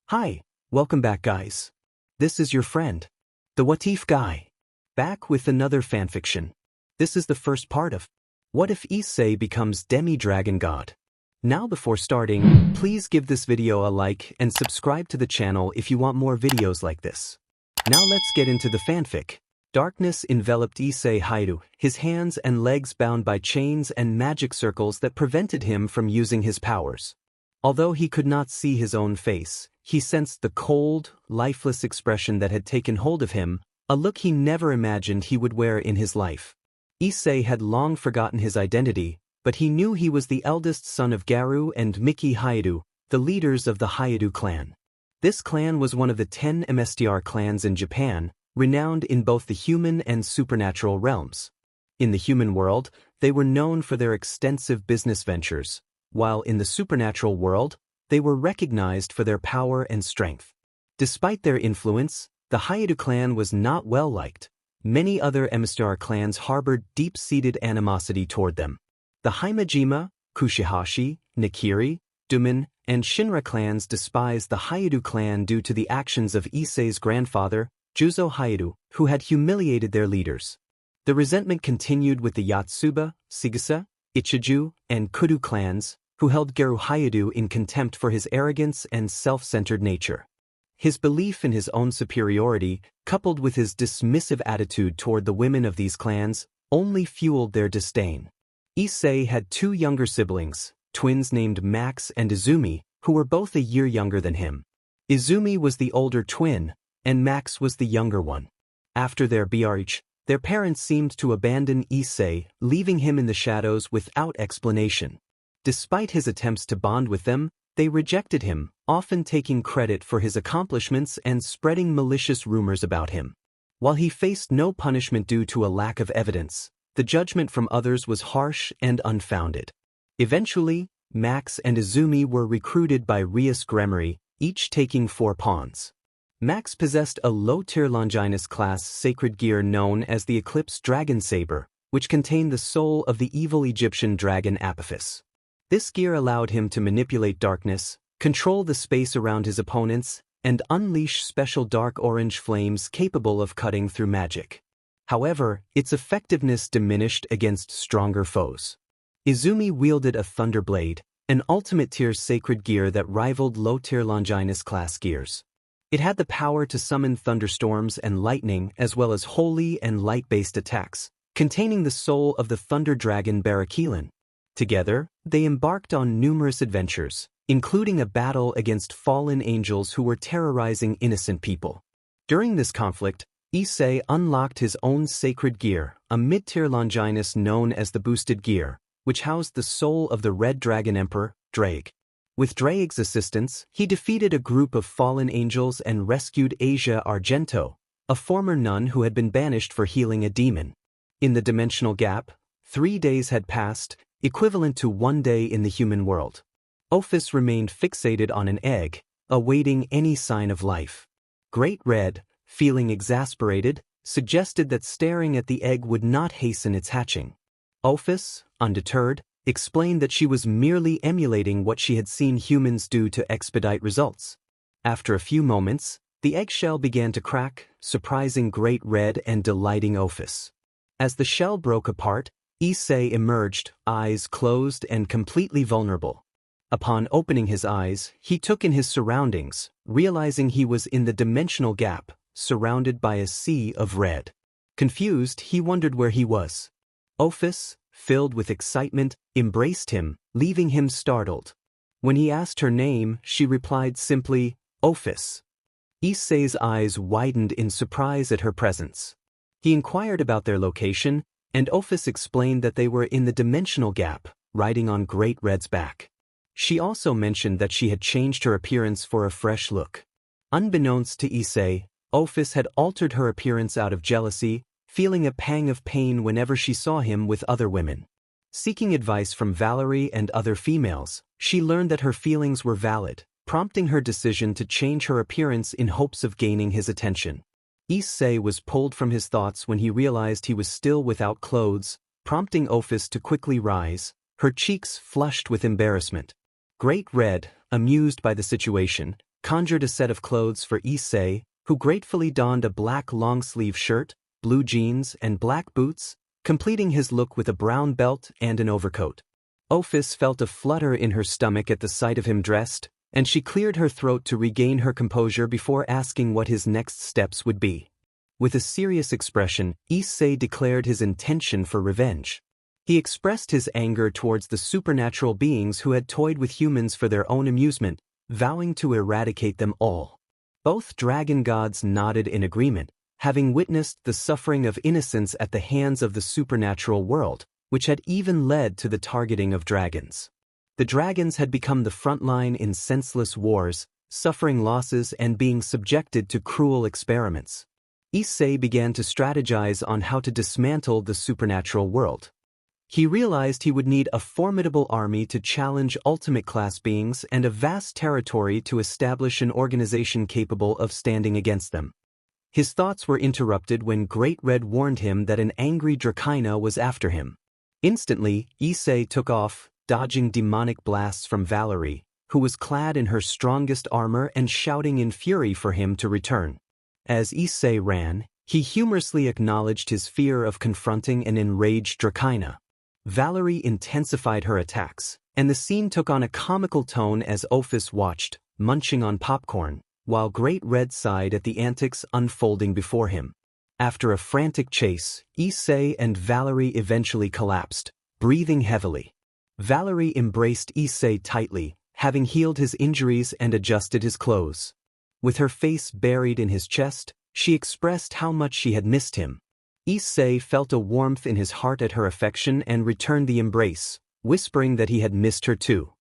Hi, welcome back guys. This is your friend, the What If guy, back with another fanfiction. This is the first part of What If Issei Becomes Demi Dragon God. Now before starting, please give this video a like and subscribe to the channel if you want more videos like this. Now let's get into the fanfic. Darkness enveloped Issei Hyoudou, his hands and legs bound by chains and magic circles that prevented him from using his powers. Although he could not see his own face, he sensed the cold, lifeless expression that had taken hold of him, a look he never imagined he would wear in his life. Issei had long forgotten his identity, but he knew he was the eldest son of Garu and Miki Hayedu, the leaders of the Hayedu clan. This clan was one of the 10 MSTR clans in Japan, renowned in both the human and supernatural realms. In the human world, they were known for their extensive business ventures, while in the supernatural world, they were recognized for their power and strength. Despite their influence, the Hayedu clan was not well liked. Many other MSTR clans harbored deep-seated animosity toward them. The Haimajima, Kushihashi, Nikiri, Dumen, and Shinra clans despised the Hayedu clan due to the actions of Issei's grandfather, Juzo Hayedu, who had humiliated their leaders. The resentment continued with the Yatsuba, Sigasa, Ichiju, and Kudu clans, who held Garu Hayedu in contempt for his arrogance and self-centered nature. His belief in his own superiority, coupled with his dismissive attitude toward the women of these clans, only fueled their disdain. Issei had two younger siblings, twins named Max and Izumi, who were both a year younger than him. Izumi was the older twin, and Max was the younger one. After their marriage, their parents seemed to abandon Issei, leaving him in the shadows without explanation. Despite his attempts to bond with them, they rejected him, often taking credit for his accomplishments and spreading malicious rumors about him. While he faced no punishment due to a lack of evidence, the judgment from others was harsh and unfounded. Eventually, Max and Izumi were recruited by Rias Gregori, each taking 4 pawns. Max possessed a low-tier Longinus-class sacred gear known as the Eclipse Dragon Saber, which contained the soul of the evil Egyptian dragon Apophis. This gear allowed him to manipulate darkness, control the space around his opponents, and unleash special dark orange flames capable of cutting through magic. However, its effectiveness diminished against stronger foes. Izumi wielded a Thunder Blade, an ultimate-tier sacred gear that rivaled low-tier Longinus-class gears. It had the power to summon thunderstorms and lightning as well as holy and light-based attacks, containing the soul of the thunder dragon Barakilin. Together, they embarked on numerous adventures, including a battle against fallen angels who were terrorizing innocent people. During this conflict, Issei unlocked his own sacred gear, a mid-tier Longinus known as the Boosted Gear, which housed the soul of the Red Dragon Emperor, Drake. With Drake's assistance, he defeated a group of fallen angels and rescued Asia Argento, a former nun who had been banished for healing a demon. In the dimensional gap, 3 days had passed, equivalent to 1 day in the human world. Ophis remained fixated on an egg, awaiting any sign of life. Great Red, feeling exasperated, suggested that staring at the egg would not hasten its hatching. Ophis, undeterred, explained that she was merely emulating what she had seen humans do to expedite results. After a few moments, the eggshell began to crack, surprising Great Red and delighting Ophis. As the shell broke apart, Issei emerged, eyes closed and completely vulnerable. Upon opening his eyes, he took in his surroundings, realizing he was in the dimensional gap, surrounded by a sea of red. Confused, he wondered where he was. Ophis, filled with excitement, embraced him, leaving him startled. When he asked her name, she replied simply, Ophis. Issei's eyes widened in surprise at her presence. He inquired about their location, and Ophis explained that they were in the dimensional gap, riding on Great Red's back. She also mentioned that she had changed her appearance for a fresh look. Unbeknownst to Issei, Ophis had altered her appearance out of jealousy, feeling a pang of pain whenever she saw him with other women. Seeking advice from Valerie and other females, she learned that her feelings were valid, prompting her decision to change her appearance in hopes of gaining his attention. Issei was pulled from his thoughts when he realized he was still without clothes, prompting Ophis to quickly rise, her cheeks flushed with embarrassment. Great Red, amused by the situation, conjured a set of clothes for Issei, who gratefully donned a black long-sleeve shirt, blue jeans, and black boots, completing his look with a brown belt and an overcoat. Ophis felt a flutter in her stomach at the sight of him dressed, and she cleared her throat to regain her composure before asking what his next steps would be. With a serious expression, Issei declared his intention for revenge. He expressed his anger towards the supernatural beings who had toyed with humans for their own amusement, vowing to eradicate them all. Both dragon gods nodded in agreement, having witnessed the suffering of innocents at the hands of the supernatural world, which had even led to the targeting of dragons. The dragons had become the front line in senseless wars, suffering losses and being subjected to cruel experiments. Issei began to strategize on how to dismantle the supernatural world. He realized he would need a formidable army to challenge ultimate class beings and a vast territory to establish an organization capable of standing against them. His thoughts were interrupted when Great Red warned him that an angry Dracaena was after him. Instantly, Issei took off, dodging demonic blasts from Valerie, who was clad in her strongest armor and shouting in fury for him to return. As Issei ran, he humorously acknowledged his fear of confronting an enraged Dracaena. Valerie intensified her attacks, and the scene took on a comical tone as Ophis watched, munching on popcorn, while Great Red sighed at the antics unfolding before him. After a frantic chase, Issei and Valerie eventually collapsed, breathing heavily. Valerie embraced Issei tightly, having healed his injuries and adjusted his clothes. With her face buried in his chest, she expressed how much she had missed him. Issei felt a warmth in his heart at her affection and returned the embrace, whispering that he had missed her too.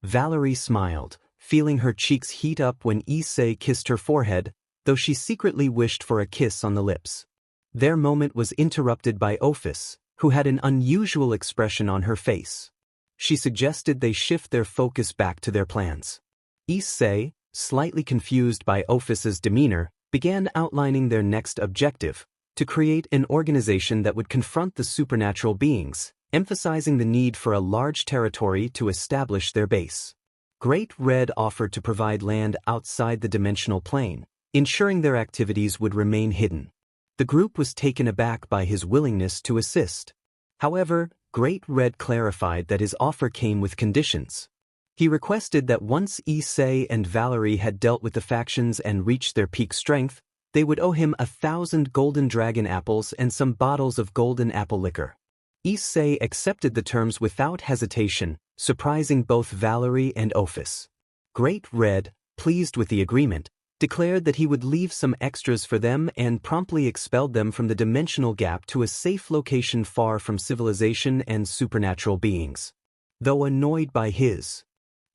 Valerie smiled, feeling her cheeks heat up when Issei kissed her forehead, though she secretly wished for a kiss on the lips. Their moment was interrupted by Ophis, who had an unusual expression on her face. She suggested they shift their focus back to their plans. Issei, slightly confused by Ophis's demeanor, began outlining their next objective: to create an organization that would confront the supernatural beings, emphasizing the need for a large territory to establish their base. Great Red offered to provide land outside the dimensional plane, ensuring their activities would remain hidden. The group was taken aback by his willingness to assist. However, Great Red clarified that his offer came with conditions. He requested that once Issei and Valerie had dealt with the factions and reached their peak strength, they would owe him 1,000 golden dragon apples and some bottles of golden apple liquor. Issei accepted the terms without hesitation, surprising both Valerie and Ophis. Great Red, pleased with the agreement, declared that he would leave some extras for them and promptly expelled them from the dimensional gap to a safe location far from civilization and supernatural beings. Though annoyed by his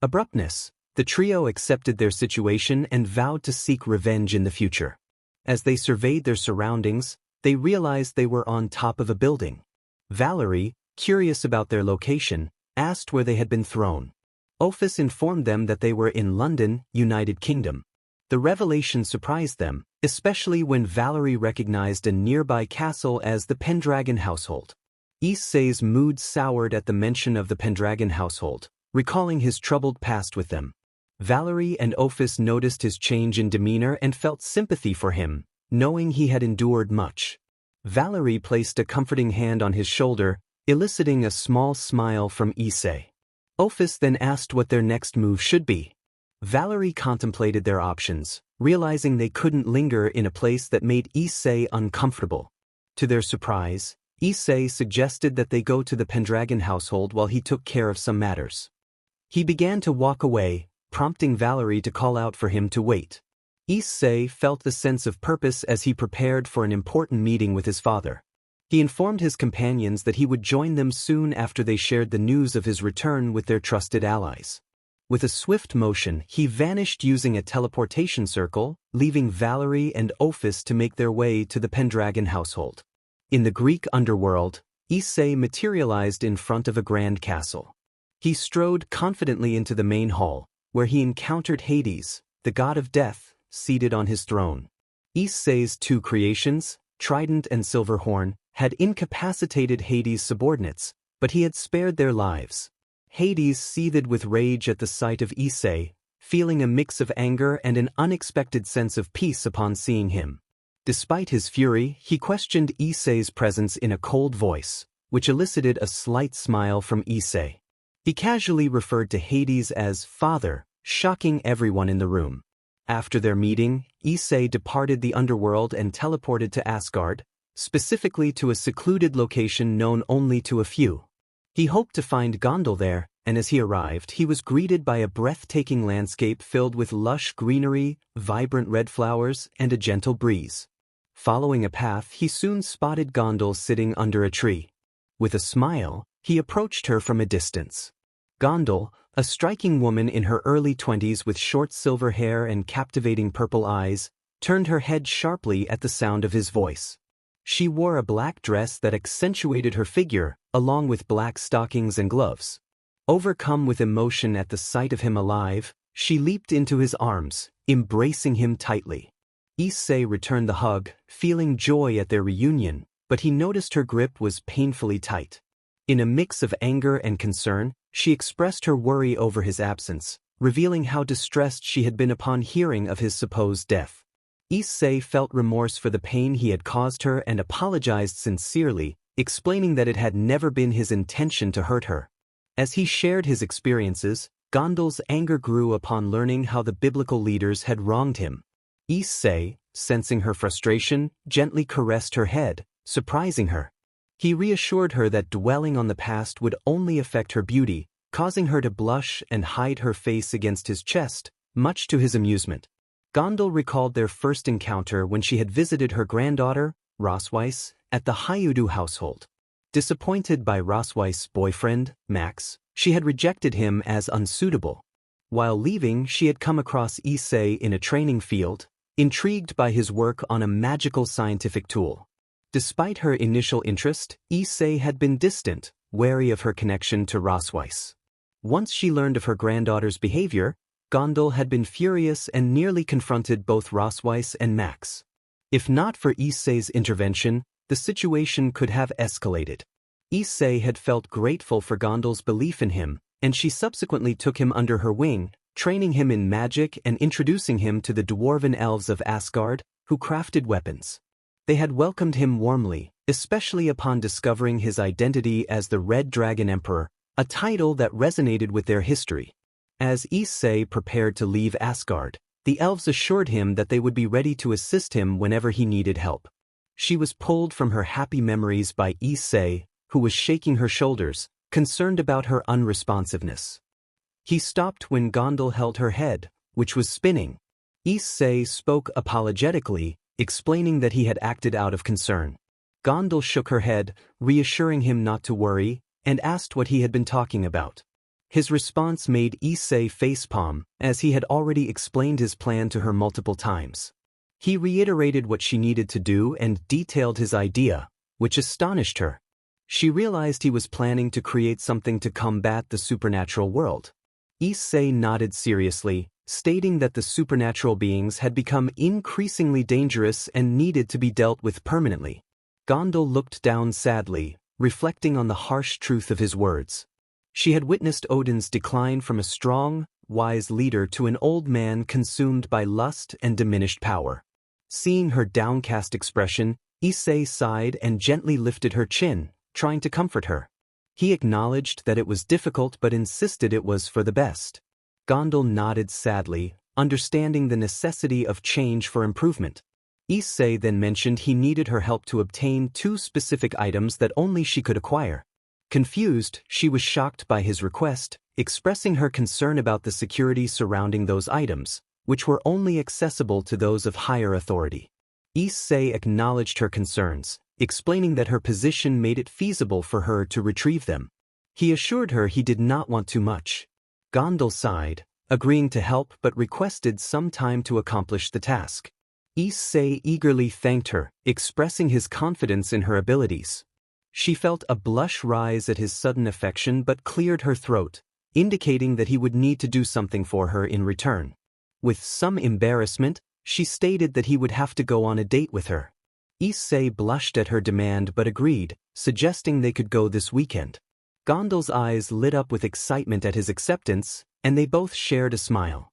abruptness, the trio accepted their situation and vowed to seek revenge in the future. As they surveyed their surroundings, they realized they were on top of a building. Valerie, curious about their location, asked where they had been thrown. Ophis informed them that they were in London, United Kingdom. The revelation surprised them, especially when Valerie recognized a nearby castle as the Pendragon household. Issei's mood soured at the mention of the Pendragon household, recalling his troubled past with them. Valerie and Ophis noticed his change in demeanor and felt sympathy for him, knowing he had endured much. Valerie placed a comforting hand on his shoulder, eliciting a small smile from Issei. Ophis then asked what their next move should be. Valerie contemplated their options, realizing they couldn't linger in a place that made Issei uncomfortable. To their surprise, Issei suggested that they go to the Pendragon household while he took care of some matters. He began to walk away, prompting Valerie to call out for him to wait. Issei felt the sense of purpose as he prepared for an important meeting with his father. He informed his companions that he would join them soon after they shared the news of his return with their trusted allies. With a swift motion, he vanished using a teleportation circle, leaving Valerie and Ophis to make their way to the Pendragon household. In the Greek underworld, Issei materialized in front of a grand castle. He strode confidently into the main hall, where he encountered Hades, the god of death, seated on his throne. Issei's two creations, Trident and Silverhorn, had incapacitated Hades' subordinates, but he had spared their lives. Hades seethed with rage at the sight of Issei, feeling a mix of anger and an unexpected sense of peace upon seeing him. Despite his fury, he questioned Issei's presence in a cold voice, which elicited a slight smile from Issei. He casually referred to Hades as father, shocking everyone in the room. After their meeting, Issei departed the underworld and teleported to Asgard, specifically to a secluded location known only to a few. He hoped to find Gondal there, and as he arrived, he was greeted by a breathtaking landscape filled with lush greenery, vibrant red flowers, and a gentle breeze. Following a path, he soon spotted Gondal sitting under a tree. With a smile, he approached her from a distance. Gondal, a striking woman in her early 20s with short silver hair and captivating purple eyes, turned her head sharply at the sound of his voice. She wore a black dress that accentuated her figure, along with black stockings and gloves. Overcome with emotion at the sight of him alive, she leaped into his arms, embracing him tightly. Issei returned the hug, feeling joy at their reunion, but he noticed her grip was painfully tight. In a mix of anger and concern, she expressed her worry over his absence, revealing how distressed she had been upon hearing of his supposed death. Issei felt remorse for the pain he had caused her and apologized sincerely, explaining that it had never been his intention to hurt her. As he shared his experiences, Gondal's anger grew upon learning how the biblical leaders had wronged him. Issei, sensing her frustration, gently caressed her head, surprising her. He reassured her that dwelling on the past would only affect her beauty, causing her to blush and hide her face against his chest, much to his amusement. Gondal recalled their first encounter when she had visited her granddaughter, Rosweiss, at the Hayedu household. Disappointed by Rosweiss's boyfriend, Max, she had rejected him as unsuitable. While leaving, she had come across Issei in a training field, intrigued by his work on a magical scientific tool. Despite her initial interest, Issei had been distant, wary of her connection to Rosweiss. Once she learned of her granddaughter's behavior, Gondal had been furious and nearly confronted both Rosweiss and Max. If not for Issei's intervention, the situation could have escalated. Issei had felt grateful for Gondal's belief in him, and she subsequently took him under her wing, training him in magic and introducing him to the dwarven elves of Asgard, who crafted weapons. They had welcomed him warmly, especially upon discovering his identity as the Red Dragon Emperor, a title that resonated with their history. As Issei prepared to leave Asgard, the elves assured him that they would be ready to assist him whenever he needed help. She was pulled from her happy memories by Issei, who was shaking her shoulders, concerned about her unresponsiveness. He stopped when Gondal held her head, which was spinning. Issei spoke apologetically, explaining that he had acted out of concern. Gondal shook her head, reassuring him not to worry, and asked what he had been talking about. His response made Issei facepalm, as he had already explained his plan to her multiple times. He reiterated what she needed to do and detailed his idea, which astonished her. She realized he was planning to create something to combat the supernatural world. Issei nodded seriously, stating that the supernatural beings had become increasingly dangerous and needed to be dealt with permanently. Gondal looked down sadly, reflecting on the harsh truth of his words. She had witnessed Odin's decline from a strong, wise leader to an old man consumed by lust and diminished power. Seeing her downcast expression, Issei sighed and gently lifted her chin, trying to comfort her. He acknowledged that it was difficult but insisted it was for the best. Gondal nodded sadly, understanding the necessity of change for improvement. Issei then mentioned he needed her help to obtain 2 specific items that only she could acquire. Confused, she was shocked by his request, expressing her concern about the security surrounding those items, which were only accessible to those of higher authority. Issei acknowledged her concerns, explaining that her position made it feasible for her to retrieve them. He assured her he did not want too much. Gondal sighed, agreeing to help but requested some time to accomplish the task. Issei eagerly thanked her, expressing his confidence in her abilities. She felt a blush rise at his sudden affection but cleared her throat, indicating that he would need to do something for her in return. With some embarrassment, she stated that he would have to go on a date with her. Issei blushed at her demand but agreed, suggesting they could go this weekend. Gondal's eyes lit up with excitement at his acceptance, and they both shared a smile.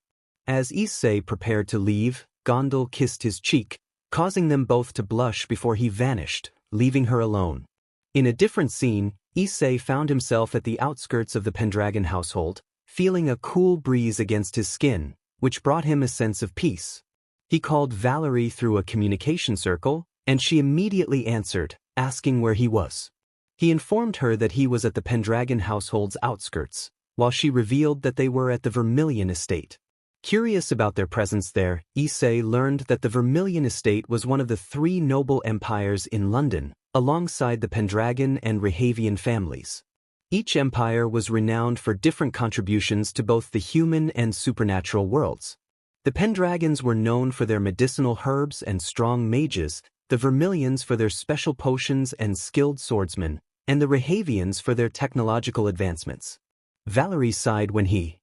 As Issei prepared to leave, Gondel kissed his cheek, causing them both to blush before he vanished, leaving her alone. In a different scene, Issei found himself at the outskirts of the Pendragon household, feeling a cool breeze against his skin, which brought him a sense of peace. He called Valerie through a communication circle, and she immediately answered, asking where he was. He informed her that he was at the Pendragon household's outskirts, while she revealed that they were at the Vermilion estate. Curious about their presence there, Issei learned that the Vermilion estate was one of the 3 noble empires in London, alongside the Pendragon and Rehavian families. Each empire was renowned for different contributions to both the human and supernatural worlds. The Pendragons were known for their medicinal herbs and strong mages, the Vermilions for their special potions and skilled swordsmen, and the Rehavians for their technological advancements. Valerie sighed when he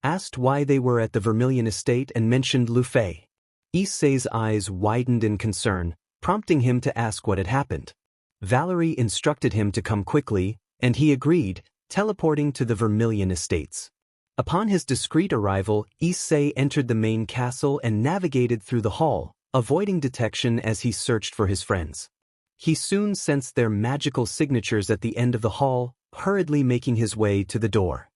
asked why they were at the Vermilion estate and mentioned Lu Fei. Issei's eyes widened in concern, prompting him to ask what had happened. Valerie instructed him to come quickly, and he agreed, teleporting to the Vermilion estates. Upon his discreet arrival, Issei entered the main castle and navigated through the hall, avoiding detection as he searched for his friends. He soon sensed their magical signatures at the end of the hall, hurriedly making his way to the door.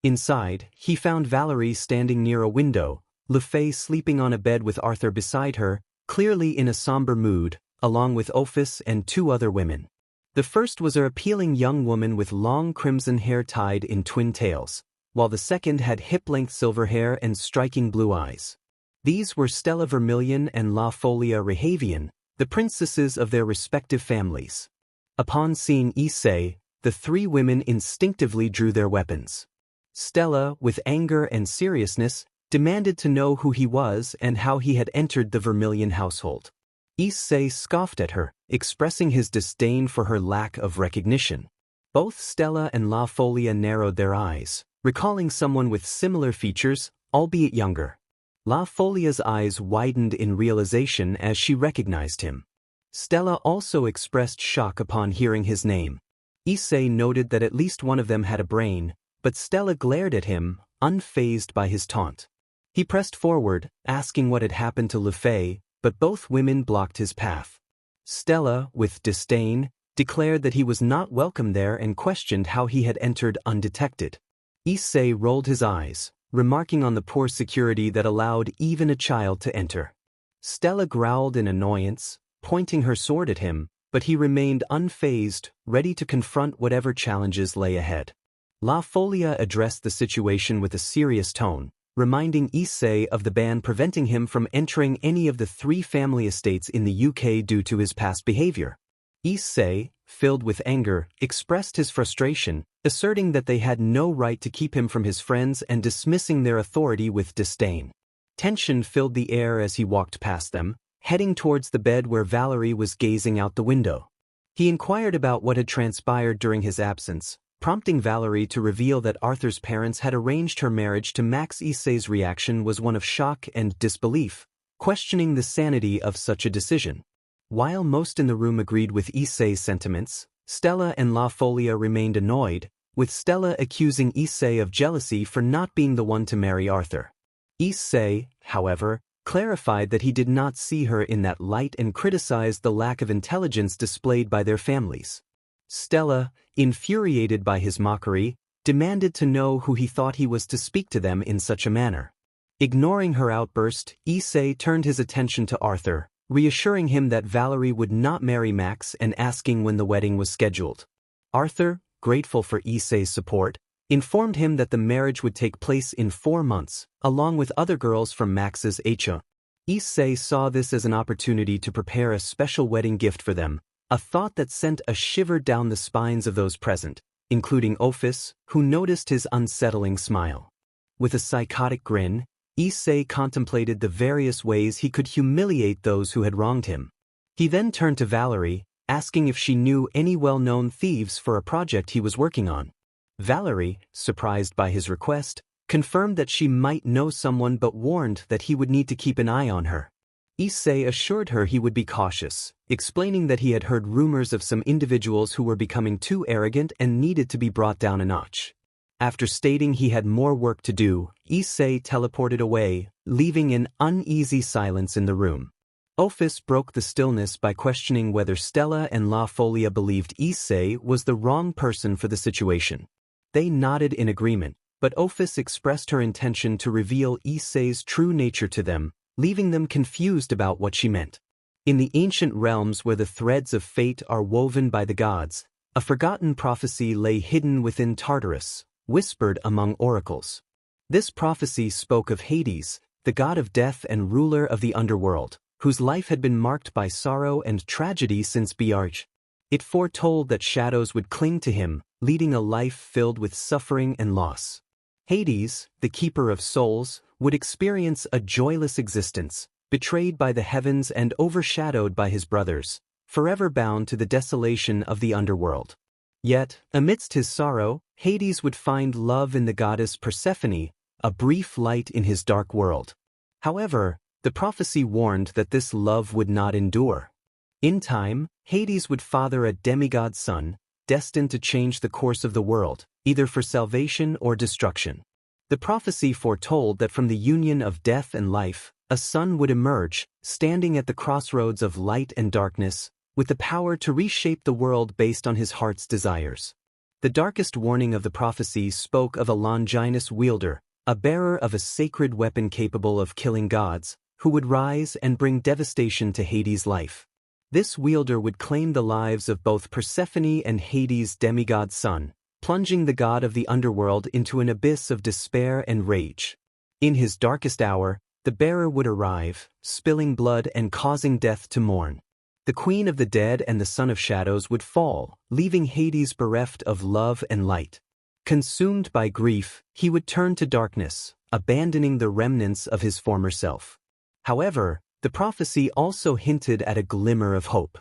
Inside, he found Valerie standing near a window, Lu Fei sleeping on a bed with Arthur beside her, clearly in a somber mood, along with Ophis and 2 other women. The first was an appealing young woman with long crimson hair tied in twin tails, while the second had hip-length silver hair and striking blue eyes. These were Stella Vermilion and La Folia Rehavian, the princesses of their respective families. Upon seeing Issei, the 3 women instinctively drew their weapons. Stella, with anger and seriousness, demanded to know who he was and how he had entered the Vermilion household. Issei scoffed at her, expressing his disdain for her lack of recognition. Both Stella and La Folia narrowed their eyes, recalling someone with similar features, albeit younger. La Folia's eyes widened in realization as she recognized him. Stella also expressed shock upon hearing his name. Issei noted that at least one of them had a brain, but Stella glared at him, unfazed by his taunt. He pressed forward, asking what had happened to Lu Fei, but both women blocked his path. Stella, with disdain, declared that he was not welcome there and questioned how he had entered undetected. Issei rolled his eyes, remarking on the poor security that allowed even a child to enter. Stella growled in annoyance, pointing her sword at him, but he remained unfazed, ready to confront whatever challenges lay ahead. La Folia addressed the situation with a serious tone, reminding Issei of the ban preventing him from entering any of the 3 family estates in the UK due to his past behavior. Issei, filled with anger, expressed his frustration, asserting that they had no right to keep him from his friends and dismissing their authority with disdain. Tension filled the air as he walked past them, heading towards the bed where Valerie was gazing out the window. He inquired about what had transpired during his absence, prompting Valerie to reveal that Arthur's parents had arranged her marriage to Max. Issei's reaction was one of shock and disbelief, questioning the sanity of such a decision. While most in the room agreed with Issei's sentiments, Stella and La Folia remained annoyed, with Stella accusing Issei of jealousy for not being the one to marry Arthur. Issei, however, clarified that he did not see her in that light and criticized the lack of intelligence displayed by their families. Stella, infuriated by his mockery, demanded to know who he thought he was to speak to them in such a manner. Ignoring her outburst, Issei turned his attention to Arthur, reassuring him that Valerie would not marry Max and asking when the wedding was scheduled. Arthur, grateful for Issei's support, informed him that the marriage would take place in 4 months, along with other girls from Max's HO. Issei saw this as an opportunity to prepare a special wedding gift for them, a thought that sent a shiver down the spines of those present, including Ophis, who noticed his unsettling smile. With a psychotic grin, Issei contemplated the various ways he could humiliate those who had wronged him. He then turned to Valerie, asking if she knew any well-known thieves for a project he was working on. Valerie, surprised by his request, confirmed that she might know someone but warned that he would need to keep an eye on her. Issei assured her he would be cautious, explaining that he had heard rumors of some individuals who were becoming too arrogant and needed to be brought down a notch. After stating he had more work to do, Issei teleported away, leaving an uneasy silence in the room. Ophis broke the stillness by questioning whether Stella and La Folia believed Issei was the wrong person for the situation. They nodded in agreement, but Ophis expressed her intention to reveal Issei's true nature to them, leaving them confused about what she meant. In the ancient realms where the threads of fate are woven by the gods, a forgotten prophecy lay hidden within Tartarus, whispered among oracles. This prophecy spoke of Hades, the god of death and ruler of the underworld, whose life had been marked by sorrow and tragedy since birth. It foretold that shadows would cling to him, leading a life filled with suffering and loss. Hades, the keeper of souls, would experience a joyless existence, betrayed by the heavens and overshadowed by his brothers, forever bound to the desolation of the underworld. Yet, amidst his sorrow, Hades would find love in the goddess Persephone, a brief light in his dark world. However, the prophecy warned that this love would not endure. In time, Hades would father a demigod son, destined to change the course of the world, either for salvation or destruction. The prophecy foretold that from the union of death and life, a son would emerge, standing at the crossroads of light and darkness, with the power to reshape the world based on his heart's desires. The darkest warning of the prophecy spoke of a Longinus wielder, a bearer of a sacred weapon capable of killing gods, who would rise and bring devastation to Hades' life. This wielder would claim the lives of both Persephone and Hades' demigod son, plunging the god of the underworld into an abyss of despair and rage. In his darkest hour, the bearer would arrive, spilling blood and causing death to mourn. The queen of the dead and the son of shadows would fall, leaving Hades bereft of love and light. Consumed by grief, he would turn to darkness, abandoning the remnants of his former self. However, the prophecy also hinted at a glimmer of hope.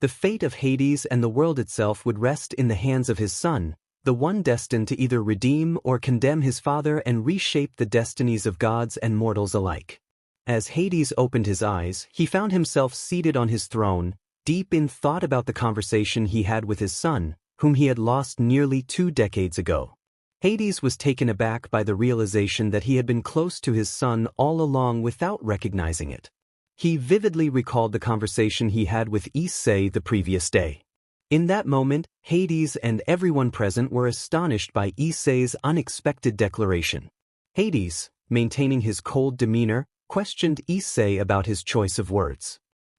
The fate of Hades and the world itself would rest in the hands of his son, the one destined to either redeem or condemn his father and reshape the destinies of gods and mortals alike. As Hades opened his eyes, he found himself seated on his throne, deep in thought about the conversation he had with his son, whom he had lost nearly 2 decades ago. Hades was taken aback by the realization that he had been close to his son all along without recognizing it. He vividly recalled the conversation he had with Issei the previous day. In that moment, Hades and everyone present were astonished by Issei's unexpected declaration. Hades, maintaining his cold demeanor, questioned Issei about his choice of words.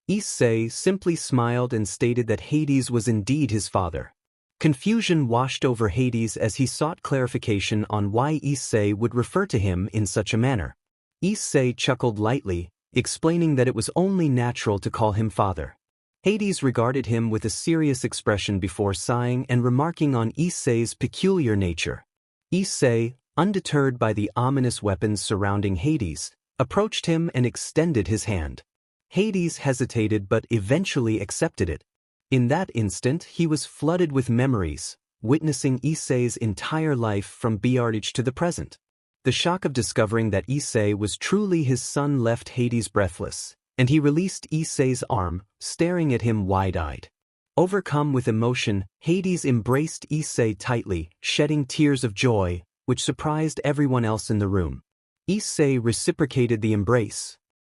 Issei simply smiled and stated that Hades was indeed his father. Confusion washed over Hades as he sought clarification on why Issei would refer to him in such a manner. Issei chuckled lightly, explaining that it was only natural to call him father. Hades regarded him with a serious expression before sighing and remarking on Issei's peculiar nature. Issei, undeterred by the ominous weapons surrounding Hades, approached him and extended his hand. Hades hesitated but eventually accepted it. In that instant, he was flooded with memories, witnessing Issei's entire life from birth to the present. The shock of discovering that Issei was truly his son left Hades breathless, and he released Issei's arm, staring at him wide-eyed. Overcome with emotion, Hades embraced Issei tightly, shedding tears of joy, which surprised everyone else in the room. Issei reciprocated the embrace,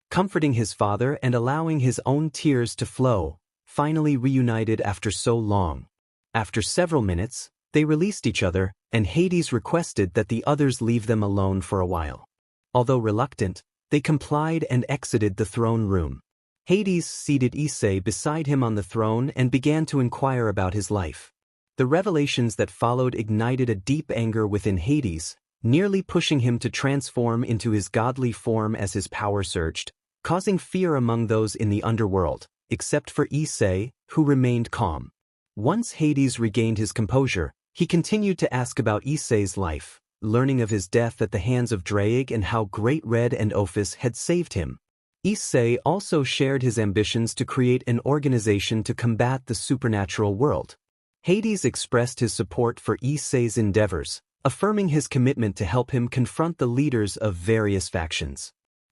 comforting his father and allowing his own tears to flow, finally reunited after so long. After several minutes, they released each other, and Hades requested that the others leave them alone for a while. Although reluctant, they complied and exited the throne room. Hades seated Issei beside him on the throne and began to inquire about his life. The revelations that followed ignited a deep anger within Hades, nearly pushing him to transform into his godly form as his power surged, causing fear among those in the underworld, except for Issei, who remained calm. Once Hades regained his composure, he continued to ask about Issei's life, learning of his death at the hands of Draig and how Great Red and Ophis had saved him. Issei also shared his ambitions to create an organization to combat the supernatural world. Hades expressed his support for Issei's endeavors, affirming his commitment to help him confront the leaders of various factions.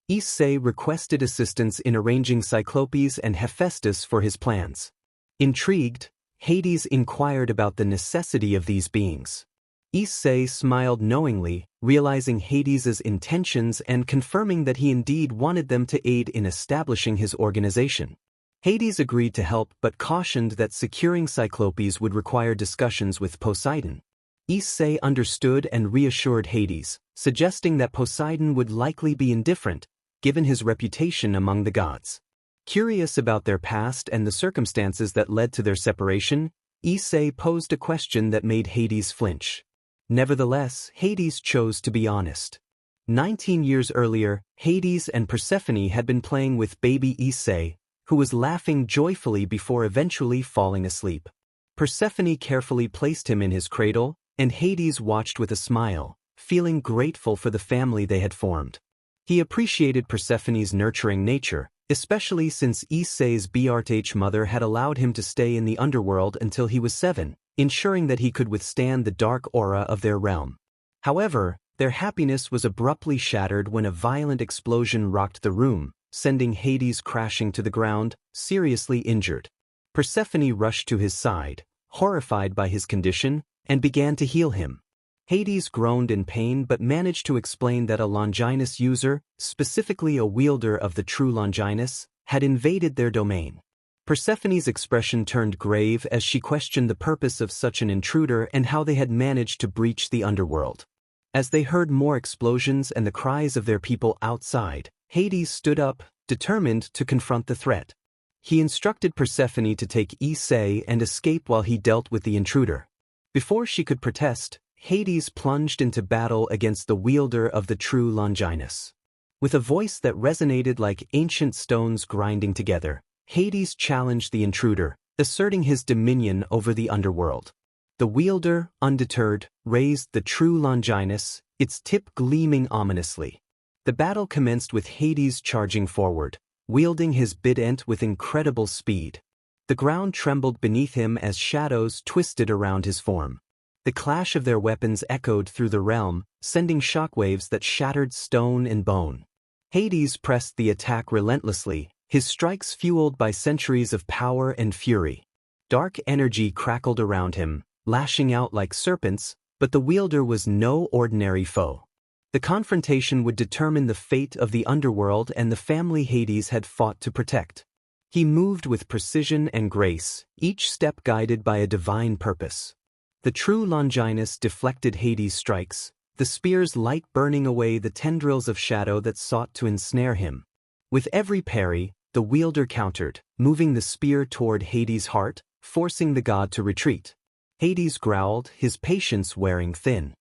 Issei requested assistance in arranging Cyclopes and Hephaestus for his plans. Intrigued, Hades inquired about the necessity of these beings. Issei smiled knowingly, realizing Hades's intentions and confirming that he indeed wanted them to aid in establishing his organization. Hades agreed to help but cautioned that securing Cyclopes would require discussions with Poseidon. Issei understood and reassured Hades, suggesting that Poseidon would likely be indifferent, given his reputation among the gods. Curious about their past and the circumstances that led to their separation, Issei posed a question that made Hades flinch. Nevertheless, Hades chose to be honest. 19 years earlier, Hades and Persephone had been playing with baby Issei, who was laughing joyfully before eventually falling asleep. Persephone carefully placed him in his cradle, and Hades watched with a smile, feeling grateful for the family they had formed. He appreciated Persephone's nurturing nature, especially since Issei's BRTH mother had allowed him to stay in the underworld until he was 7, ensuring that he could withstand the dark aura of their realm. However, their happiness was abruptly shattered when a violent explosion rocked the room, sending Hades crashing to the ground, seriously injured. Persephone rushed to his side, horrified by his condition, and began to heal him. Hades groaned in pain but managed to explain that a Longinus user, specifically a wielder of the true Longinus, had invaded their domain. Persephone's expression turned grave as she questioned the purpose of such an intruder and how they had managed to breach the underworld. As they heard more explosions and the cries of their people outside, Hades stood up, determined to confront the threat. He instructed Persephone to take Issei and escape while he dealt with the intruder. Before she could protest, Hades plunged into battle against the wielder of the true Longinus. With a voice that resonated like ancient stones grinding together, Hades challenged the intruder, asserting his dominion over the underworld. The wielder, undeterred, raised the true Longinus, its tip gleaming ominously. The battle commenced with Hades charging forward, wielding his bident with incredible speed. The ground trembled beneath him as shadows twisted around his form. The clash of their weapons echoed through the realm, sending shockwaves that shattered stone and bone. Hades pressed the attack relentlessly, his strikes fueled by centuries of power and fury. Dark energy crackled around him, lashing out like serpents, but the wielder was no ordinary foe. The confrontation would determine the fate of the underworld and the family Hades had fought to protect. He moved with precision and grace, each step guided by a divine purpose. The true Longinus deflected Hades' strikes, the spear's light burning away the tendrils of shadow that sought to ensnare him. With every parry, the wielder countered, moving the spear toward Hades' heart, forcing the god to retreat. Hades growled, his patience wearing thin.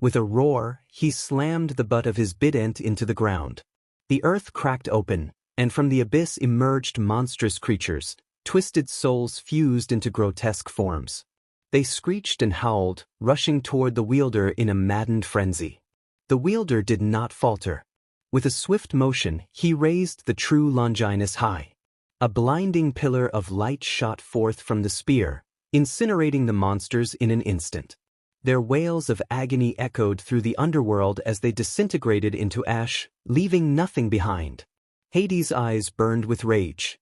With a roar, he slammed the butt of his bident into the ground. The earth cracked open, and from the abyss emerged monstrous creatures, twisted souls fused into grotesque forms. They screeched and howled, rushing toward the wielder in a maddened frenzy. The wielder did not falter. With a swift motion, he raised the true Longinus high. A blinding pillar of light shot forth from the spear, incinerating the monsters in an instant. Their wails of agony echoed through the underworld as they disintegrated into ash, leaving nothing behind. Hades' eyes burned with rage.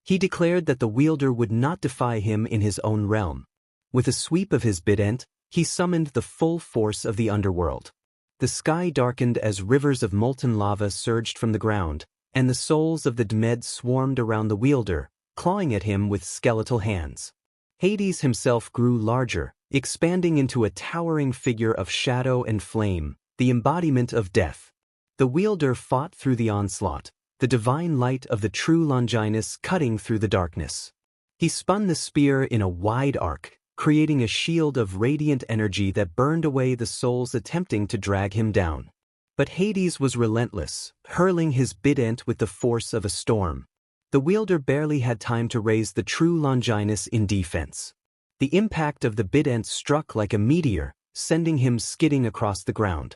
He declared that the wielder would not defy him in his own realm. With a sweep of his bident, he summoned the full force of the underworld. The sky darkened as rivers of molten lava surged from the ground, and the souls of the Dmed swarmed around the wielder, clawing at him with skeletal hands. Hades himself grew larger, expanding into a towering figure of shadow and flame, the embodiment of death. The wielder fought through the onslaught, the divine light of the true Longinus cutting through the darkness. He spun the spear in a wide arc, creating a shield of radiant energy that burned away the souls attempting to drag him down. But Hades was relentless, hurling his bident with the force of a storm. The wielder barely had time to raise the true Longinus in defense. The impact of the bident struck like a meteor, sending him skidding across the ground.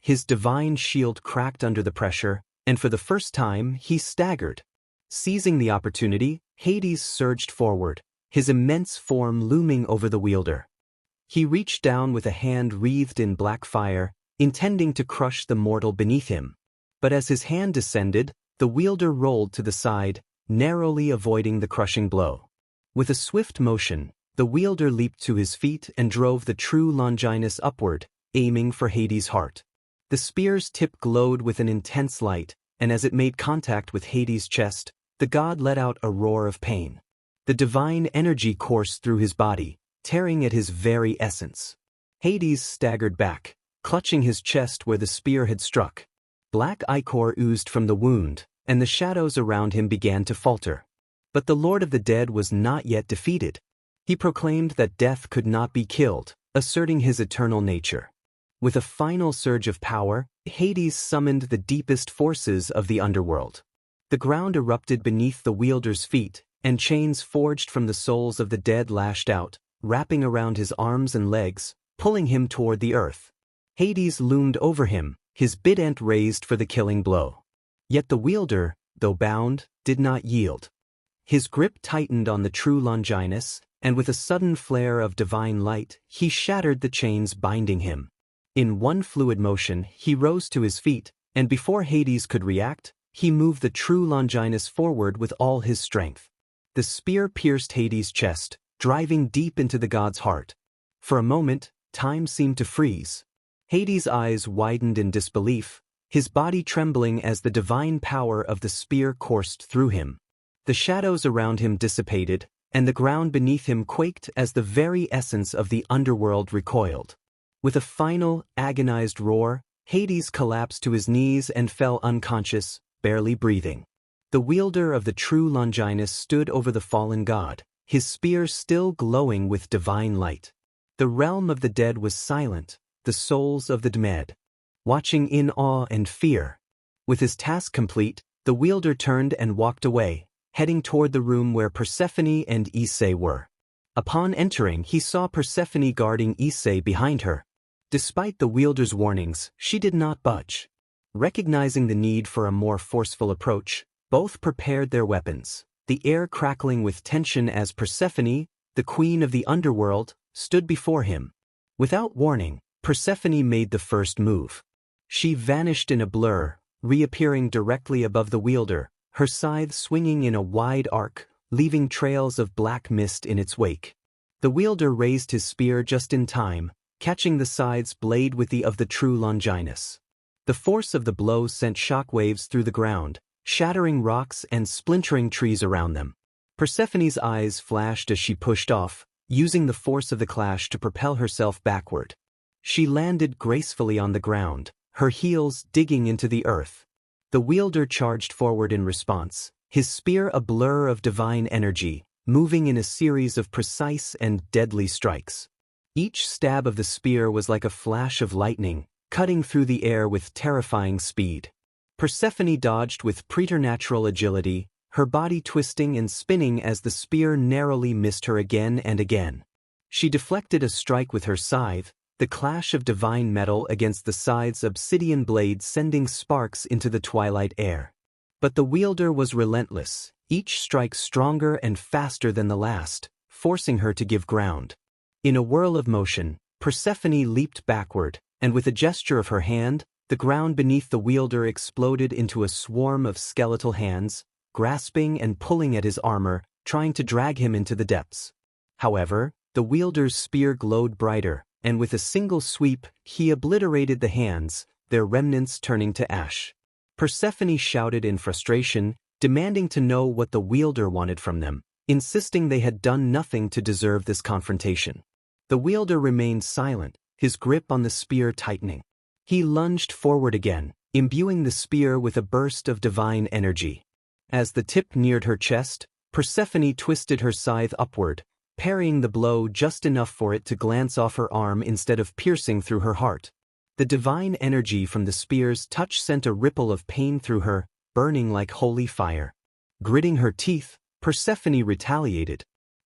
His divine shield cracked under the pressure, and for the first time, he staggered. Seizing the opportunity, Hades surged forward, his immense form looming over the wielder. He reached down with a hand wreathed in black fire, intending to crush the mortal beneath him. But as his hand descended, the wielder rolled to the side, narrowly avoiding the crushing blow. With a swift motion, The wielder leaped to his feet and drove the true Longinus upward, aiming for Hades' heart. The spear's tip glowed with an intense light, and as it made contact with Hades' chest, the god let out a roar of pain. The divine energy coursed through his body, tearing at his very essence. Hades staggered back, clutching his chest where the spear had struck. Black ichor oozed from the wound, and the shadows around him began to falter. But the Lord of the Dead was not yet defeated. He proclaimed that death could not be killed, asserting his eternal nature. With a final surge of power, Hades summoned the deepest forces of the underworld. The ground erupted beneath the wielder's feet, and chains forged from the souls of the dead lashed out, wrapping around his arms and legs, pulling him toward the earth. Hades loomed over him, his bident raised for the killing blow. Yet the wielder, though bound, did not yield. His grip tightened on the true Longinus, and with a sudden flare of divine light, he shattered the chains binding him. In one fluid motion, he rose to his feet, and before Hades could react, he moved the true Longinus forward with all his strength. The spear pierced Hades' chest, driving deep into the god's heart. For a moment, time seemed to freeze. Hades' eyes widened in disbelief, his body trembling as the divine power of the spear coursed through him. The shadows around him dissipated, and the ground beneath him quaked as the very essence of the underworld recoiled. With a final, agonized roar, Hades collapsed to his knees and fell unconscious, barely breathing. The wielder of the true Longinus stood over the fallen god, his spear still glowing with divine light. The realm of the dead was silent, the souls of the dead, watching in awe and fear. With his task complete, the wielder turned and walked away, heading toward the room where Persephone and Issei were. Upon entering, he saw Persephone guarding Issei behind her. Despite the wielder's warnings, she did not budge. Recognizing the need for a more forceful approach, both prepared their weapons, the air crackling with tension as Persephone, the queen of the underworld, stood before him. Without warning, Persephone made the first move. She vanished in a blur, reappearing directly above the wielder, her scythe swinging in a wide arc, leaving trails of black mist in its wake. The wielder raised his spear just in time, catching the scythe's blade with the of the true Longinus. The force of the blow sent shockwaves through the ground, shattering rocks and splintering trees around them. Persephone's eyes flashed as she pushed off, using the force of the clash to propel herself backward. She landed gracefully on the ground, her heels digging into the earth. The wielder charged forward in response, his spear a blur of divine energy, moving in a series of precise and deadly strikes. Each stab of the spear was like a flash of lightning, cutting through the air with terrifying speed. Persephone dodged with preternatural agility, her body twisting and spinning as the spear narrowly missed her again and again. She deflected a strike with her scythe, the clash of divine metal against the scythe's obsidian blade sending sparks into the twilight air. But the wielder was relentless, each strike stronger and faster than the last, forcing her to give ground. In a whirl of motion, Persephone leaped backward, and with a gesture of her hand, the ground beneath the wielder exploded into a swarm of skeletal hands, grasping and pulling at his armor, trying to drag him into the depths. However, the wielder's spear glowed brighter, and with a single sweep, he obliterated the hands, their remnants turning to ash. Persephone shouted in frustration, demanding to know what the wielder wanted from them, insisting they had done nothing to deserve this confrontation. The wielder remained silent, his grip on the spear tightening. He lunged forward again, imbuing the spear with a burst of divine energy. As the tip neared her chest, Persephone twisted her scythe upward, parrying the blow just enough for it to glance off her arm instead of piercing through her heart. The divine energy from the spear's touch sent a ripple of pain through her, burning like holy fire. Gritting her teeth, Persephone retaliated.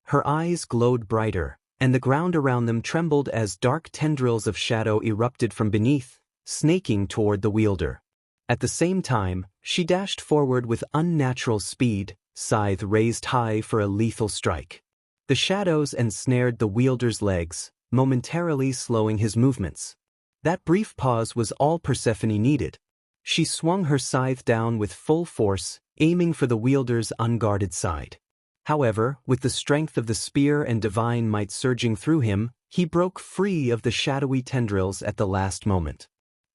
Her eyes glowed brighter, and the ground around them trembled as dark tendrils of shadow erupted from beneath, snaking toward the wielder. At the same time, she dashed forward with unnatural speed, scythe raised high for a lethal strike. The shadows ensnared the wielder's legs, momentarily slowing his movements. That brief pause was all Persephone needed. She swung her scythe down with full force, aiming for the wielder's unguarded side. However, with the strength of the spear and divine might surging through him, he broke free of the shadowy tendrils at the last moment.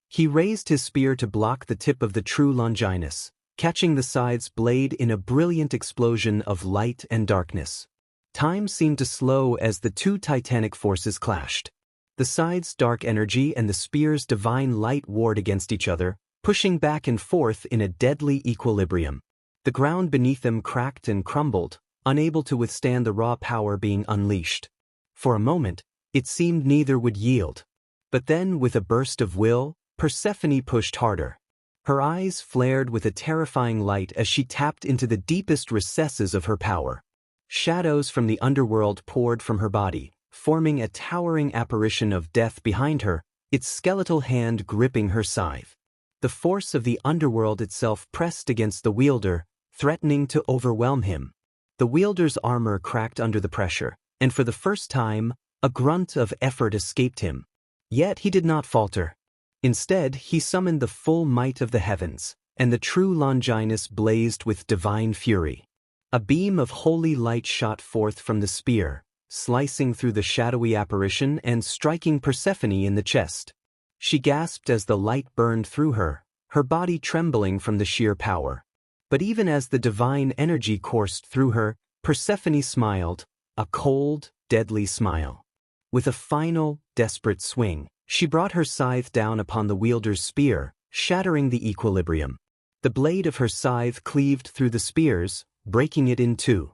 He raised his spear to block the tip of the true Longinus, catching the side's blade in a brilliant explosion of light and darkness. Time seemed to slow as the two titanic forces clashed. The side's dark energy and the spear's divine light warred against each other, pushing back and forth in a deadly equilibrium. The ground beneath them cracked and crumbled, unable to withstand the raw power being unleashed. For a moment, it seemed neither would yield. But then, with a burst of will, Pphanie pushed harder. Her eyes flared with a terrifying light as she tapped into the deepest recesses of her power. Shadows from the underworld poured from her body, forming a towering apparition of death behind her, its skeletal hand gripping her scythe. The force of the underworld itself pressed against the wielder, threatening to overwhelm him. The wielder's armor cracked under the pressure, and for the first time, a grunt of effort escaped him. Yet he did not falter. Instead, he summoned the full might of the heavens, and the true Longinus blazed with divine fury. A beam of holy light shot forth from the spear, slicing through the shadowy apparition and striking Pphanie in the chest. She gasped as the light burned through her, her body trembling from the sheer power. But even as the divine energy coursed through her, Pphanie smiled, a cold, deadly smile. With a final, desperate swing, she brought her scythe down upon the wielder's spear, shattering the equilibrium. The blade of her scythe cleaved through the spears, breaking it in two.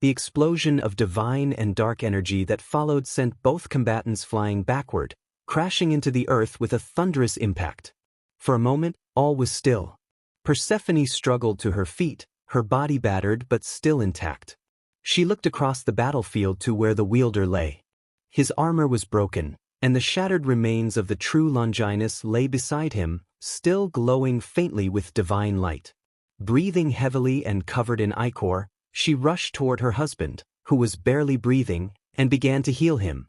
The explosion of divine and dark energy that followed sent both combatants flying backward, crashing into the earth with a thunderous impact. For a moment, all was still. Pphanie struggled to her feet, her body battered but still intact. She looked across the battlefield to where the wielder lay. His armor was broken, and the shattered remains of the true Longinus lay beside him, still glowing faintly with divine light. Breathing heavily and covered in ichor, she rushed toward her husband, who was barely breathing, and began to heal him.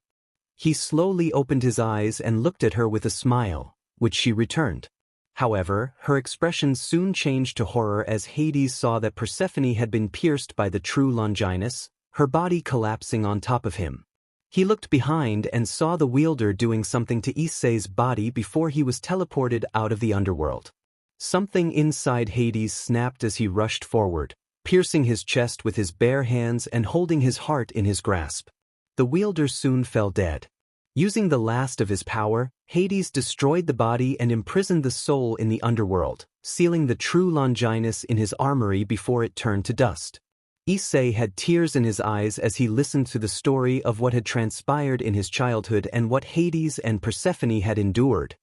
He slowly opened his eyes and looked at her with a smile, which she returned. However, her expression soon changed to horror as Hades saw that Pphanie had been pierced by the true Longinus, her body collapsing on top of him. He looked behind and saw the wielder doing something to Issei's body before he was teleported out of the underworld. Something inside Hades snapped as he rushed forward, piercing his chest with his bare hands and holding his heart in his grasp. The wielder soon fell dead. Using the last of his power, Hades destroyed the body and imprisoned the soul in the underworld, sealing the true Longinus in his armory before it turned to dust. Issei had tears in his eyes as he listened to the story of what had transpired in his childhood and what Hades and Pphanie had endured.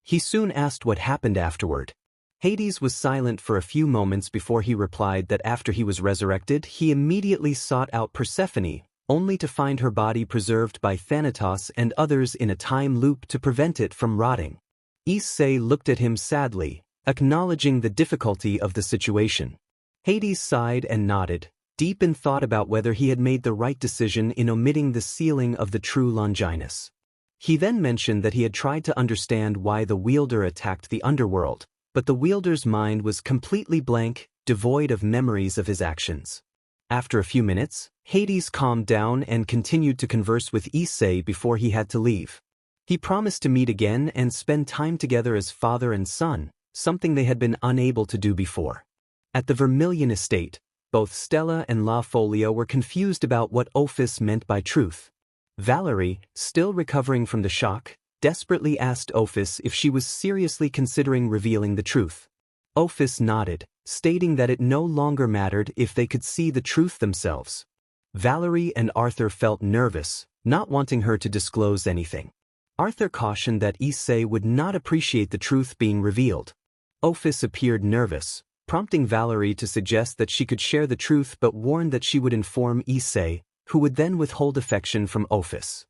He soon asked what happened afterward. Hades was silent for a few moments before he replied that after he was resurrected, he immediately sought out Pphanie, only to find her body preserved by Thanatos and others in a time loop to prevent it from rotting. Issei looked at him sadly, acknowledging the difficulty of the situation. Hades sighed and nodded, deep in thought about whether he had made the right decision in omitting the sealing of the true Longinus. He then mentioned that he had tried to understand why the wielder attacked the underworld, but the wielder's mind was completely blank, devoid of memories of his actions. After a few minutes, Hades calmed down and continued to converse with Issei before he had to leave. He promised to meet again and spend time together as father and son, something they had been unable to do before. At the Vermilion estate, both Stella and La Folia were confused about what Ophis meant by truth. Valerie, still recovering from the shock, desperately asked Ophis if she was seriously considering revealing the truth. Ophis nodded, stating that it no longer mattered if they could see the truth themselves. Valerie and Arthur felt nervous, not wanting her to disclose anything. Arthur cautioned that Issei would not appreciate the truth being revealed. Ophis appeared nervous, prompting Valerie to suggest that she could share the truth but warned that she would inform Issei, who would then withhold affection from Ophis.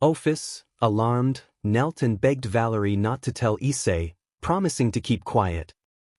Ophis, alarmed, knelt and begged Valerie not to tell Issei, promising to keep quiet.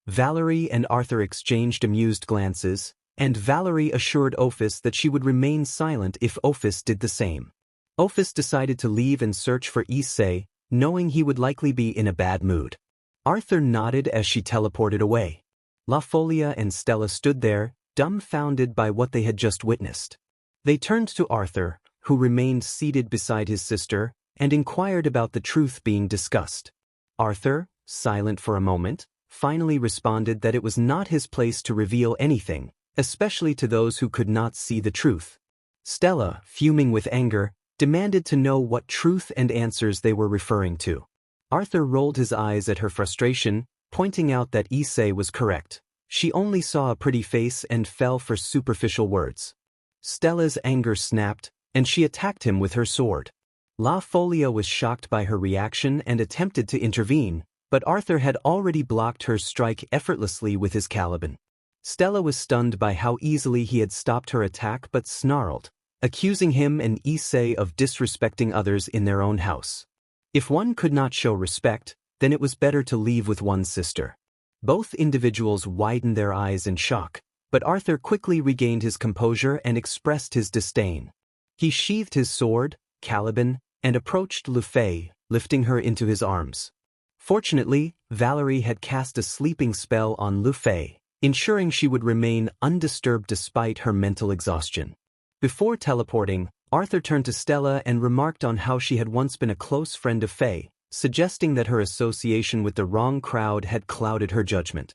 Valerie and Arthur exchanged amused glances, and Valerie assured Ophis that she would remain silent if Ophis did the same. Ophis decided to leave and search for Issei, knowing he would likely be in a bad mood. Arthur nodded as she teleported away. La Folia and Stella stood there, dumbfounded by what they had just witnessed. They turned to Arthur, who remained seated beside his sister, and inquired about the truth being discussed. Arthur, silent for a moment, finally responded that it was not his place to reveal anything, especially to those who could not see the truth. Stella, fuming with anger, demanded to know what truth and answers they were referring to. Arthur rolled his eyes at her frustration, pointing out that Issei was correct. She only saw a pretty face and fell for superficial words. Stella's anger snapped, and she attacked him with her sword. La Folia was shocked by her reaction and attempted to intervene, but Arthur had already blocked her strike effortlessly with his caliban. Stella was stunned by how easily he had stopped her attack but snarled, accusing him and Issei of disrespecting others in their own house. If one could not show respect, then it was better to leave with one's sister. Both individuals widened their eyes in shock, but Arthur quickly regained his composure and expressed his disdain. He sheathed his sword, caliban, and approached Lu Fei, lifting her into his arms. Fortunately, Valerie had cast a sleeping spell on Lu Fei, ensuring she would remain undisturbed despite her mental exhaustion. Before teleporting, Arthur turned to Stella and remarked on how she had once been a close friend of Fei, suggesting that her association with the wrong crowd had clouded her judgment.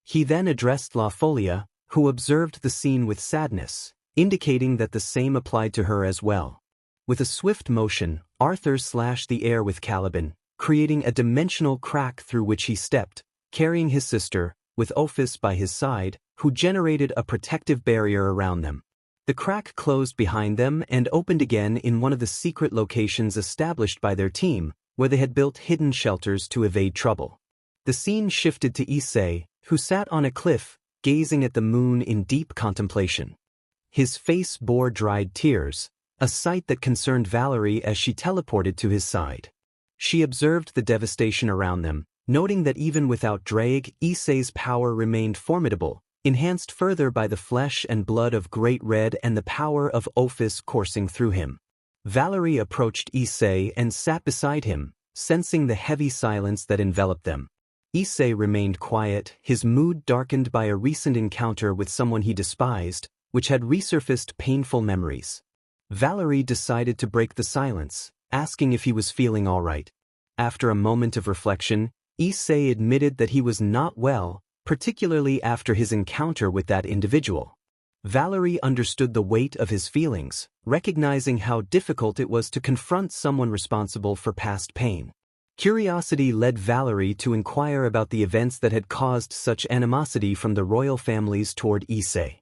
He then addressed La Folia, who observed the scene with sadness, indicating that the same applied to her as well. With a swift motion, Arthur slashed the air with caliban, creating a dimensional crack through which he stepped, carrying his sister, with Ophis by his side, who generated a protective barrier around them. The crack closed behind them and opened again in one of the secret locations established by their team, where they had built hidden shelters to evade trouble. The scene shifted to Issei, who sat on a cliff, gazing at the moon in deep contemplation. His face bore dried tears, a sight that concerned Valerie as she teleported to his side. She observed the devastation around them, noting that even without Drake, Issei's power remained formidable, enhanced further by the flesh and blood of Great Red and the power of Ophis coursing through him. Valerie approached Issei and sat beside him, sensing the heavy silence that enveloped them. Issei remained quiet, his mood darkened by a recent encounter with someone he despised, which had resurfaced painful memories. Valerie decided to break the silence, asking if he was feeling all right. After a moment of reflection, Issei admitted that he was not well, particularly after his encounter with that individual. Valerie understood the weight of his feelings, recognizing how difficult it was to confront someone responsible for past pain. Curiosity led Valerie to inquire about the events that had caused such animosity from the royal families toward Issei.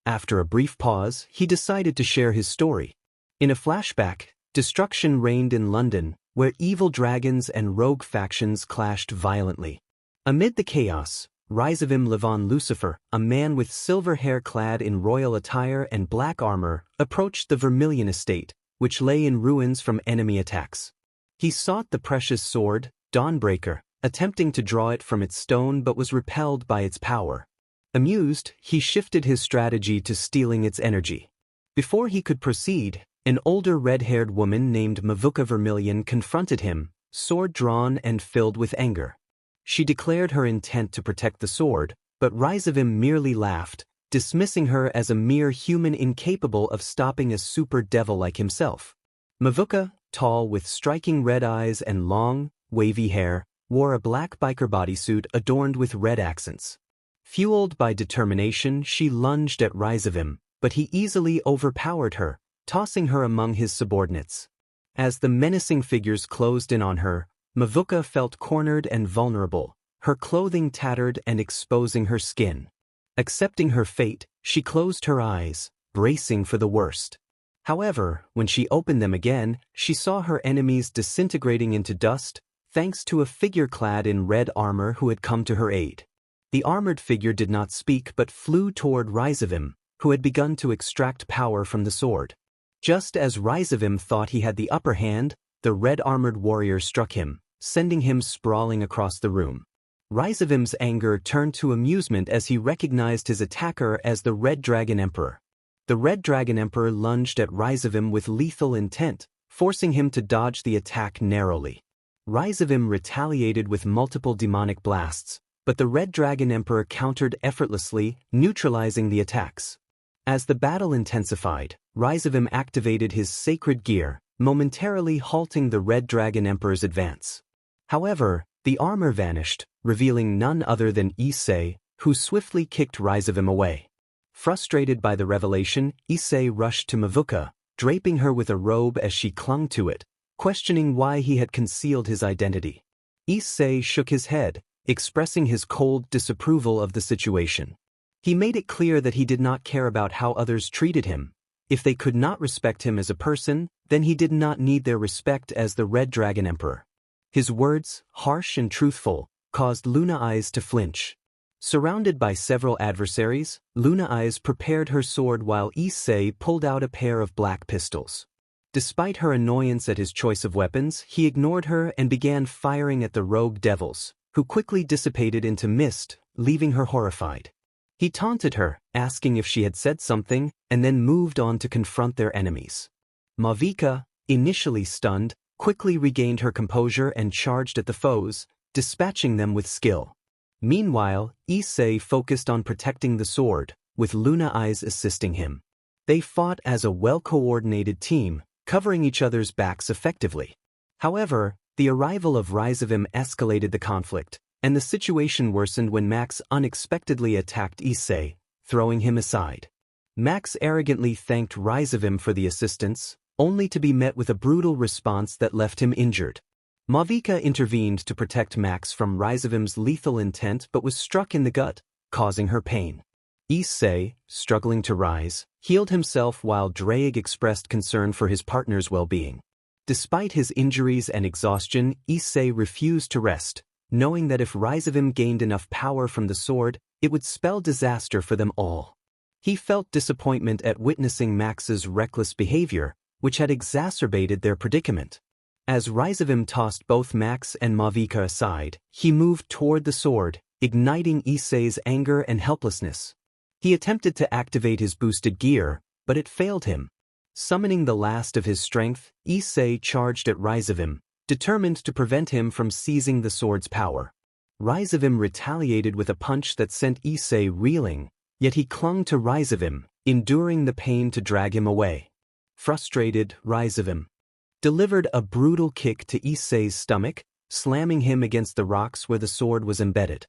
After a brief pause, he decided to share his story. In a flashback, destruction reigned in London, where evil dragons and rogue factions clashed violently. Amid the chaos, Rizavim Levon Lucifer, a man with silver hair clad in royal attire and black armor, approached the Vermilion estate, which lay in ruins from enemy attacks. He sought the precious sword, Dawnbreaker, attempting to draw it from its stone but was repelled by its power. Amused, he shifted his strategy to stealing its energy. Before he could proceed, an older red-haired woman named Mavuka Vermilion confronted him, sword drawn and filled with anger. She declared her intent to protect the sword, but Rizavim merely laughed, dismissing her as a mere human incapable of stopping a super devil like himself. Mavuka, tall with striking red eyes and long, wavy hair, wore a black biker bodysuit adorned with red accents. Fueled by determination, she lunged at Rizavim, but he easily overpowered her, tossing her among his subordinates. As the menacing figures closed in on her, Mavuka felt cornered and vulnerable, her clothing tattered and exposing her skin. Accepting her fate, she closed her eyes, bracing for the worst. However, when she opened them again, she saw her enemies disintegrating into dust, thanks to a figure clad in red armor who had come to her aid. The armored figure did not speak but flew toward Rizavim, who had begun to extract power from the sword. Just as Rizavim thought he had the upper hand, the red-armored warrior struck him, sending him sprawling across the room. Rizavim's anger turned to amusement as he recognized his attacker as the Red Dragon Emperor. The Red Dragon Emperor lunged at Rizavim with lethal intent, forcing him to dodge the attack narrowly. Rizavim retaliated with multiple demonic blasts, but the Red Dragon Emperor countered effortlessly, neutralizing the attacks. As the battle intensified, Rizavim activated his sacred gear, momentarily halting the Red Dragon Emperor's advance. However, the armor vanished, revealing none other than Issei, who swiftly kicked Rizavim away. Frustrated by the revelation, Issei rushed to Mavuka, draping her with a robe as she clung to it, questioning why he had concealed his identity. Issei shook his head, expressing his cold disapproval of the situation. He made it clear that he did not care about how others treated him. If they could not respect him as a person, then he did not need their respect as the Red Dragon Emperor. His words, harsh and truthful, caused Luna Eyes to flinch. Surrounded by several adversaries, Luna Eyes prepared her sword while Issei pulled out a pair of black pistols. Despite her annoyance at his choice of weapons, he ignored her and began firing at the rogue devils, who quickly dissipated into mist, leaving her horrified. He taunted her, asking if she had said something, and then moved on to confront their enemies. Mavuka, initially stunned, quickly regained her composure and charged at the foes, dispatching them with skill. Meanwhile, Issei focused on protecting the sword, with Luna Eyes assisting him. They fought as a well-coordinated team, covering each other's backs effectively. However, the arrival of Rizavim escalated the conflict, and the situation worsened when Max unexpectedly attacked Issei, throwing him aside. Max arrogantly thanked Rizavim for the assistance, only to be met with a brutal response that left him injured. Mavuka intervened to protect Max from Rizavim's lethal intent but was struck in the gut, causing her pain. Issei, struggling to rise, healed himself while Draig expressed concern for his partner's well-being. Despite his injuries and exhaustion, Issei refused to rest, knowing that if Rizavim gained enough power from the sword, it would spell disaster for them all. He felt disappointment at witnessing Max's reckless behavior, which had exacerbated their predicament. As Rizavim tossed both Max and Mavuka aside, he moved toward the sword, igniting Issei's anger and helplessness. He attempted to activate his boosted gear, but it failed him. Summoning the last of his strength, Issei charged at Rizavim, determined to prevent him from seizing the sword's power. Rizavim retaliated with a punch that sent Issei reeling, yet he clung to Rizavim, enduring the pain to drag him away. Frustrated, Rizavim delivered a brutal kick to Issei's stomach, slamming him against the rocks where the sword was embedded.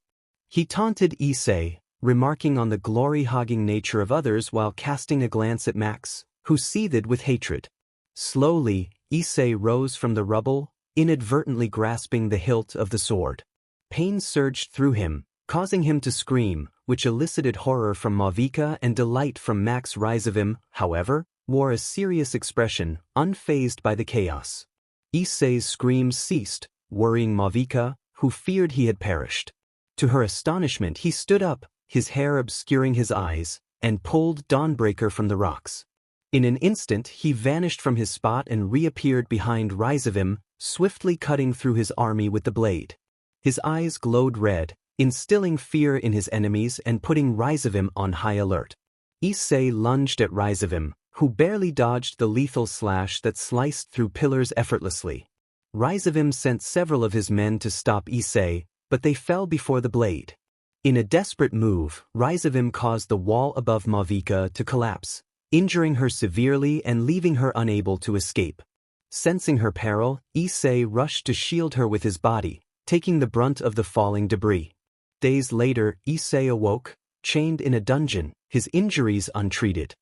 He taunted Issei, remarking on the glory-hogging nature of others while casting a glance at Max, who seethed with hatred. Slowly, Issei rose from the rubble, inadvertently grasping the hilt of the sword. Pain surged through him, causing him to scream, which elicited horror from Mavuka and delight from Max. Rizavim, however, wore a serious expression, unfazed by the chaos. Issei's screams ceased, worrying Mavuka, who feared he had perished. To her astonishment, he stood up, his hair obscuring his eyes, and pulled Dawnbreaker from the rocks. In an instant, he vanished from his spot and reappeared behind Rizavim, swiftly cutting through his army with the blade. His eyes glowed red, instilling fear in his enemies and putting Rizavim on high alert. Issei lunged at Rizavim, who barely dodged the lethal slash that sliced through pillars effortlessly. Rizavim sent several of his men to stop Issei, but they fell before the blade. In a desperate move, Rizavim caused the wall above Mavuka to collapse, injuring her severely and leaving her unable to escape. Sensing her peril, Issei rushed to shield her with his body, taking the brunt of the falling debris. Days later, Issei awoke, chained in a dungeon, his injuries untreated.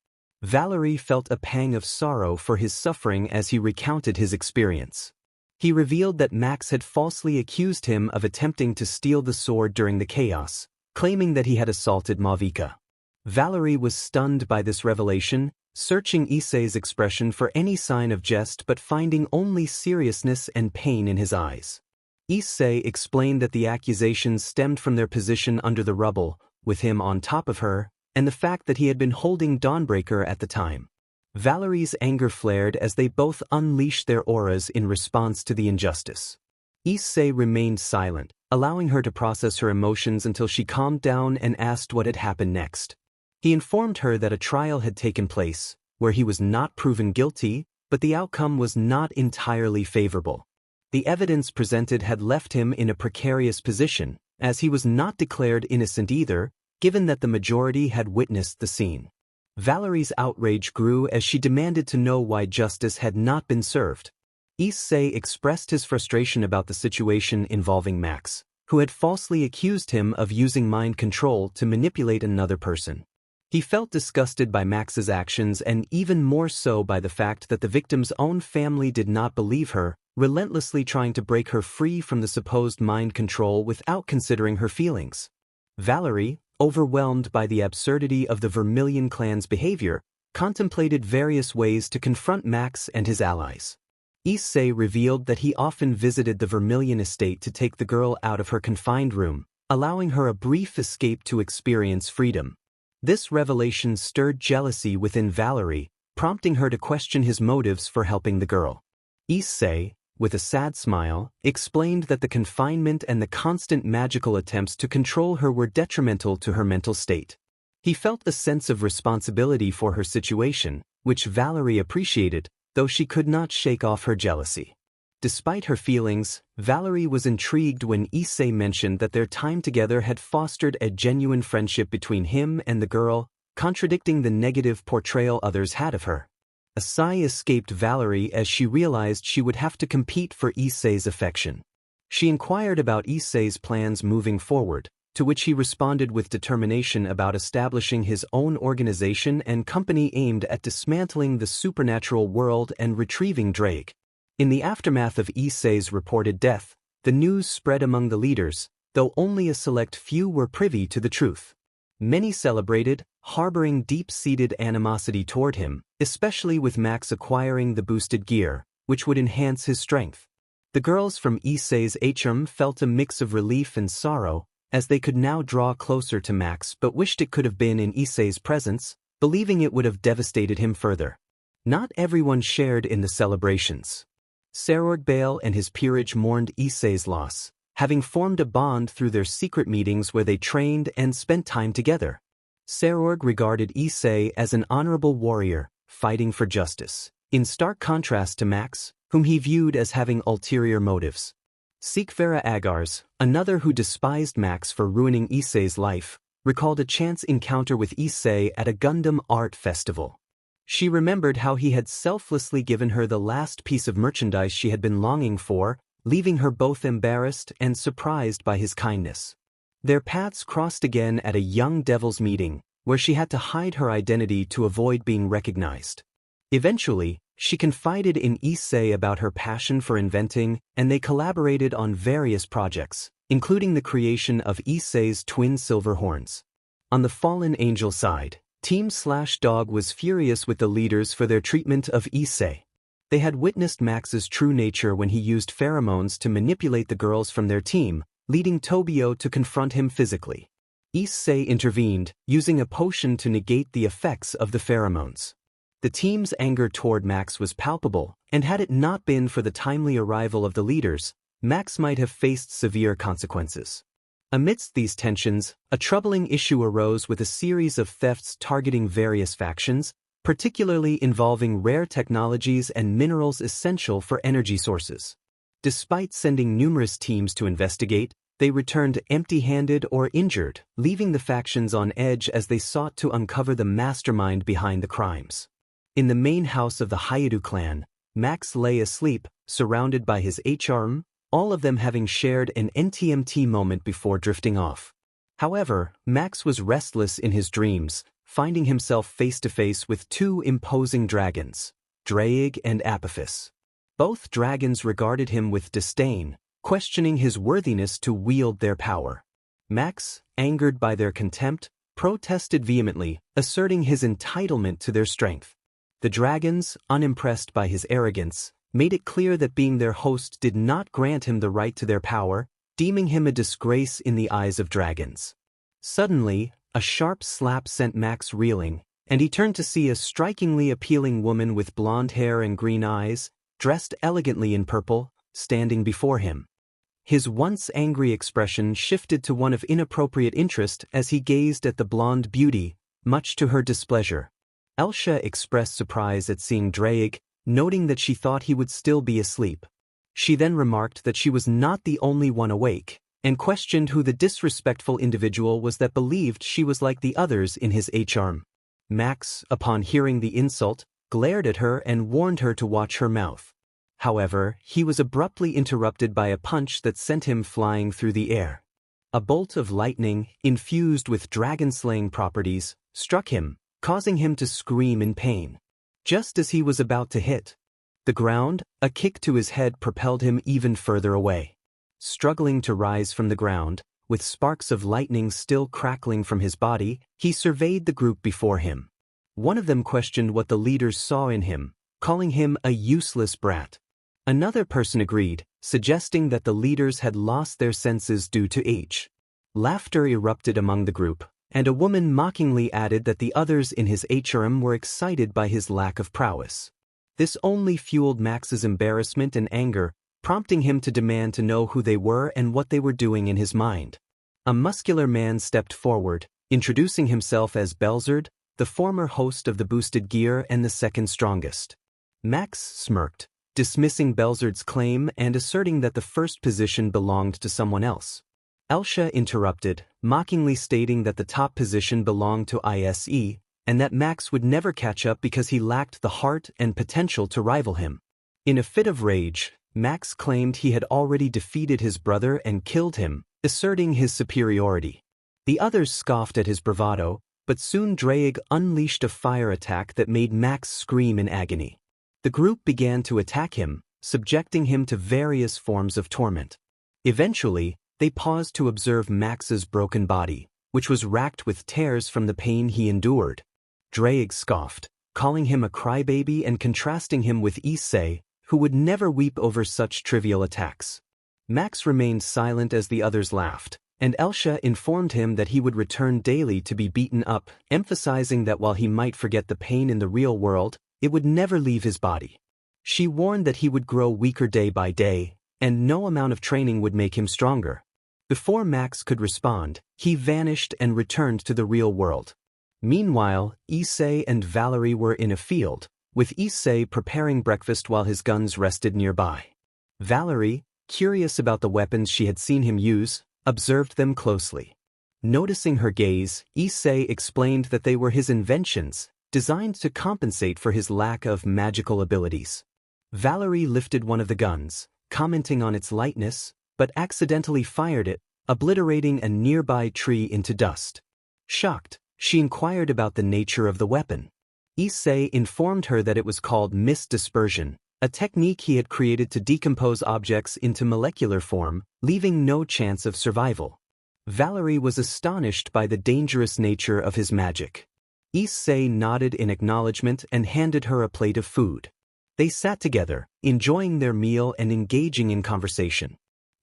Valerie felt a pang of sorrow for his suffering as he recounted his experience. He revealed that Max had falsely accused him of attempting to steal the sword during the chaos, claiming that he had assaulted Mavuka. Valerie was stunned by this revelation, searching Issei's expression for any sign of jest but finding only seriousness and pain in his eyes. Issei explained that the accusations stemmed from their position under the rubble, with him on top of her, and the fact that he had been holding Dawnbreaker at the time. Valerie's anger flared as they both unleashed their auras in response to the injustice. Issei remained silent, allowing her to process her emotions until she calmed down and asked what had happened next. He informed her that a trial had taken place, where he was not proven guilty, but the outcome was not entirely favorable. The evidence presented had left him in a precarious position, as he was not declared innocent either, given that the majority had witnessed the scene. Valerie's outrage grew as she demanded to know why justice had not been served. Issei expressed his frustration about the situation involving Max, who had falsely accused him of using mind control to manipulate another person. He felt disgusted by Max's actions and even more so by the fact that the victim's own family did not believe her, relentlessly trying to break her free from the supposed mind control without considering her feelings. Valerie, overwhelmed by the absurdity of the Vermilion clan's behavior, contemplated various ways to confront Max and his allies. Issei revealed that he often visited the Vermilion estate to take the girl out of her confined room, allowing her a brief escape to experience freedom. This revelation stirred jealousy within Valerie, prompting her to question his motives for helping the girl. Issei, with a sad smile, explained that the confinement and the constant magical attempts to control her were detrimental to her mental state. He felt a sense of responsibility for her situation, which Valerie appreciated, though she could not shake off her jealousy. Despite her feelings, Valerie was intrigued when Issei mentioned that their time together had fostered a genuine friendship between him and the girl, contradicting the negative portrayal others had of her. A sigh escaped Valerie as she realized she would have to compete for Issei's affection. She inquired about Issei's plans moving forward, to which he responded with determination about establishing his own organization and company aimed at dismantling the supernatural world and retrieving Drake. In the aftermath of Issei's reported death, the news spread among the leaders, though only a select few were privy to the truth. Many celebrated, harboring deep-seated animosity toward him, especially with Max acquiring the boosted gear, which would enhance his strength. The girls from Issei's harem felt a mix of relief and sorrow, as they could now draw closer to Max but wished it could have been in Issei's presence, believing it would have devastated him further. Not everyone shared in the celebrations. Serorgbale and his peerage mourned Issei's loss, having formed a bond through their secret meetings where they trained and spent time together. Serorg regarded Issei as an honorable warrior, fighting for justice, in stark contrast to Max, whom he viewed as having ulterior motives. Sikvera Agars, another who despised Max for ruining Issei's life, recalled a chance encounter with Issei at a Gundam art festival. She remembered how he had selflessly given her the last piece of merchandise she had been longing for, leaving her both embarrassed and surprised by his kindness. Their paths crossed again at a young devil's meeting, where she had to hide her identity to avoid being recognized. Eventually, she confided in Issei about her passion for inventing, and they collaborated on various projects, including the creation of Issei's twin silver horns. On the fallen angel side, Team /Dog was furious with the leaders for their treatment of Issei. They had witnessed Max's true nature when he used pheromones to manipulate the girls from their team, leading Tobio to confront him physically. Issei intervened, using a potion to negate the effects of the pheromones. The team's anger toward Max was palpable, and had it not been for the timely arrival of the leaders, Max might have faced severe consequences. Amidst these tensions, a troubling issue arose with a series of thefts targeting various factions, particularly involving rare technologies and minerals essential for energy sources. Despite sending numerous teams to investigate, they returned empty-handed or injured, leaving the factions on edge as they sought to uncover the mastermind behind the crimes. In the main house of the Hayedu clan, Max lay asleep, surrounded by his harem, all of them having shared an NTMT moment before drifting off. However, Max was restless in his dreams, finding himself face-to-face with two imposing dragons, Draig and Apophis. Both dragons regarded him with disdain, questioning his worthiness to wield their power. Max, angered by their contempt, protested vehemently, asserting his entitlement to their strength. The dragons, unimpressed by his arrogance, made it clear that being their host did not grant him the right to their power, deeming him a disgrace in the eyes of dragons. Suddenly, a sharp slap sent Max reeling, and he turned to see a strikingly appealing woman with blonde hair and green eyes, dressed elegantly in purple, standing before him. His once angry expression shifted to one of inappropriate interest as he gazed at the blonde beauty, much to her displeasure. Elsha expressed surprise at seeing Draig, noting that she thought he would still be asleep. She then remarked that she was not the only one awake, and questioned who the disrespectful individual was that believed she was like the others in his HRM. Max, upon hearing the insult, glared at her and warned her to watch her mouth. However, he was abruptly interrupted by a punch that sent him flying through the air. A bolt of lightning, infused with dragon-slaying properties, struck him, causing him to scream in pain. Just as he was about to hit the ground, a kick to his head propelled him even further away. Struggling to rise from the ground, with sparks of lightning still crackling from his body, he surveyed the group before him. One of them questioned what the leaders saw in him, calling him a useless brat. Another person agreed, suggesting that the leaders had lost their senses due to age. Laughter erupted among the group, and a woman mockingly added that the others in his HRM were excited by his lack of prowess. This only fueled Max's embarrassment and anger, prompting him to demand to know who they were and what they were doing in his mind. A muscular man stepped forward, introducing himself as Belzard, the former host of the boosted gear and the second strongest. Max smirked, dismissing Belzard's claim and asserting that the first position belonged to someone else. Elsha interrupted, mockingly stating that the top position belonged to Issei, and that Max would never catch up because he lacked the heart and potential to rival him. In a fit of rage, Max claimed he had already defeated his brother and killed him, asserting his superiority. The others scoffed at his bravado, but soon Drake unleashed a fire attack that made Max scream in agony. The group began to attack him, subjecting him to various forms of torment. Eventually, they paused to observe Max's broken body, which was racked with tears from the pain he endured. Drake scoffed, calling him a crybaby and contrasting him with Issei, who would never weep over such trivial attacks. Max remained silent as the others laughed, and Elsha informed him that he would return daily to be beaten up, emphasizing that while he might forget the pain in the real world, it would never leave his body. She warned that he would grow weaker day by day, and no amount of training would make him stronger. Before Max could respond, he vanished and returned to the real world. Meanwhile, Issei and Valerie were in a field, with Issei preparing breakfast while his guns rested nearby. Valerie, curious about the weapons she had seen him use, observed them closely. Noticing her gaze, Issei explained that they were his inventions, designed to compensate for his lack of magical abilities. Valerie lifted one of the guns, commenting on its lightness, but accidentally fired it, obliterating a nearby tree into dust. Shocked, she inquired about the nature of the weapon. Issei informed her that it was called mist dispersion, a technique he had created to decompose objects into molecular form, leaving no chance of survival. Valerie was astonished by the dangerous nature of his magic. Issei nodded in acknowledgement and handed her a plate of food. They sat together, enjoying their meal and engaging in conversation.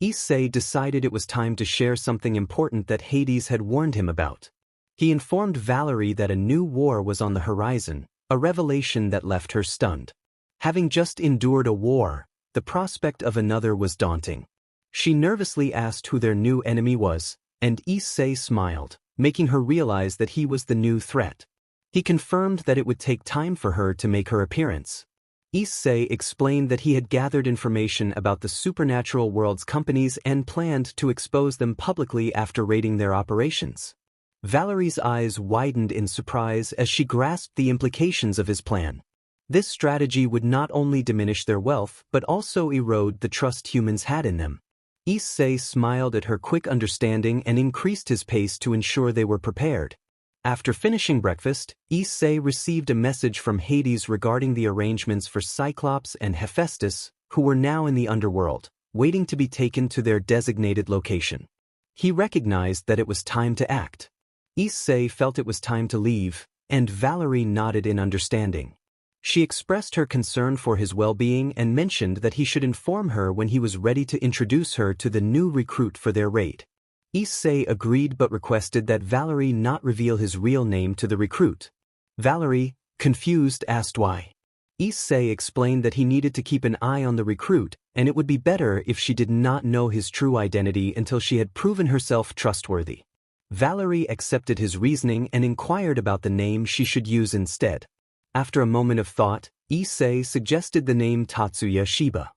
Issei decided it was time to share something important that Hades had warned him about. He informed Valerie that a new war was on the horizon, a revelation that left her stunned. Having just endured a war, the prospect of another was daunting. She nervously asked who their new enemy was, and Issei smiled, making her realize that he was the new threat. He confirmed that it would take time for her to make her appearance. Issei explained that he had gathered information about the supernatural world's companies and planned to expose them publicly after raiding their operations. Valerie's eyes widened in surprise as she grasped the implications of his plan. This strategy would not only diminish their wealth but also erode the trust humans had in them. Issei smiled at her quick understanding and increased his pace to ensure they were prepared. After finishing breakfast, Issei received a message from Hades regarding the arrangements for Cyclops and Hephaestus, who were now in the underworld, waiting to be taken to their designated location. He recognized that it was time to act. Issei felt it was time to leave, and Valerie nodded in understanding. She expressed her concern for his well-being and mentioned that he should inform her when he was ready to introduce her to the new recruit for their raid. Issei agreed but requested that Valerie not reveal his real name to the recruit. Valerie, confused, asked why. Issei explained that he needed to keep an eye on the recruit, and it would be better if she did not know his true identity until she had proven herself trustworthy. Valerie accepted his reasoning and inquired about the name she should use instead. After a moment of thought, Issei suggested the name Tatsuya Shiba.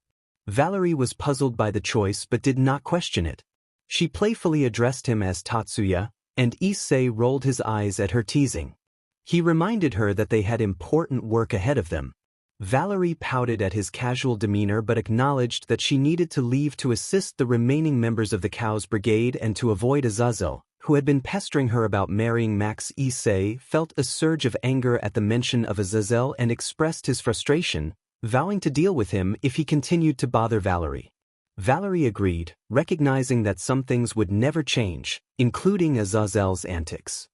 Valerie was puzzled by the choice but did not question it. She playfully addressed him as Tatsuya, and Issei rolled his eyes at her teasing. He reminded her that they had important work ahead of them. Valerie pouted at his casual demeanor but acknowledged that she needed to leave to assist the remaining members of the Cow's brigade and to avoid Azazel, who had been pestering her about marrying Max. Issei felt a surge of anger at the mention of Azazel and expressed his frustration, vowing to deal with him if he continued to bother Valerie. Valerie agreed, recognizing that some things would never change, including Azazel's antics.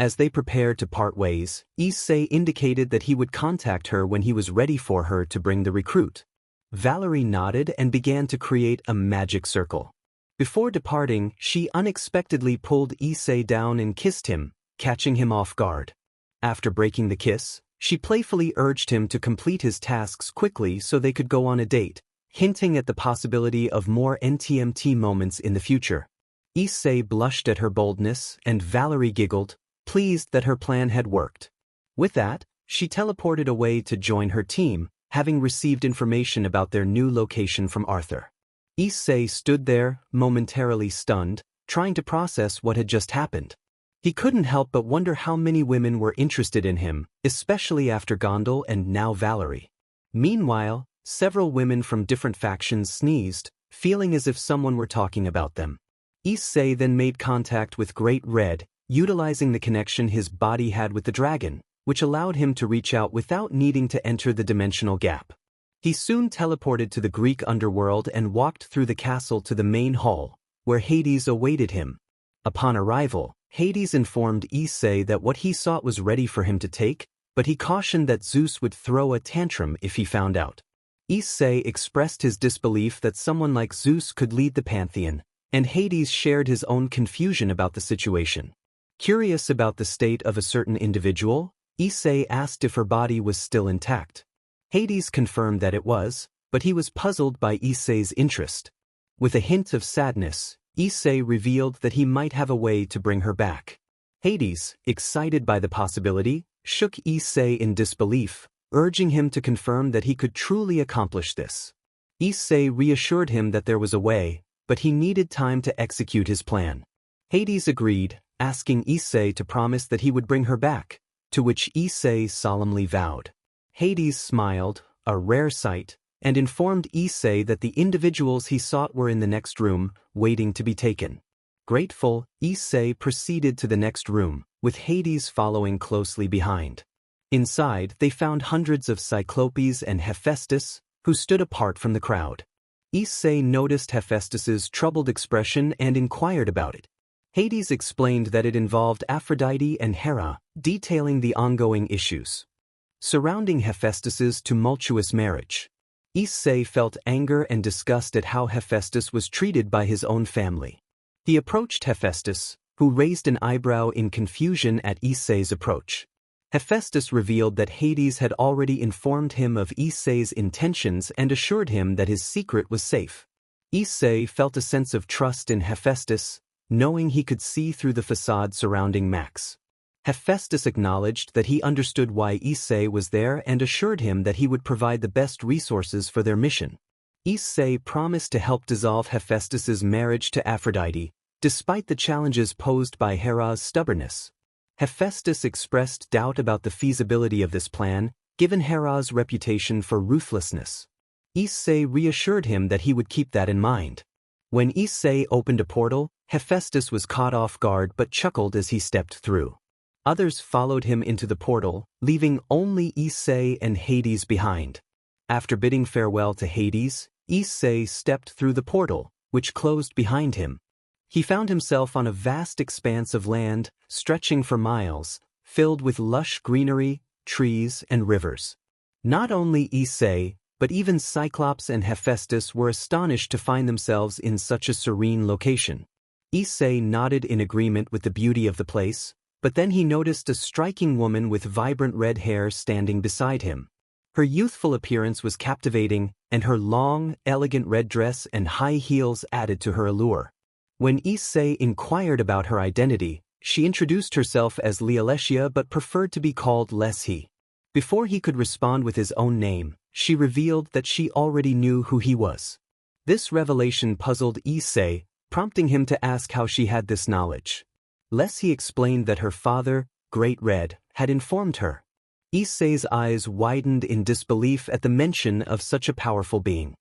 As they prepared to part ways, Issei indicated that he would contact her when he was ready for her to bring the recruit. Valerie nodded and began to create a magic circle. Before departing, she unexpectedly pulled Issei down and kissed him, catching him off guard. After breaking the kiss, she playfully urged him to complete his tasks quickly so they could go on a date, hinting at the possibility of more NTMT moments in the future. Issei blushed at her boldness, and Valerie giggled, pleased that her plan had worked. With that, she teleported away to join her team, having received information about their new location from Arthur. Issei stood there, momentarily stunned, trying to process what had just happened. He couldn't help but wonder how many women were interested in him, especially after Gondel and now Valerie. Meanwhile, several women from different factions sneezed, feeling as if someone were talking about them. Issei then made contact with Great Red, utilizing the connection his body had with the dragon, which allowed him to reach out without needing to enter the dimensional gap. He soon teleported to the Greek underworld and walked through the castle to the main hall, where Hades awaited him. Upon arrival, Hades informed Issei that what he sought was ready for him to take, but he cautioned that Zeus would throw a tantrum if he found out. Issei expressed his disbelief that someone like Zeus could lead the pantheon, and Hades shared his own confusion about the situation. Curious about the state of a certain individual, Issei asked if her body was still intact. Hades confirmed that it was, but he was puzzled by Issei's interest. With a hint of sadness, Issei revealed that he might have a way to bring her back. Hades, excited by the possibility, shook Issei in disbelief, urging him to confirm that he could truly accomplish this. Issei reassured him that there was a way, but he needed time to execute his plan. Hades agreed, asking Issei to promise that he would bring her back, to which Issei solemnly vowed. Hades smiled, a rare sight, and informed Issei that the individuals he sought were in the next room, waiting to be taken. Grateful, Issei proceeded to the next room, with Hades following closely behind. Inside, they found hundreds of Cyclopes and Hephaestus, who stood apart from the crowd. Issei noticed Hephaestus's troubled expression and inquired about it. Hades explained that it involved Aphrodite and Hera, detailing the ongoing issues surrounding Hephaestus's tumultuous marriage. Issei felt anger and disgust at how Hephaestus was treated by his own family. He approached Hephaestus, who raised an eyebrow in confusion at Issei's approach. Hephaestus revealed that Hades had already informed him of Issei's intentions and assured him that his secret was safe. Issei felt a sense of trust in Hephaestus, knowing he could see through the facade surrounding Max. Hephaestus acknowledged that he understood why Issei was there and assured him that he would provide the best resources for their mission. Issei promised to help dissolve Hephaestus's marriage to Aphrodite, despite the challenges posed by Hera's stubbornness. Hephaestus expressed doubt about the feasibility of this plan, given Hera's reputation for ruthlessness. Issei reassured him that he would keep that in mind. When Issei opened a portal, Hephaestus was caught off guard but chuckled as he stepped through. Others followed him into the portal, leaving only Issei and Hades behind. After bidding farewell to Hades, Issei stepped through the portal, which closed behind him. He found himself on a vast expanse of land, stretching for miles, filled with lush greenery, trees, and rivers. Not only Issei, but even Cyclops and Hephaestus were astonished to find themselves in such a serene location. Issei nodded in agreement with the beauty of the place, but then he noticed a striking woman with vibrant red hair standing beside him. Her youthful appearance was captivating, and her long, elegant red dress and high heels added to her allure. When Issei inquired about her identity, she introduced herself as Lealetia but preferred to be called Leslie. Before he could respond with his own name, she revealed that she already knew who he was. This revelation puzzled Issei, prompting him to ask how she had this knowledge. Issei explained that her father, Great Red, had informed her. Issei's eyes widened in disbelief at the mention of such a powerful being.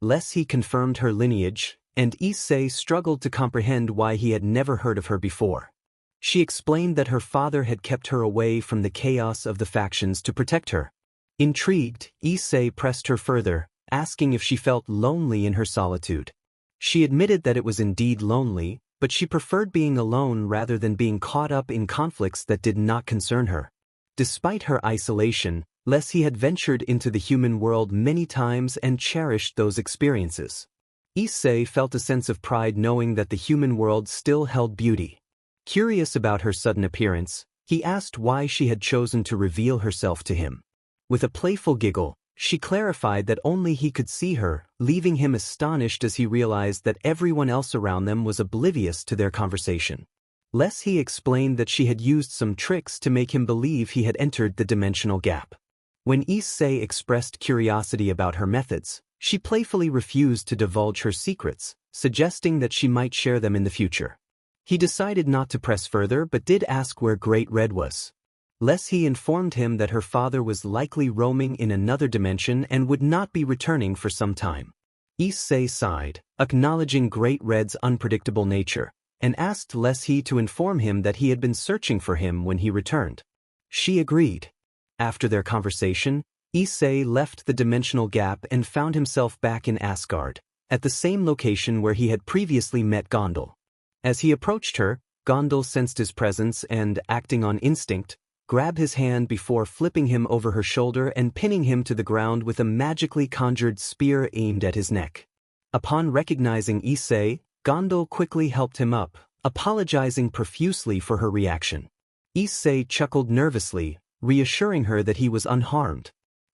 Issei confirmed her lineage, and Issei struggled to comprehend why he had never heard of her before. She explained that her father had kept her away from the chaos of the factions to protect her. Intrigued, Issei pressed her further, asking if she felt lonely in her solitude. She admitted that it was indeed lonely, but she preferred being alone rather than being caught up in conflicts that did not concern her. Despite her isolation, Issei had ventured into the human world many times and cherished those experiences. Issei felt a sense of pride knowing that the human world still held beauty. Curious about her sudden appearance, he asked why she had chosen to reveal herself to him. With a playful giggle, she clarified that only he could see her, leaving him astonished as he realized that everyone else around them was oblivious to their conversation. Issei explained that she had used some tricks to make him believe he had entered the dimensional gap. When Issei expressed curiosity about her methods, she playfully refused to divulge her secrets, suggesting that she might share them in the future. He decided not to press further but did ask where Great Red was. Issei informed him that her father was likely roaming in another dimension and would not be returning for some time. Issei sighed, acknowledging Great Red's unpredictable nature, and asked Issei to inform him that he had been searching for him when he returned. She agreed. After their conversation, Issei left the dimensional gap and found himself back in Asgard, at the same location where he had previously met Gondal. As he approached her, Gondal sensed his presence and, acting on instinct, grabbed his hand before flipping him over her shoulder and pinning him to the ground with a magically conjured spear aimed at his neck. Upon recognizing Issei, Gondal quickly helped him up, apologizing profusely for her reaction. Issei chuckled nervously, reassuring her that he was unharmed.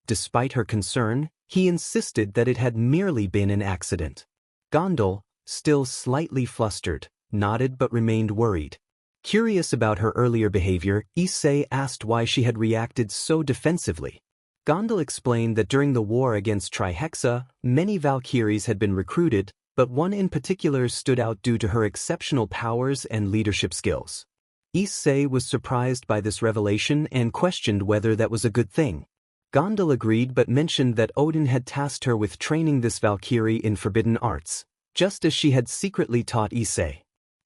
Despite her concern, he insisted that it had merely been an accident. Gondal, still slightly flustered, nodded but remained worried. Curious about her earlier behavior, Issei asked why she had reacted so defensively. Gondal explained that during the war against Trihexa, many Valkyries had been recruited, but one in particular stood out due to her exceptional powers and leadership skills. Issei was surprised by this revelation and questioned whether that was a good thing. Gondal agreed but mentioned that Odin had tasked her with training this Valkyrie in forbidden arts, just as she had secretly taught Issei.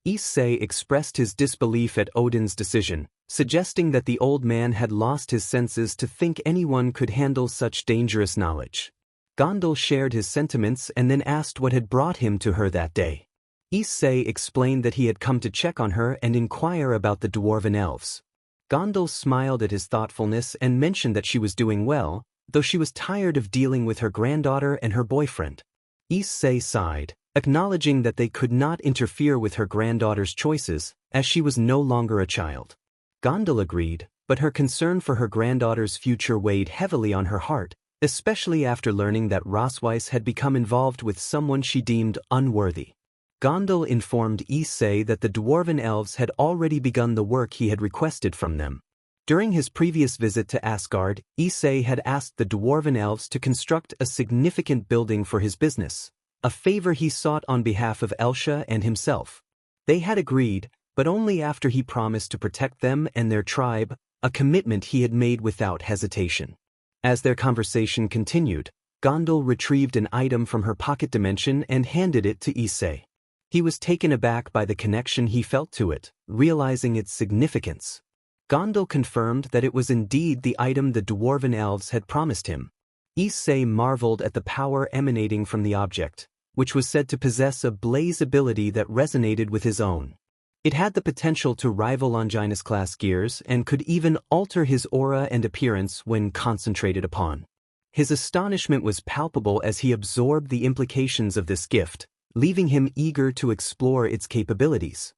Issei expressed his disbelief at Odin's decision, suggesting that the old man had lost his senses to think anyone could handle such dangerous knowledge. Gondal shared his sentiments and then asked what had brought him to her that day. Issei explained that he had come to check on her and inquire about the dwarven elves. Gondal smiled at his thoughtfulness and mentioned that she was doing well, though she was tired of dealing with her granddaughter and her boyfriend. Issei sighed, acknowledging that they could not interfere with her granddaughter's choices, as she was no longer a child. Gondal agreed, but her concern for her granddaughter's future weighed heavily on her heart, especially after learning that Rosweiss had become involved with someone she deemed unworthy. Gondal informed Issei that the dwarven elves had already begun the work he had requested from them. During his previous visit to Asgard, Issei had asked the dwarven elves to construct a significant building for his business, a favor he sought on behalf of Elsha and himself. They had agreed, but only after he promised to protect them and their tribe, a commitment he had made without hesitation. As their conversation continued, Gondal retrieved an item from her pocket dimension and handed it to Issei. He was taken aback by the connection he felt to it, realizing its significance. Gondal confirmed that it was indeed the item the dwarven elves had promised him. Issei marveled at the power emanating from the object, which was said to possess a blaze ability that resonated with his own. It had the potential to rival Longinus-class gears and could even alter his aura and appearance when concentrated upon. His astonishment was palpable as he absorbed the implications of this gift, leaving him eager to explore its capabilities.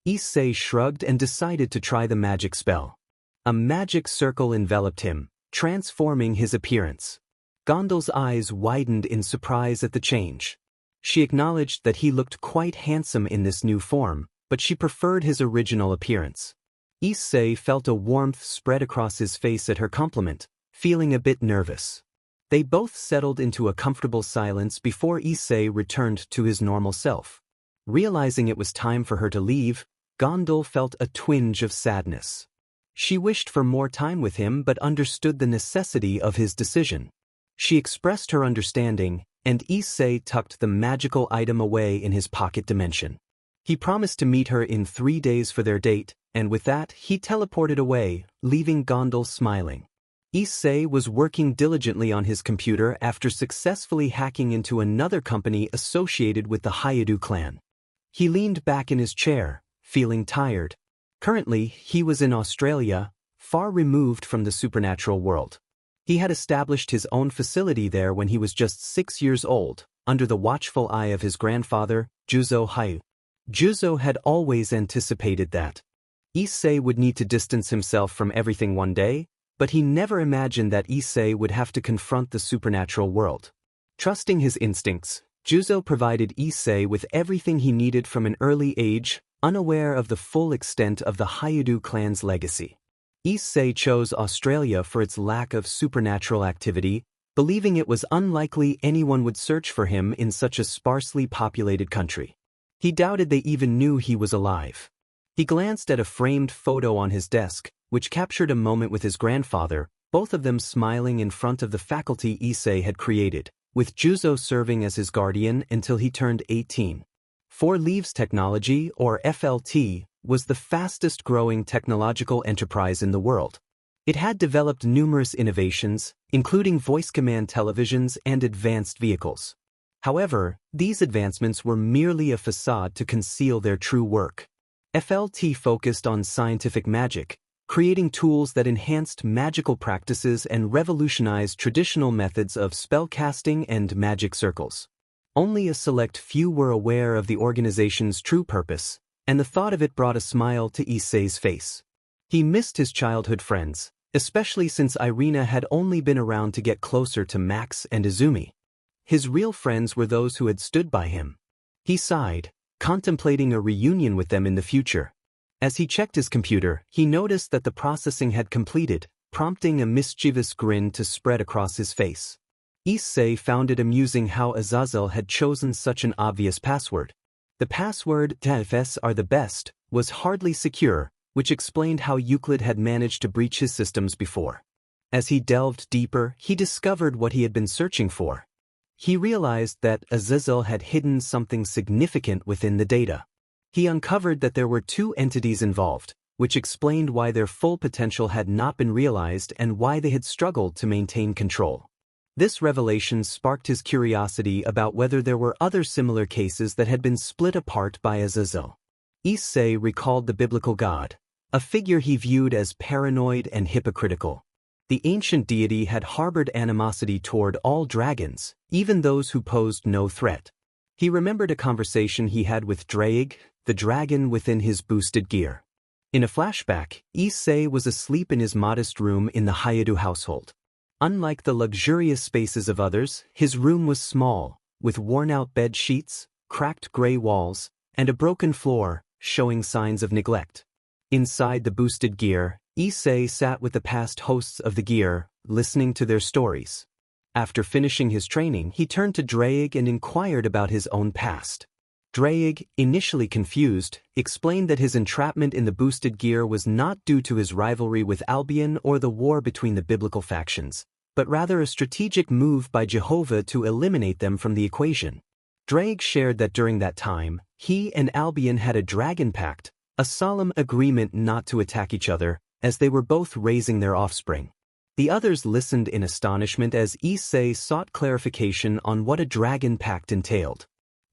Issei shrugged and decided to try the magic spell. A magic circle enveloped him, transforming his appearance. Gondal's eyes widened in surprise at the change. She acknowledged that he looked quite handsome in this new form, but she preferred his original appearance. Issei felt a warmth spread across his face at her compliment, feeling a bit nervous. They both settled into a comfortable silence before Issei returned to his normal self. Realizing it was time for her to leave, Gondal felt a twinge of sadness. She wished for more time with him but understood the necessity of his decision. She expressed her understanding, and Issei tucked the magical item away in his pocket dimension. He promised to meet her in 3 days for their date, and with that he teleported away, leaving Gondal smiling. Issei was working diligently on his computer after successfully hacking into another company associated with the Hayedu clan. He leaned back in his chair, feeling tired. Currently, he was in Australia, far removed from the supernatural world. He had established his own facility there when he was just 6 years old, under the watchful eye of his grandfather, Juzo Hayu. Juzo had always anticipated that Issei would need to distance himself from everything one day, but he never imagined that Issei would have to confront the supernatural world. Trusting his instincts, Juzo provided Issei with everything he needed from an early age, unaware of the full extent of the Hayedu clan's legacy. Issei chose Australia for its lack of supernatural activity, believing it was unlikely anyone would search for him in such a sparsely populated country. He doubted they even knew he was alive. He glanced at a framed photo on his desk, which captured a moment with his grandfather, both of them smiling in front of the faculty Issei had created, with Juzo serving as his guardian until he turned 18. Four Leaves Technology, or FLT, was the fastest-growing technological enterprise in the world. It had developed numerous innovations, including voice command televisions and advanced vehicles. However, these advancements were merely a facade to conceal their true work. FLT focused on scientific magic, creating tools that enhanced magical practices and revolutionized traditional methods of spellcasting and magic circles. Only a select few were aware of the organization's true purpose, and the thought of it brought a smile to Issei's face. He missed his childhood friends, especially since Irina had only been around to get closer to Max and Izumi. His real friends were those who had stood by him. He sighed, contemplating a reunion with them in the future. As he checked his computer, he noticed that the processing had completed, prompting a mischievous grin to spread across his face. Issei found it amusing how Azazel had chosen such an obvious password. The password "TFS are the best" was hardly secure, which explained how Euclid had managed to breach his systems before. As he delved deeper, he discovered what he had been searching for. He realized that Azazel had hidden something significant within the data. He uncovered that there were two entities involved, which explained why their full potential had not been realized and why they had struggled to maintain control. This revelation sparked his curiosity about whether there were other similar cases that had been split apart by Azazel. Issei recalled the biblical god, a figure he viewed as paranoid and hypocritical. The ancient deity had harbored animosity toward all dragons, even those who posed no threat. He remembered a conversation he had with Draig, the dragon within his boosted gear. In a flashback, Issei was asleep in his modest room in the Hayedu household. Unlike the luxurious spaces of others, his room was small, with worn-out bed sheets, cracked gray walls, and a broken floor, showing signs of neglect. Inside the boosted gear, Issei sat with the past hosts of the gear, listening to their stories. After finishing his training, he turned to Draig and inquired about his own past. Draig, initially confused, explained that his entrapment in the boosted gear was not due to his rivalry with Albion or the war between the biblical factions, but rather a strategic move by Jehovah to eliminate them from the equation. Draig shared that during that time, he and Albion had a dragon pact, a solemn agreement not to attack each other, as they were both raising their offspring. The others listened in astonishment as Issei sought clarification on what a dragon pact entailed.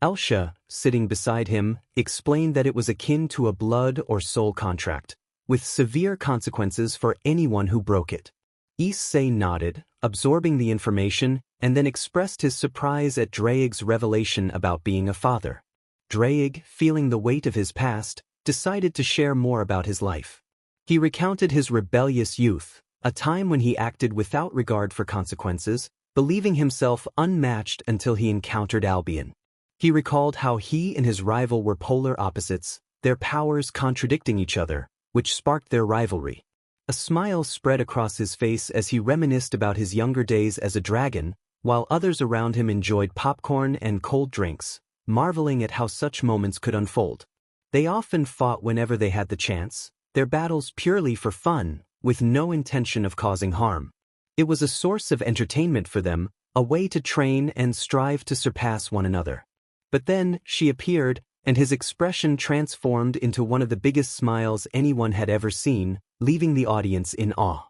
Elsha, sitting beside him, explained that it was akin to a blood or soul contract, with severe consequences for anyone who broke it. Issei nodded, absorbing the information, and then expressed his surprise at Draig's revelation about being a father. Draig, feeling the weight of his past, decided to share more about his life. He recounted his rebellious youth, a time when he acted without regard for consequences, believing himself unmatched until he encountered Albion. He recalled how he and his rival were polar opposites, their powers contradicting each other, which sparked their rivalry. A smile spread across his face as he reminisced about his younger days as a dragon, while others around him enjoyed popcorn and cold drinks. marveling at how such moments could unfold. They often fought whenever they had the chance, their battles purely for fun, with no intention of causing harm. It was a source of entertainment for them, a way to train and strive to surpass one another. But then, she appeared, and his expression transformed into one of the biggest smiles anyone had ever seen, leaving the audience in awe.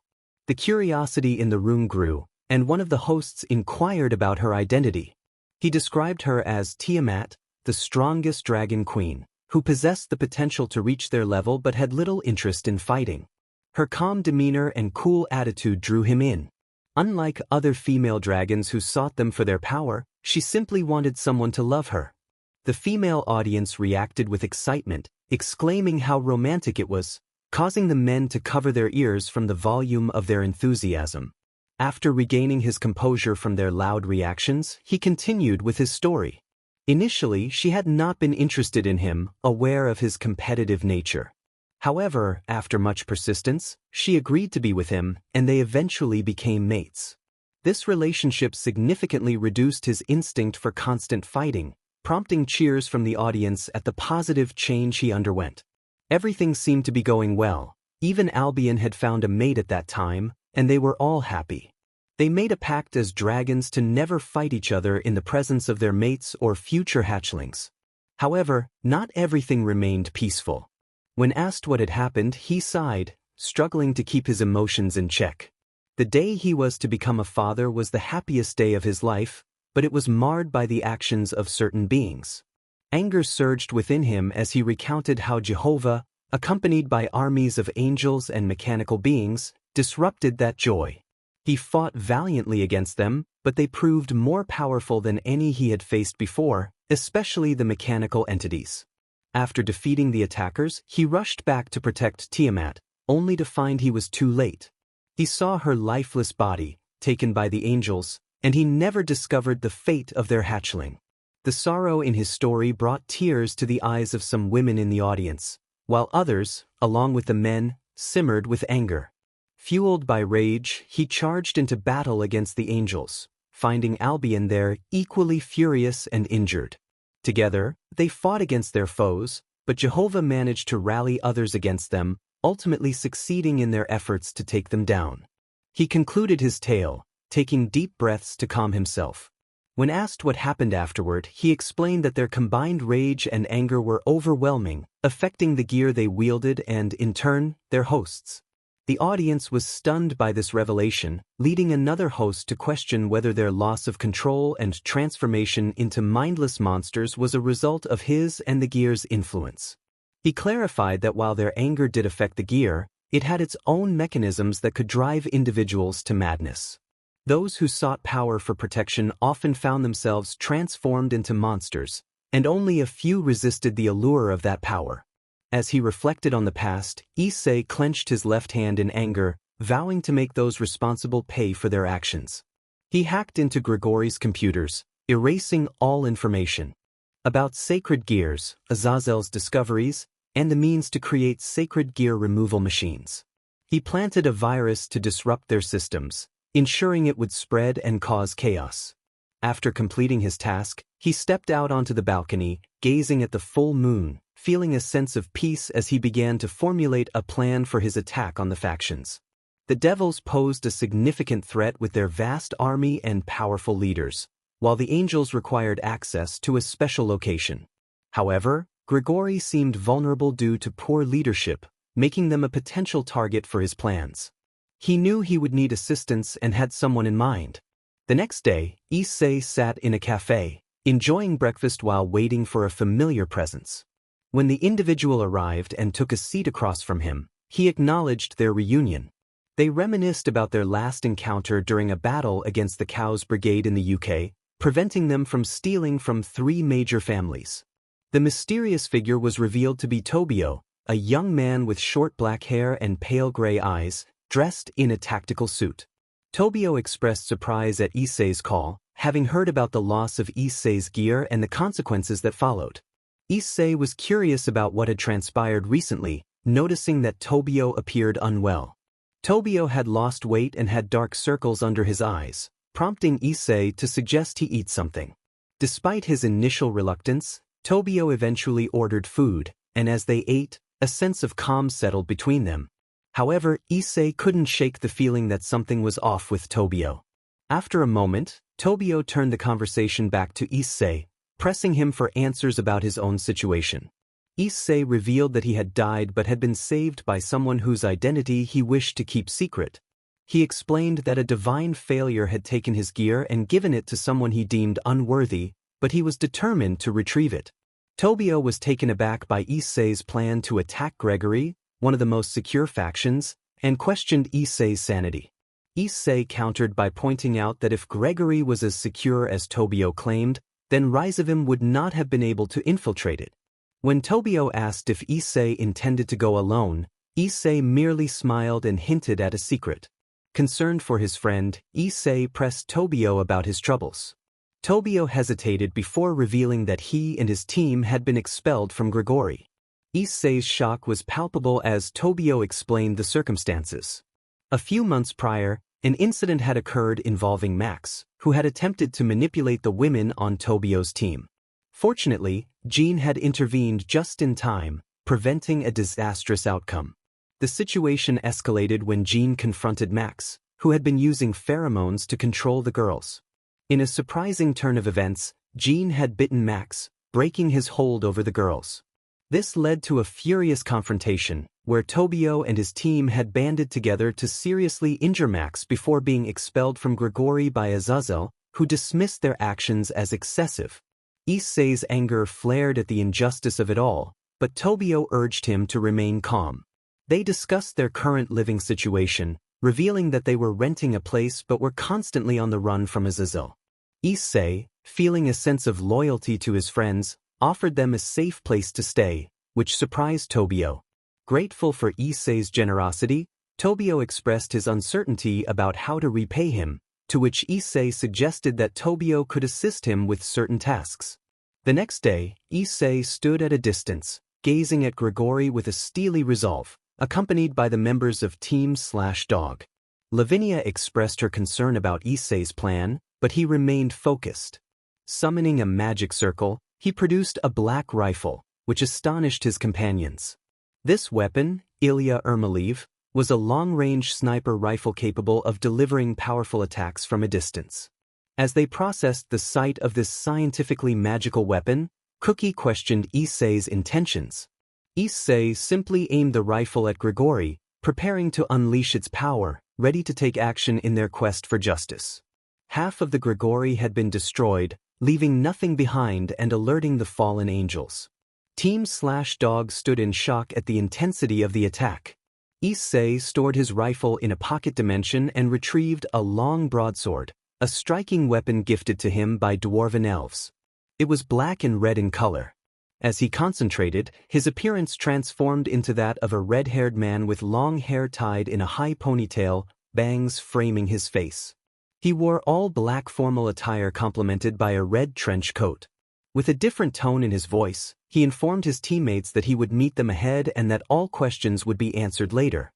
The curiosity in the room grew, and one of the hosts inquired about her identity. He described her as Tiamat, the strongest dragon queen, who possessed the potential to reach their level but had little interest in fighting. Her calm demeanor and cool attitude drew him in. Unlike other female dragons who sought them for their power, she simply wanted someone to love her. The female audience reacted with excitement, exclaiming how romantic it was, causing the men to cover their ears from the volume of their enthusiasm. After regaining his composure from their loud reactions, he continued with his story. Initially, she had not been interested in him, aware of his competitive nature. However, after much persistence, she agreed to be with him, and they eventually became mates. This relationship significantly reduced his instinct for constant fighting, prompting cheers from the audience at the positive change he underwent. Everything seemed to be going well. Even Albion had found a mate at that time, and they were all happy. They made a pact as dragons to never fight each other in the presence of their mates or future hatchlings. However, not everything remained peaceful. When asked what had happened, he sighed, struggling to keep his emotions in check. The day he was to become a father was the happiest day of his life, but it was marred by the actions of certain beings. Anger surged within him as he recounted how Jehovah, accompanied by armies of angels and mechanical beings, disrupted that joy. He fought valiantly against them, but they proved more powerful than any he had faced before, especially the mechanical entities. After defeating the attackers, he rushed back to protect Tiamat, only to find he was too late. He saw her lifeless body, taken by the angels, and he never discovered the fate of their hatchling. The sorrow in his story brought tears to the eyes of some women in the audience, while others, along with the men, simmered with anger. Fueled by rage, he charged into battle against the angels, finding Albion there equally furious and injured. Together, they fought against their foes, but Jehovah managed to rally others against them, ultimately succeeding in their efforts to take them down. He concluded his tale, taking deep breaths to calm himself. When asked what happened afterward, he explained that their combined rage and anger were overwhelming, affecting the gear they wielded and, in turn, their hosts. The audience was stunned by this revelation, leading another host to question whether their loss of control and transformation into mindless monsters was a result of his and the gear's influence. He clarified that while their anger did affect the gear, it had its own mechanisms that could drive individuals to madness. Those who sought power for protection often found themselves transformed into monsters, and only a few resisted the allure of that power. As he reflected on the past, Issei clenched his left hand in anger, vowing to make those responsible pay for their actions. He hacked into Gregori's computers, erasing all information about sacred gears, Azazel's discoveries, and the means to create sacred gear removal machines. He planted a virus to disrupt their systems, ensuring it would spread and cause chaos. After completing his task, he stepped out onto the balcony, gazing at the full moon, feeling a sense of peace as he began to formulate a plan for his attack on the factions. The devils posed a significant threat with their vast army and powerful leaders, while the angels required access to a special location. However, Gregori seemed vulnerable due to poor leadership, making them a potential target for his plans. He knew he would need assistance and had someone in mind. The next day, Issei sat in a cafe, enjoying breakfast while waiting for a familiar presence. When the individual arrived and took a seat across from him, he acknowledged their reunion. They reminisced about their last encounter during a battle against the Cows Brigade in the UK, preventing them from stealing from 3 major families. The mysterious figure was revealed to be Tobio, a young man with short black hair and pale gray eyes, dressed in a tactical suit. Tobio expressed surprise at Issei's call, having heard about the loss of Issei's gear and the consequences that followed. Issei was curious about what had transpired recently, noticing that Tobio appeared unwell. Tobio had lost weight and had dark circles under his eyes, prompting Issei to suggest he eat something. Despite his initial reluctance, Tobio eventually ordered food, and as they ate, a sense of calm settled between them. However, Issei couldn't shake the feeling that something was off with Tobio. After a moment, Tobio turned the conversation back to Issei, pressing him for answers about his own situation. Issei revealed that he had died but had been saved by someone whose identity he wished to keep secret. He explained that a divine failure had taken his gear and given it to someone he deemed unworthy, but he was determined to retrieve it. Tobio was taken aback by Issei's plan to attack Gregori, one of the most secure factions, and questioned Issei's sanity. Issei countered by pointing out that if Gregori was as secure as Tobio claimed, then Rizavim would not have been able to infiltrate it. When Tobio asked if Issei intended to go alone, Issei merely smiled and hinted at a secret. Concerned for his friend, Issei pressed Tobio about his troubles. Tobio hesitated before revealing that he and his team had been expelled from Gregori. Issei's shock was palpable as Tobio explained the circumstances. A few months prior, an incident had occurred involving Max, who had attempted to manipulate the women on Tobio's team. Fortunately, Jean had intervened just in time, preventing a disastrous outcome. The situation escalated when Jean confronted Max, who had been using pheromones to control the girls. In a surprising turn of events, Jean had bitten Max, breaking his hold over the girls. This led to a furious confrontation, where Tobio and his team had banded together to seriously injure Max before being expelled from Gregori by Azazel, who dismissed their actions as excessive. Issei's anger flared at the injustice of it all, but Tobio urged him to remain calm. They discussed their current living situation, revealing that they were renting a place but were constantly on the run from Azazel. Issei, feeling a sense of loyalty to his friends, offered them a safe place to stay, which surprised Tobio. Grateful for Issei's generosity, Tobio expressed his uncertainty about how to repay him, to which Issei suggested that Tobio could assist him with certain tasks. The next day, Issei stood at a distance, gazing at Gregori with a steely resolve, accompanied by the members of Team/Dog. Lavinia expressed her concern about Issei's plan, but he remained focused. Summoning a magic circle, he produced a black rifle, which astonished his companions. This weapon, Ilya Ermoliv, was a long-range sniper rifle capable of delivering powerful attacks from a distance. As they processed the sight of this scientifically magical weapon, Cookie questioned Issei's intentions. Issei simply aimed the rifle at Gregori, preparing to unleash its power, ready to take action in their quest for justice. Half of the Gregori had been destroyed, leaving nothing behind and alerting the fallen angels. Team/Dog stood in shock at the intensity of the attack. Issei stored his rifle in a pocket dimension and retrieved a long broadsword, a striking weapon gifted to him by dwarven elves. It was black and red in color. As he concentrated, his appearance transformed into that of a red-haired man with long hair tied in a high ponytail, bangs framing his face. He wore all black formal attire complemented by a red trench coat. With a different tone in his voice, he informed his teammates that he would meet them ahead and that all questions would be answered later.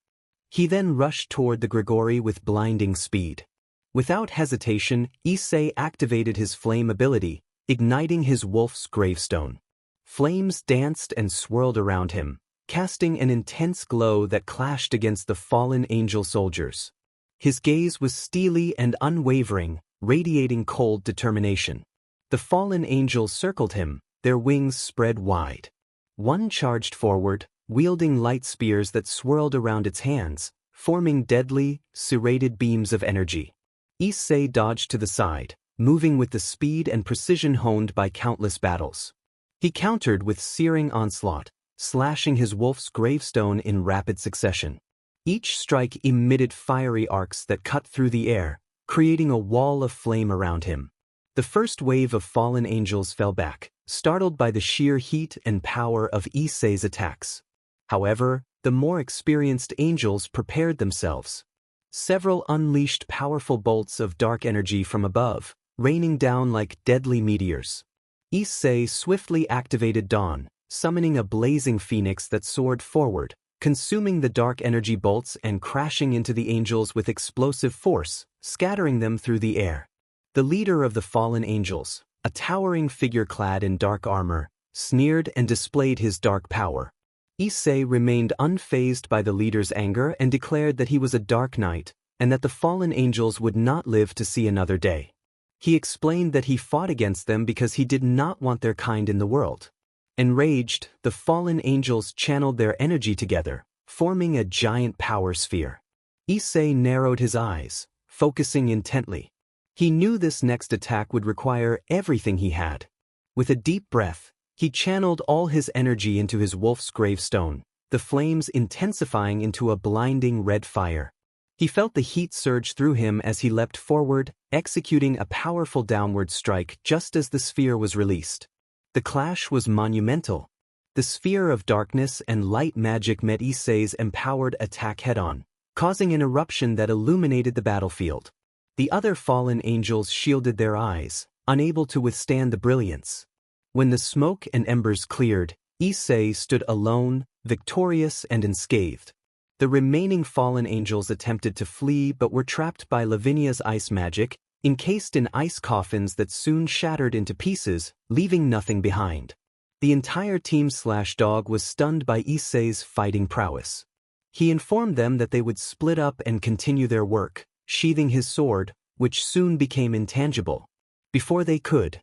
He then rushed toward the Gregori with blinding speed. Without hesitation, Issei activated his flame ability, igniting his wolf's gravestone. Flames danced and swirled around him, casting an intense glow that clashed against the fallen angel soldiers. His gaze was steely and unwavering, radiating cold determination. The fallen angels circled him, their wings spread wide. One charged forward, wielding light spears that swirled around its hands, forming deadly, serrated beams of energy. Issei dodged to the side, moving with the speed and precision honed by countless battles. He countered with searing onslaught, slashing his wolf's gravestone in rapid succession. Each strike emitted fiery arcs that cut through the air, creating a wall of flame around him. The first wave of fallen angels fell back, startled by the sheer heat and power of Issei's attacks. However, the more experienced angels prepared themselves. Several unleashed powerful bolts of dark energy from above, raining down like deadly meteors. Issei swiftly activated Dawn, summoning a blazing phoenix that soared forward, consuming the dark energy bolts and crashing into the angels with explosive force, scattering them through the air. The leader of the fallen angels, a towering figure clad in dark armor, sneered and displayed his dark power. Issei remained unfazed by the leader's anger and declared that he was a dark knight, and that the fallen angels would not live to see another day. He explained that he fought against them because he did not want their kind in the world. Enraged, the fallen angels channeled their energy together, forming a giant power sphere. Issei narrowed his eyes, focusing intently. He knew this next attack would require everything he had. With a deep breath, he channeled all his energy into his wolf's gravestone, the flames intensifying into a blinding red fire. He felt the heat surge through him as he leapt forward, executing a powerful downward strike just as the sphere was released. The clash was monumental. The sphere of darkness and light magic met Issei's empowered attack head-on, causing an eruption that illuminated the battlefield. The other fallen angels shielded their eyes, unable to withstand the brilliance. When the smoke and embers cleared, Issei stood alone, victorious and unscathed. The remaining fallen angels attempted to flee but were trapped by Lavinia's ice magic, encased in ice coffins that soon shattered into pieces, leaving nothing behind. The entire team/dog was stunned by Issei's fighting prowess. He informed them that they would split up and continue their work, sheathing his sword, which soon became intangible. Before they could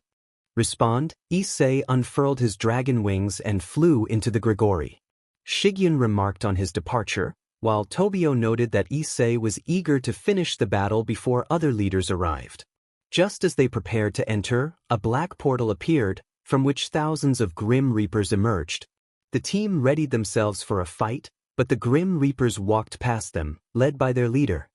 respond, Issei unfurled his dragon wings and flew into the Gregori. Shigyun remarked on his departure, while Tobio noted that Issei was eager to finish the battle before other leaders arrived. Just as they prepared to enter, a black portal appeared, from which thousands of Grim Reapers emerged. The team readied themselves for a fight, but the Grim Reapers walked past them, led by their leader.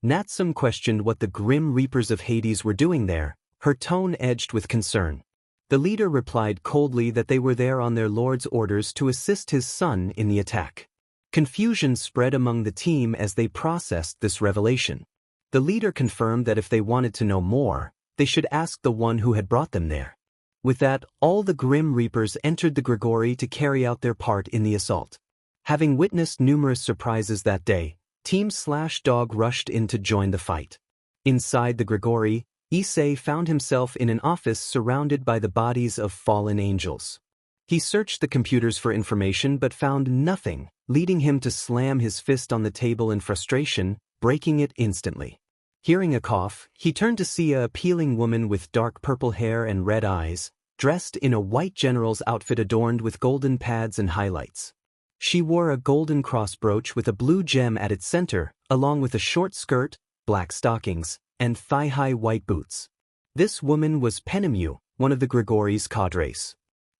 Natsum questioned what the Grim Reapers of Hades were doing there, her tone edged with concern. The leader replied coldly that they were there on their lord's orders to assist his son in the attack. Confusion spread among the team as they processed this revelation. The leader confirmed that if they wanted to know more, they should ask the one who had brought them there. With that, all the Grim Reapers entered the Gregori to carry out their part in the assault. Having witnessed numerous surprises that day, Team/Dog rushed in to join the fight. Inside the Gregori, Issei found himself in an office surrounded by the bodies of fallen angels. He searched the computers for information but found nothing, leading him to slam his fist on the table in frustration, breaking it instantly. Hearing a cough, he turned to see a appealing woman with dark purple hair and red eyes, dressed in a white general's outfit adorned with golden pads and highlights. She wore a golden cross brooch with a blue gem at its center, along with a short skirt, black stockings, and thigh-high white boots. This woman was Pphanie, one of the Gregori's cadres.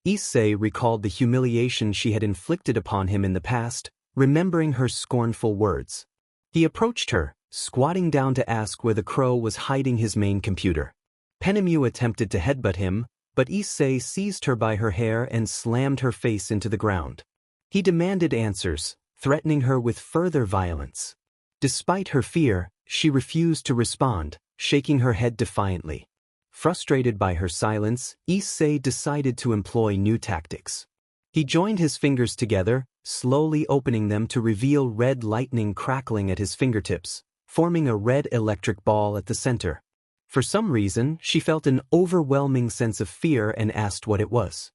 Issei recalled the humiliation she had inflicted upon him in the past, remembering her scornful words. He approached her, squatting down to ask where the crow was hiding his main computer. Pphanie attempted to headbutt him, but Issei seized her by her hair and slammed her face into the ground. He demanded answers, threatening her with further violence. Despite her fear, she refused to respond, shaking her head defiantly. Frustrated by her silence, Issei decided to employ new tactics. He joined his fingers together, slowly opening them to reveal red lightning crackling at his fingertips, forming a red electric ball at the center. For some reason, she felt an overwhelming sense of fear and asked what it was.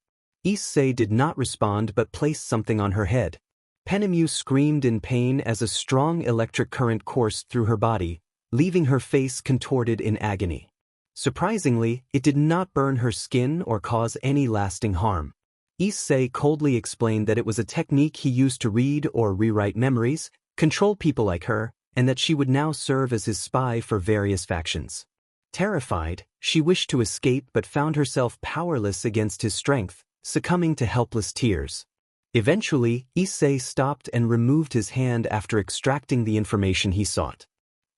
Issei did not respond but placed something on her head. Pphanie screamed in pain as a strong electric current coursed through her body, leaving her face contorted in agony. Surprisingly, it did not burn her skin or cause any lasting harm. Issei coldly explained that it was a technique he used to read or rewrite memories, control people like her, and that she would now serve as his spy for various factions. Terrified, she wished to escape but found herself powerless against his strength, succumbing to helpless tears. Eventually, Issei stopped and removed his hand after extracting the information he sought.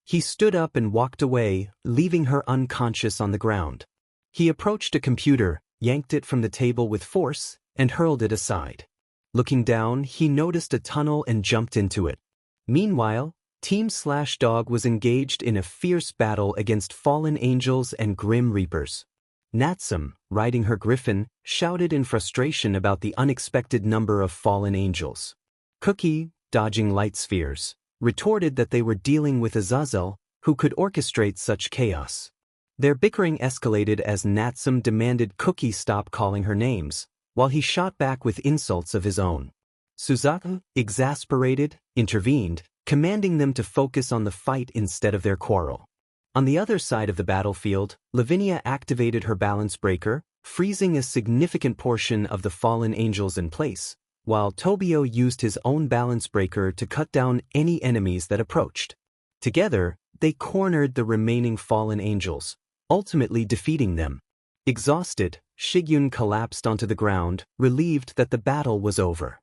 He stood up and walked away, leaving her unconscious on the ground. He approached a computer, yanked it from the table with force, and hurled it aside. Looking down, he noticed a tunnel and jumped into it. Meanwhile, Team/Dog was engaged in a fierce battle against fallen angels and Grim Reapers. Natsum, riding her griffin, shouted in frustration about the unexpected number of fallen angels. Cookie, dodging light spheres, retorted that they were dealing with Azazel, who could orchestrate such chaos. Their bickering escalated as Natsum demanded Cookie stop calling her names, while he shot back with insults of his own. Suzaku, exasperated, intervened, commanding them to focus on the fight instead of their quarrel. On the other side of the battlefield, Lavinia activated her balance breaker, freezing a significant portion of the fallen angels in place, while Tobio used his own balance breaker to cut down any enemies that approached. Together, they cornered the remaining fallen angels, ultimately defeating them. Exhausted, Shigyun collapsed onto the ground, relieved that the battle was over.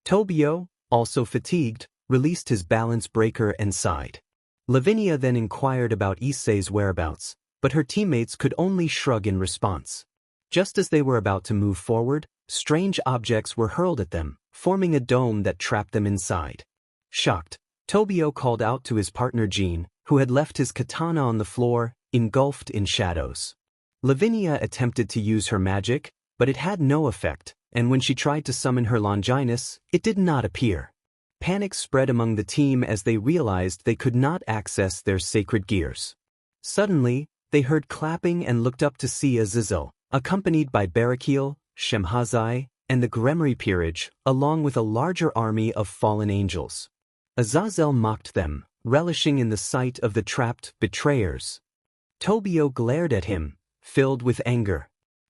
Tobio, also fatigued, released his balance breaker and sighed. Lavinia then inquired about Issei's whereabouts, but her teammates could only shrug in response. Just as they were about to move forward, strange objects were hurled at them, forming a dome that trapped them inside. Shocked, Tobio called out to his partner Jean, who had left his katana on the floor, engulfed in shadows. Lavinia attempted to use her magic, but it had no effect, and when she tried to summon her Longinus, it did not appear. Panic spread among the team as they realized they could not access their sacred gears. Suddenly, they heard clapping and looked up to see Azazel, accompanied by Barakiel, Shemhazai, and the Gregori peerage, along with a larger army of fallen angels. Azazel mocked them, relishing in the sight of the trapped betrayers. Tobio glared at him, filled with anger.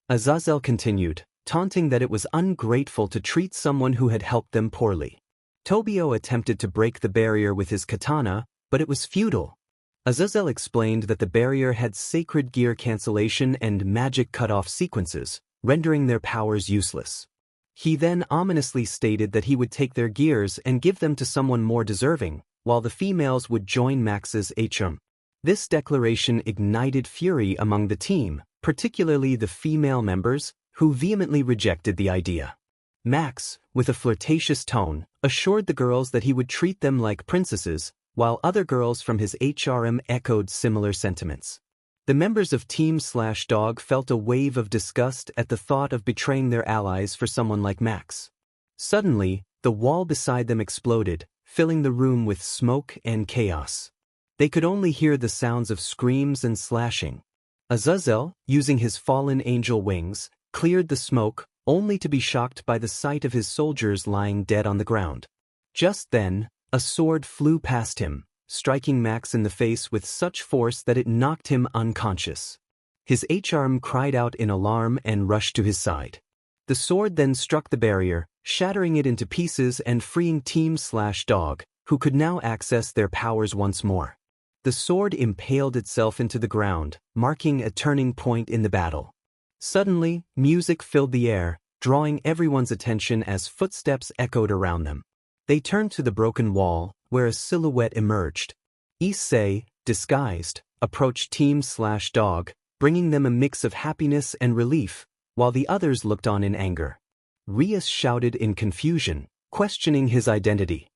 Azazel continued, taunting that it was ungrateful to treat someone who had helped them poorly. Tobio attempted to break the barrier with his katana, but it was futile. Azazel explained that the barrier had sacred gear cancellation and magic cut-off sequences, rendering their powers useless. He then ominously stated that he would take their gears and give them to someone more deserving, while the females would join Max's HM. This declaration ignited fury among the team, particularly the female members, who vehemently rejected the idea. Max, with a flirtatious tone, assured the girls that he would treat them like princesses, while other girls from his HRM echoed similar sentiments. The members of Team/Dog felt a wave of disgust at the thought of betraying their allies for someone like Max. Suddenly, the wall beside them exploded, filling the room with smoke and chaos. They could only hear the sounds of screams and slashing. Azazel, using his fallen angel wings, cleared the smoke, only to be shocked by the sight of his soldiers lying dead on the ground. Just then, a sword flew past him, striking Max in the face with such force that it knocked him unconscious. His HRM cried out in alarm and rushed to his side. The sword then struck the barrier, shattering it into pieces and freeing Team/Dog, who could now access their powers once more. The sword impaled itself into the ground, marking a turning point in the battle. Suddenly, music filled the air, drawing everyone's attention as footsteps echoed around them. They turned to the broken wall, where a silhouette emerged. Issei, disguised, approached Team/Dog, bringing them a mix of happiness and relief, while the others looked on in anger. Rias shouted in confusion, questioning his identity.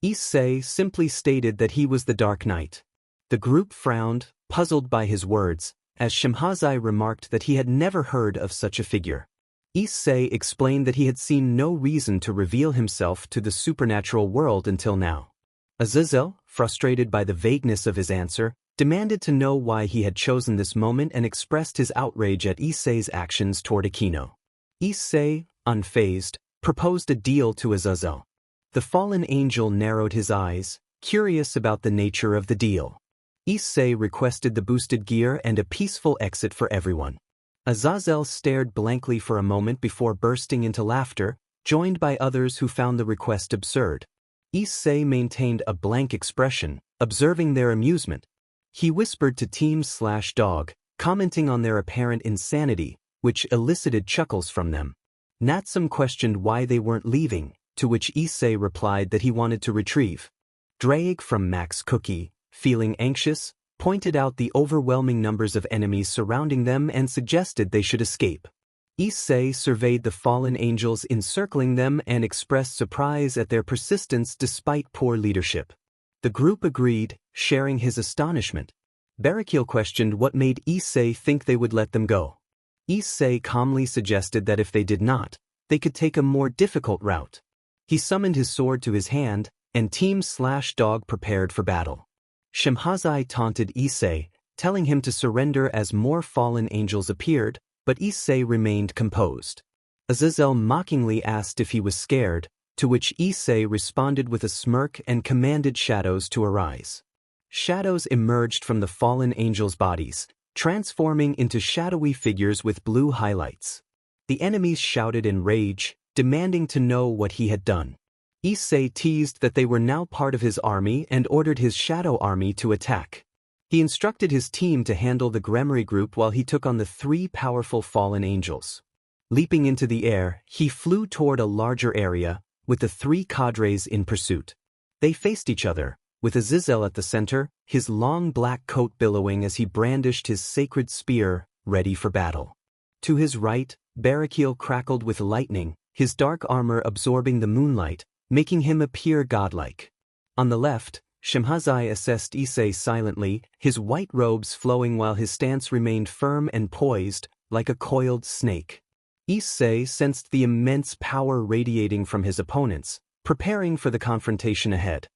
Issei simply stated that he was the Dark Knight. The group frowned, puzzled by his words, as Shemhazai remarked that he had never heard of such a figure. Issei explained that he had seen no reason to reveal himself to the supernatural world until now. Azazel, frustrated by the vagueness of his answer, demanded to know why he had chosen this moment and expressed his outrage at Issei's actions toward Akino. Issei, unfazed, proposed a deal to Azazel. The fallen angel narrowed his eyes, curious about the nature of the deal. Issei requested the boosted gear and a peaceful exit for everyone. Azazel stared blankly for a moment before bursting into laughter, joined by others who found the request absurd. Issei maintained a blank expression, observing their amusement. He whispered to Team/Dog, commenting on their apparent insanity, which elicited chuckles from them. Natsum questioned why they weren't leaving, to which Issei replied that he wanted to retrieve. Drake from Max Cookie, feeling anxious, pointed out the overwhelming numbers of enemies surrounding them and suggested they should escape. Issei surveyed the fallen angels encircling them and expressed surprise at their persistence despite poor leadership. The group agreed, sharing his astonishment. Barakiel questioned what made Issei think they would let them go. Issei calmly suggested that if they did not, they could take a more difficult route. He summoned his sword to his hand, and Team/Dog prepared for battle. Shemhazai taunted Issei, telling him to surrender as more fallen angels appeared, but Issei remained composed. Azazel mockingly asked if he was scared, to which Issei responded with a smirk and commanded shadows to arise. Shadows emerged from the fallen angels' bodies, transforming into shadowy figures with blue highlights. The enemies shouted in rage, demanding to know what he had done. Issei teased that they were now part of his army and ordered his shadow army to attack. He instructed his team to handle the Gregori group while he took on the 3 powerful fallen angels. Leaping into the air, he flew toward a larger area, with the 3 cadres in pursuit. They faced each other, with Azazel at the center, his long black coat billowing as he brandished his sacred spear, ready for battle. To his right, Betrayal crackled with lightning, his dark armor absorbing the moonlight, making him appear godlike. On the left, Shemhazai assessed Issei silently, his white robes flowing while his stance remained firm and poised, like a coiled snake. Issei sensed the immense power radiating from his opponents, preparing for the confrontation ahead.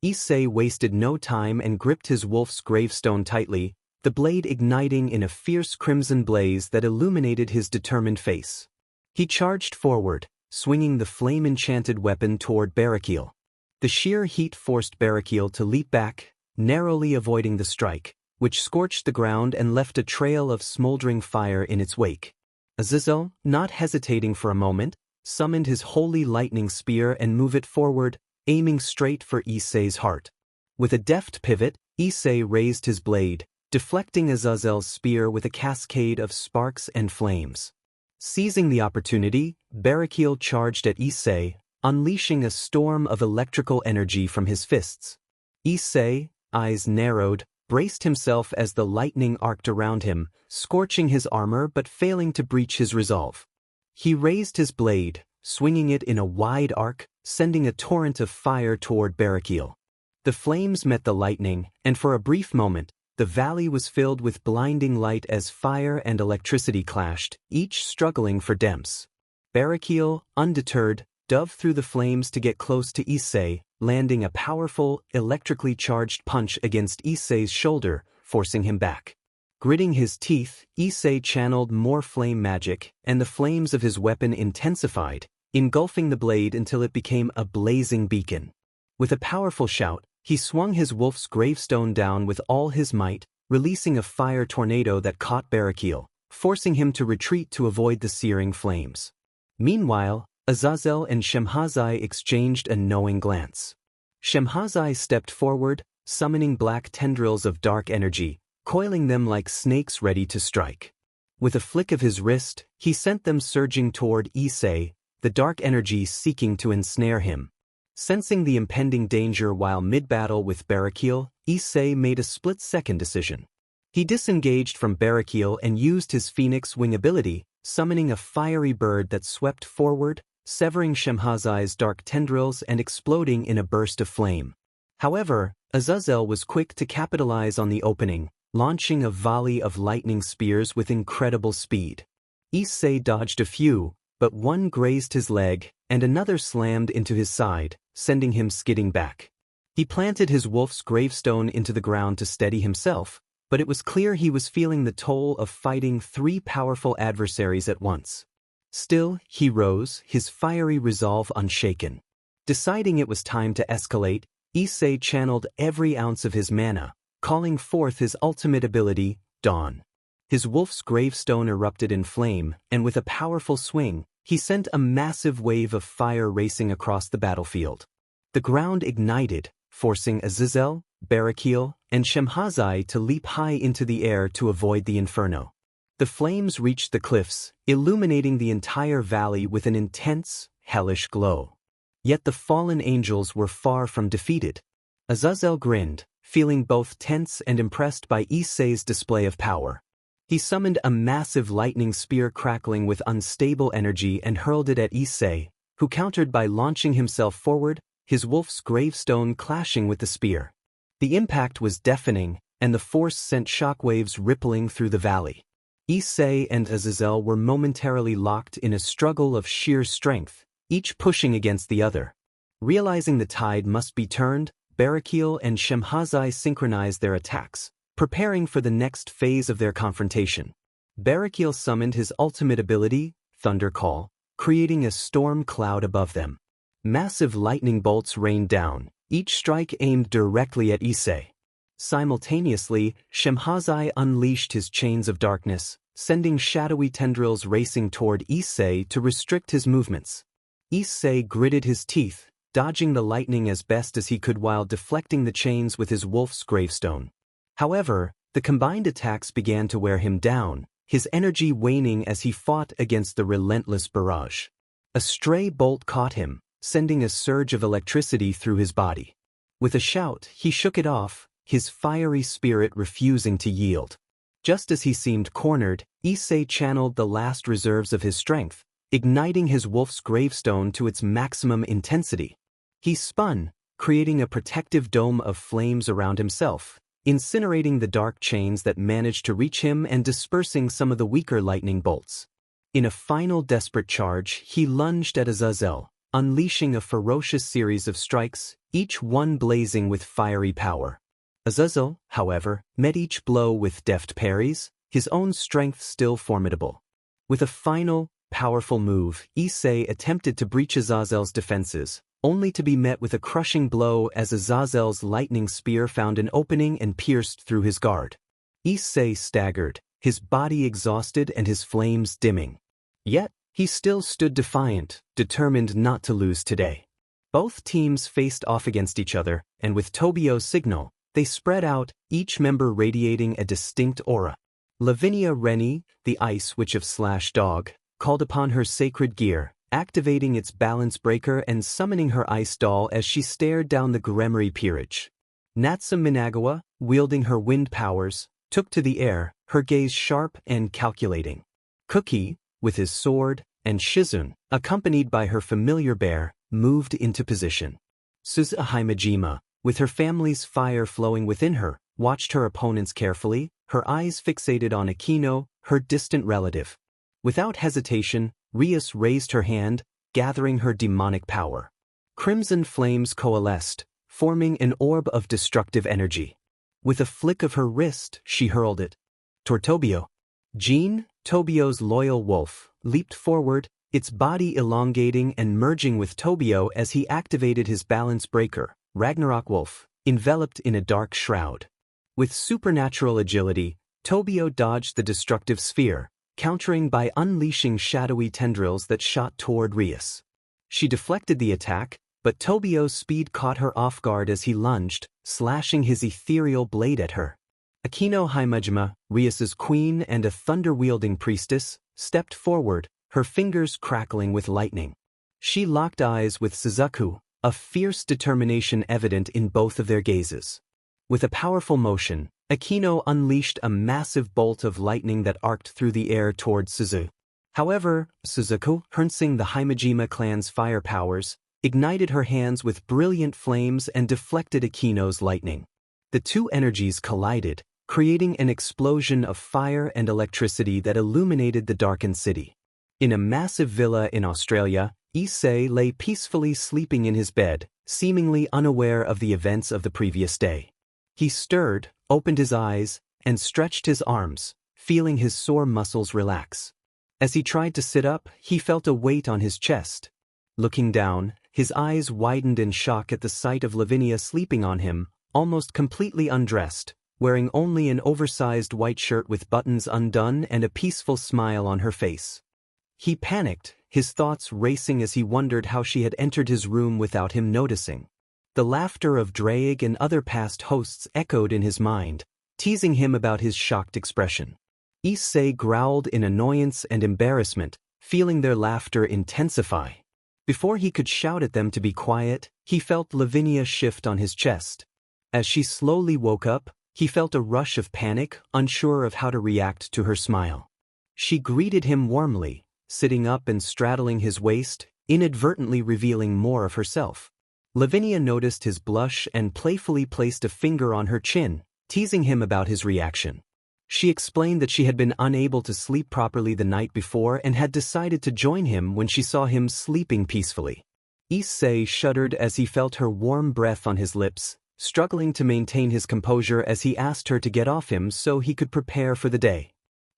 Issei wasted no time and gripped his wolf's gravestone tightly, the blade igniting in a fierce crimson blaze that illuminated his determined face. He charged forward, swinging the flame-enchanted weapon toward Betrayal. The sheer heat forced Betrayal to leap back, narrowly avoiding the strike, which scorched the ground and left a trail of smoldering fire in its wake. Azazel, not hesitating for a moment, summoned his holy lightning spear and moved it forward, aiming straight for Issei's heart. With a deft pivot, Issei raised his blade, deflecting Azazel's spear with a cascade of sparks and flames. Seizing the opportunity, Betrayal charged at Issei, unleashing a storm of electrical energy from his fists. Issei, eyes narrowed, braced himself as the lightning arced around him, scorching his armor but failing to breach his resolve. He raised his blade, swinging it in a wide arc, sending a torrent of fire toward Betrayal. The flames met the lightning, and for a brief moment, the valley was filled with blinding light as fire and electricity clashed, each struggling for Dems. Betrayal, undeterred, dove through the flames to get close to Issei, landing a powerful, electrically charged punch against Issei's shoulder, forcing him back. Gritting his teeth, Issei channeled more flame magic, and the flames of his weapon intensified, engulfing the blade until it became a blazing beacon. With a powerful shout, he swung his wolf's gravestone down with all his might, releasing a fire tornado that caught Betrayal, forcing him to retreat to avoid the searing flames. Meanwhile, Azazel and Shemhazai exchanged a knowing glance. Shemhazai stepped forward, summoning black tendrils of dark energy, coiling them like snakes ready to strike. With a flick of his wrist, he sent them surging toward Issei, the dark energy seeking to ensnare him. Sensing the impending danger while mid-battle with Betrayal, Issei made a split-second decision. He disengaged from Betrayal and used his Phoenix Wing ability, summoning a fiery bird that swept forward, severing Shemhazai's dark tendrils and exploding in a burst of flame. However, Azazel was quick to capitalize on the opening, launching a volley of lightning spears with incredible speed. Issei dodged a few, but one grazed his leg, and another slammed into his side, sending him skidding back. He planted his wolf's gravestone into the ground to steady himself, but it was clear he was feeling the toll of fighting 3 powerful adversaries at once. Still, he rose, his fiery resolve unshaken. Deciding it was time to escalate, Issei channeled every ounce of his mana, calling forth his ultimate ability, Dawn. His wolf's gravestone erupted in flame, and with a powerful swing, he sent a massive wave of fire racing across the battlefield. The ground ignited, forcing Azazel, Betrayal, and Shemhazai to leap high into the air to avoid the inferno. The flames reached the cliffs, illuminating the entire valley with an intense, hellish glow. Yet the fallen angels were far from defeated. Azazel grinned, feeling both tense and impressed by Issei's display of power. He summoned a massive lightning spear crackling with unstable energy and hurled it at Issei, who countered by launching himself forward, his wolf's gravestone clashing with the spear. The impact was deafening, and the force sent shockwaves rippling through the valley. Issei and Azazel were momentarily locked in a struggle of sheer strength, each pushing against the other. Realizing the tide must be turned, Betrayal and Shemhazai synchronized their attacks, preparing for the next phase of their confrontation. Barakiel summoned his ultimate ability, Thunder Call, creating a storm cloud above them. Massive lightning bolts rained down, each strike aimed directly at Issei. Simultaneously, Shemhazai unleashed his chains of darkness, sending shadowy tendrils racing toward Issei to restrict his movements. Issei gritted his teeth, dodging the lightning as best as he could while deflecting the chains with his wolf's gravestone. However, the combined attacks began to wear him down, his energy waning as he fought against the relentless barrage. A stray bolt caught him, sending a surge of electricity through his body. With a shout, he shook it off, his fiery spirit refusing to yield. Just as he seemed cornered, Issei channeled the last reserves of his strength, igniting his wolf's gravestone to its maximum intensity. He spun, creating a protective dome of flames around himself, incinerating the dark chains that managed to reach him and dispersing some of the weaker lightning bolts. In a final desperate charge, he lunged at Azazel, unleashing a ferocious series of strikes, each one blazing with fiery power. Azazel, however, met each blow with deft parries, his own strength still formidable. With a final, powerful move, Issei attempted to breach Azazel's defenses, only to be met with a crushing blow as Azazel's lightning spear found an opening and pierced through his guard. Issei staggered, his body exhausted and his flames dimming. Yet, he still stood defiant, determined not to lose today. Both teams faced off against each other, and with Tobio's signal, they spread out, each member radiating a distinct aura. Lavinia Rennie, the Ice Witch of Dog, called upon her sacred gear, activating its balance breaker and summoning her ice doll as she stared down the Gregori peerage. Natsum Minagawa, wielding her wind powers, took to the air, her gaze sharp and calculating. Cookie, with his sword, and Shizun, accompanied by her familiar bear, moved into position. Suzuha Himejima, with her family's fire flowing within her, watched her opponents carefully, her eyes fixated on Akino, her distant relative. Without hesitation, Rias raised her hand, gathering her demonic power. Crimson flames coalesced, forming an orb of destructive energy. With a flick of her wrist, she hurled it toward Tobio. Jean, Tobio's loyal wolf, leaped forward, its body elongating and merging with Tobio as he activated his balance breaker, Ragnarok Wolf, enveloped in a dark shroud. With supernatural agility, Tobio dodged the destructive sphere, countering by unleashing shadowy tendrils that shot toward Rias. She deflected the attack, but Tobio's speed caught her off guard as he lunged, slashing his ethereal blade at her. Akino Himejima, Rias's queen and a thunder-wielding priestess, stepped forward, her fingers crackling with lightning. She locked eyes with Suzaku, a fierce determination evident in both of their gazes. With a powerful motion, Akino unleashed a massive bolt of lightning that arced through the air toward Suzu. However, Suzaku, harnessing the Himejima clan's fire powers, ignited her hands with brilliant flames and deflected Akino's lightning. The two energies collided, creating an explosion of fire and electricity that illuminated the darkened city. In a massive villa in Australia, Issei lay peacefully sleeping in his bed, seemingly unaware of the events of the previous day. He stirred, opened his eyes, and stretched his arms, feeling his sore muscles relax. As he tried to sit up, he felt a weight on his chest. Looking down, his eyes widened in shock at the sight of Lavinia sleeping on him, almost completely undressed, wearing only an oversized white shirt with buttons undone and a peaceful smile on her face. He panicked, his thoughts racing as he wondered how she had entered his room without him noticing. The laughter of Drake and other past hosts echoed in his mind, teasing him about his shocked expression. Issei growled in annoyance and embarrassment, feeling their laughter intensify. Before he could shout at them to be quiet, he felt Lavinia shift on his chest. As she slowly woke up, he felt a rush of panic, unsure of how to react to her smile. She greeted him warmly, sitting up and straddling his waist, inadvertently revealing more of herself. Lavinia noticed his blush and playfully placed a finger on her chin, teasing him about his reaction. She explained that she had been unable to sleep properly the night before and had decided to join him when she saw him sleeping peacefully. Issei shuddered as he felt her warm breath on his lips, struggling to maintain his composure as he asked her to get off him so he could prepare for the day.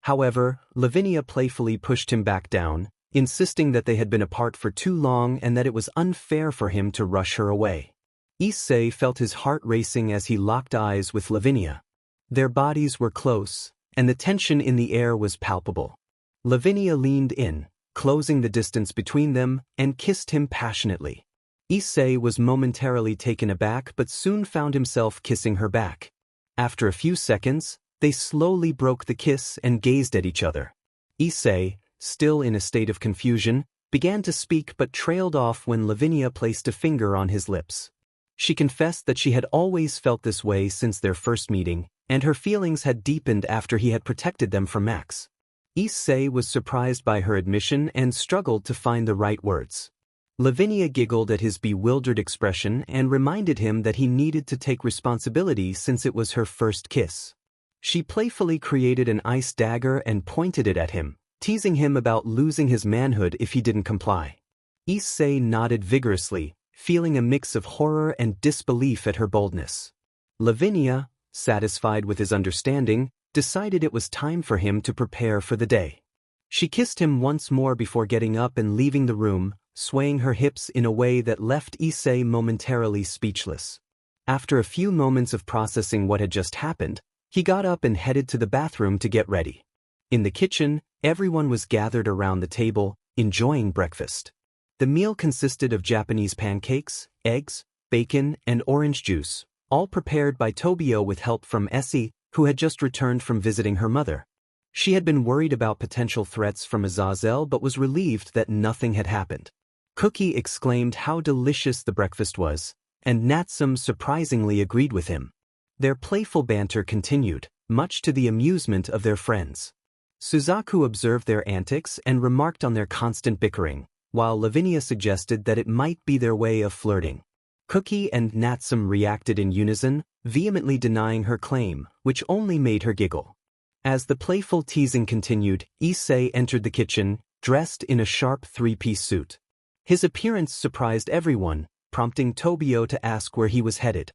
However, Lavinia playfully pushed him back down, insisting that they had been apart for too long and that it was unfair for him to rush her away. Issei felt his heart racing as he locked eyes with Lavinia. Their bodies were close, and the tension in the air was palpable. Lavinia leaned in, closing the distance between them, and kissed him passionately. Issei was momentarily taken aback but soon found himself kissing her back. After a few seconds, they slowly broke the kiss and gazed at each other. Issei, still in a state of confusion, began to speak but trailed off when Lavinia placed a finger on his lips. She confessed that she had always felt this way since their first meeting, and her feelings had deepened after he had protected them from Max. Issei was surprised by her admission and struggled to find the right words. Lavinia giggled at his bewildered expression and reminded him that he needed to take responsibility since it was her first kiss. She playfully created an ice dagger and pointed it at him, teasing him about losing his manhood if he didn't comply. Issei nodded vigorously, feeling a mix of horror and disbelief at her boldness. Lavinia, satisfied with his understanding, decided it was time for him to prepare for the day. She kissed him once more before getting up and leaving the room, swaying her hips in a way that left Issei momentarily speechless. After a few moments of processing what had just happened, he got up and headed to the bathroom to get ready. In the kitchen, everyone was gathered around the table, enjoying breakfast. The meal consisted of Japanese pancakes, eggs, bacon, and orange juice, all prepared by Tobio with help from Essie, who had just returned from visiting her mother. She had been worried about potential threats from Azazel but was relieved that nothing had happened. Cookie exclaimed how delicious the breakfast was, and Natsum surprisingly agreed with him. Their playful banter continued, much to the amusement of their friends. Suzaku observed their antics and remarked on their constant bickering, while Lavinia suggested that it might be their way of flirting. Cookie and Natsum reacted in unison, vehemently denying her claim, which only made her giggle. As the playful teasing continued, Issei entered the kitchen, dressed in a sharp three-piece suit. His appearance surprised everyone, prompting Tobio to ask where he was headed.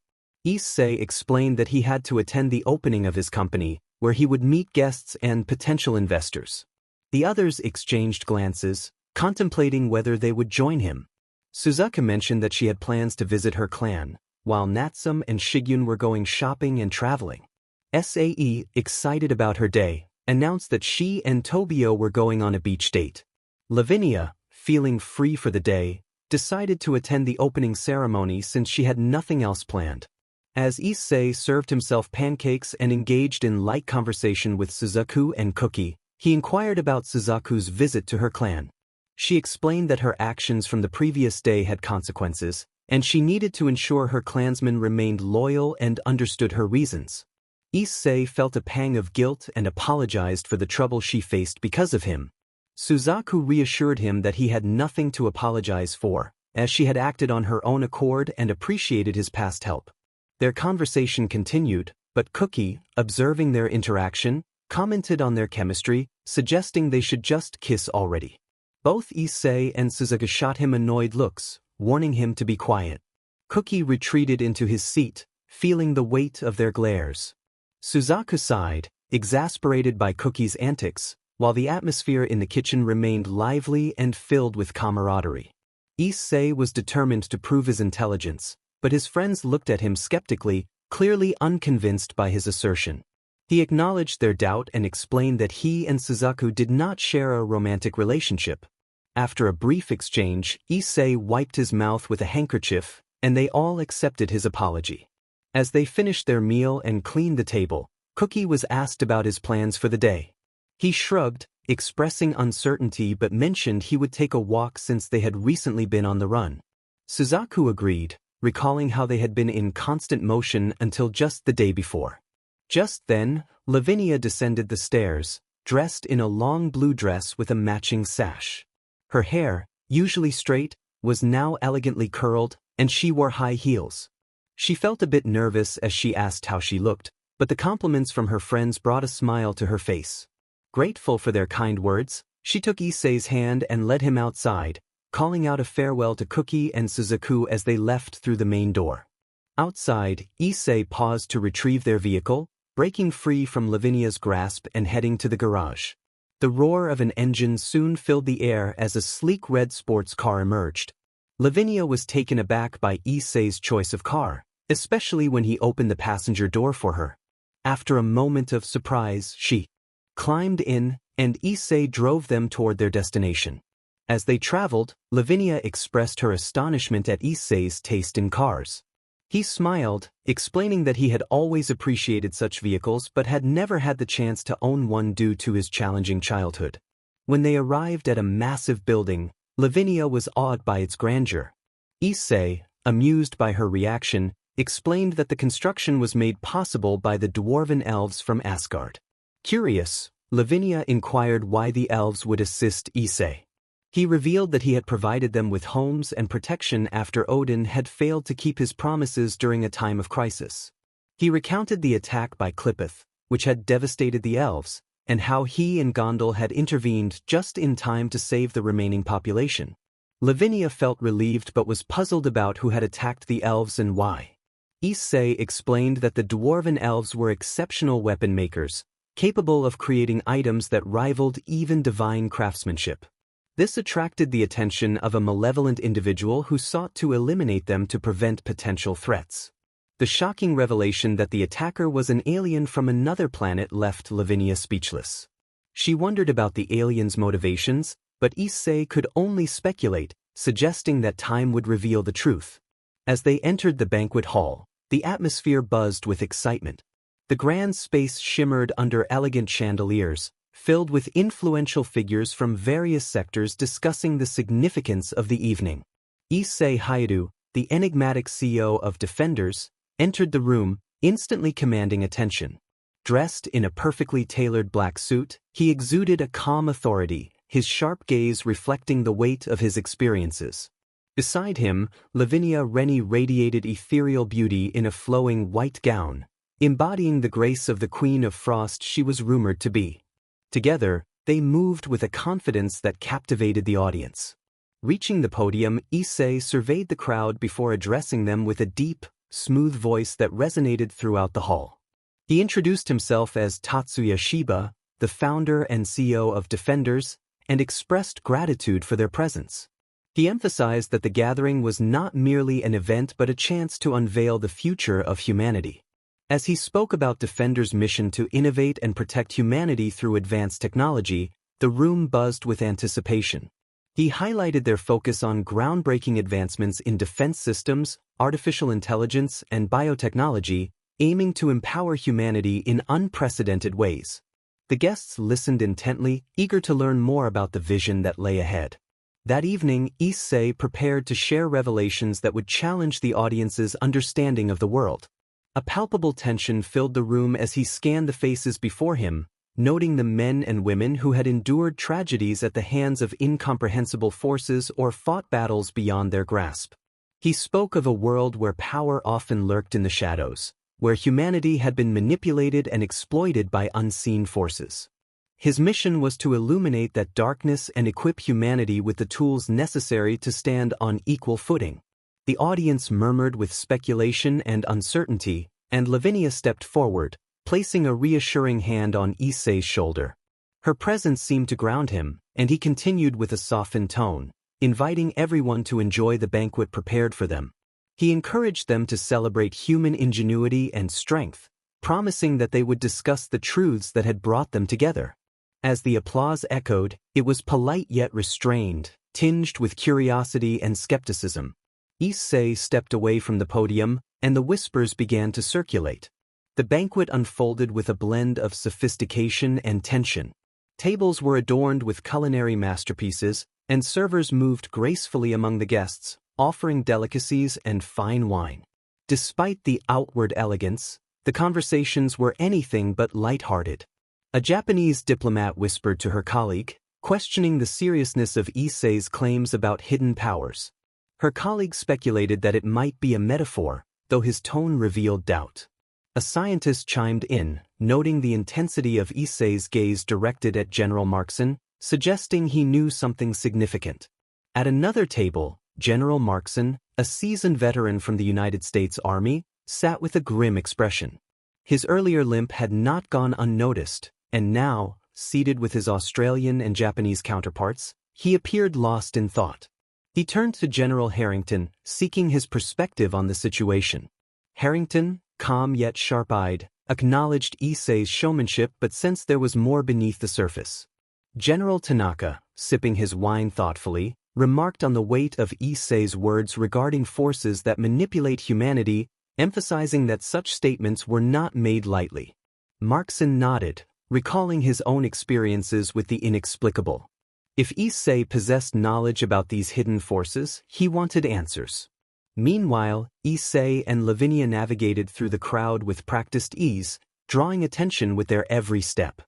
Issei explained that he had to attend the opening of his company, where he would meet guests and potential investors. The others exchanged glances, contemplating whether they would join him. Suzuka mentioned that she had plans to visit her clan, while Natsum and Shigyun were going shopping and traveling. Sae, excited about her day, announced that she and Tobio were going on a beach date. Lavinia, feeling free for the day, decided to attend the opening ceremony since she had nothing else planned. As Issei served himself pancakes and engaged in light conversation with Suzaku and Cookie, he inquired about Suzaku's visit to her clan. She explained that her actions from the previous day had consequences, and she needed to ensure her clansmen remained loyal and understood her reasons. Issei felt a pang of guilt and apologized for the trouble she faced because of him. Suzaku reassured him that he had nothing to apologize for, as she had acted on her own accord and appreciated his past help. Their conversation continued, but Cookie, observing their interaction, commented on their chemistry, suggesting they should just kiss already. Both Issei and Suzuka shot him annoyed looks, warning him to be quiet. Cookie retreated into his seat, feeling the weight of their glares. Suzaku sighed, exasperated by Cookie's antics, while the atmosphere in the kitchen remained lively and filled with camaraderie. Issei was determined to prove his intelligence, but his friends looked at him skeptically, clearly unconvinced by his assertion. He acknowledged their doubt and explained that he and Suzaku did not share a romantic relationship. After a brief exchange, Issei wiped his mouth with a handkerchief, and they all accepted his apology. As they finished their meal and cleaned the table, Cookie was asked about his plans for the day. He shrugged, expressing uncertainty but mentioned he would take a walk since they had recently been on the run. Suzaku agreed, recalling how they had been in constant motion until just the day before. Just then, Lavinia descended the stairs, dressed in a long blue dress with a matching sash. Her hair, usually straight, was now elegantly curled, and she wore high heels. She felt a bit nervous as she asked how she looked, but the compliments from her friends brought a smile to her face. Grateful for their kind words, she took Issei's hand and led him outside, calling out a farewell to Cookie and Suzaku as they left through the main door. Outside, Issei paused to retrieve their vehicle, breaking free from Lavinia's grasp and heading to the garage. The roar of an engine soon filled the air as a sleek red sports car emerged. Lavinia was taken aback by Issei's choice of car, especially when he opened the passenger door for her. After a moment of surprise, she climbed in, and Issei drove them toward their destination. As they traveled, Lavinia expressed her astonishment at Issei's taste in cars. He smiled, explaining that he had always appreciated such vehicles but had never had the chance to own one due to his challenging childhood. When they arrived at a massive building, Lavinia was awed by its grandeur. Issei, amused by her reaction, explained that the construction was made possible by the dwarven elves from Asgard. Curious, Lavinia inquired why the elves would assist Issei. He revealed that he had provided them with homes and protection after Odin had failed to keep his promises during a time of crisis. He recounted the attack by Clippeth, which had devastated the elves, and how he and Gondel had intervened just in time to save the remaining population. Lavinia felt relieved but was puzzled about who had attacked the elves and why. Issei explained that the dwarven elves were exceptional weapon makers, capable of creating items that rivaled even divine craftsmanship. This attracted the attention of a malevolent individual who sought to eliminate them to prevent potential threats. The shocking revelation that the attacker was an alien from another planet left Lavinia speechless. She wondered about the alien's motivations, but Issei could only speculate, suggesting that time would reveal the truth. As they entered the banquet hall, the atmosphere buzzed with excitement. The grand space shimmered under elegant chandeliers, filled with influential figures from various sectors discussing the significance of the evening. Issei Hyoudou, the enigmatic CEO of Defenders, entered the room, instantly commanding attention. Dressed in a perfectly tailored black suit, he exuded a calm authority, his sharp gaze reflecting the weight of his experiences. Beside him, Lavinia Rennie radiated ethereal beauty in a flowing white gown, embodying the grace of the Queen of Frost she was rumored to be. Together, they moved with a confidence that captivated the audience. Reaching the podium, Issei surveyed the crowd before addressing them with a deep, smooth voice that resonated throughout the hall. He introduced himself as Tatsuya Shiba, the founder and CEO of Defenders, and expressed gratitude for their presence. He emphasized that the gathering was not merely an event but a chance to unveil the future of humanity. As he spoke about Defenders' mission to innovate and protect humanity through advanced technology, the room buzzed with anticipation. He highlighted their focus on groundbreaking advancements in defense systems, artificial intelligence, and biotechnology, aiming to empower humanity in unprecedented ways. The guests listened intently, eager to learn more about the vision that lay ahead. That evening, Issei prepared to share revelations that would challenge the audience's understanding of the world. A palpable tension filled the room as he scanned the faces before him, noting the men and women who had endured tragedies at the hands of incomprehensible forces or fought battles beyond their grasp. He spoke of a world where power often lurked in the shadows, where humanity had been manipulated and exploited by unseen forces. His mission was to illuminate that darkness and equip humanity with the tools necessary to stand on equal footing. The audience murmured with speculation and uncertainty, and Lavinia stepped forward, placing a reassuring hand on Issei's shoulder. Her presence seemed to ground him, and he continued with a softened tone, inviting everyone to enjoy the banquet prepared for them. He encouraged them to celebrate human ingenuity and strength, promising that they would discuss the truths that had brought them together. As the applause echoed, it was polite yet restrained, tinged with curiosity and skepticism. Issei stepped away from the podium, and the whispers began to circulate. The banquet unfolded with a blend of sophistication and tension. Tables were adorned with culinary masterpieces, and servers moved gracefully among the guests, offering delicacies and fine wine. Despite the outward elegance, the conversations were anything but light-hearted. A Japanese diplomat whispered to her colleague, questioning the seriousness of Issei's claims about hidden powers. Her colleague speculated that it might be a metaphor, though his tone revealed doubt. A scientist chimed in, noting the intensity of Issei's gaze directed at General Markson, suggesting he knew something significant. At another table, General Markson, a seasoned veteran from the United States Army, sat with a grim expression. His earlier limp had not gone unnoticed, and now, seated with his Australian and Japanese counterparts, he appeared lost in thought. He turned to General Harrington, seeking his perspective on the situation. Harrington, calm yet sharp-eyed, acknowledged Issei's showmanship but sensed there was more beneath the surface. General Tanaka, sipping his wine thoughtfully, remarked on the weight of Issei's words regarding forces that manipulate humanity, emphasizing that such statements were not made lightly. Markson nodded, recalling his own experiences with the inexplicable. If Issei possessed knowledge about these hidden forces, he wanted answers. Meanwhile, Issei and Lavinia navigated through the crowd with practiced ease, drawing attention with their every step.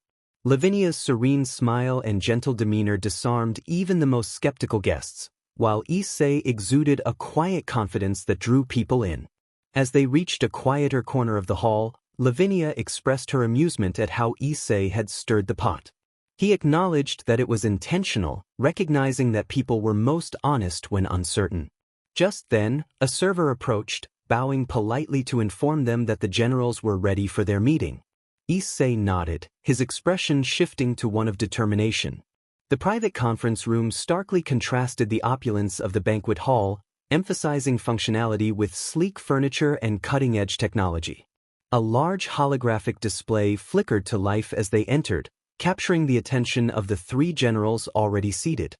Lavinia's serene smile and gentle demeanor disarmed even the most skeptical guests, while Issei exuded a quiet confidence that drew people in. As they reached a quieter corner of the hall, Lavinia expressed her amusement at how Issei had stirred the pot. He acknowledged that it was intentional, recognizing that people were most honest when uncertain. Just then, a server approached, bowing politely to inform them that the generals were ready for their meeting. Issei nodded, his expression shifting to one of determination. The private conference room starkly contrasted the opulence of the banquet hall, emphasizing functionality with sleek furniture and cutting-edge technology. A large holographic display flickered to life as they entered, capturing the attention of the three generals already seated.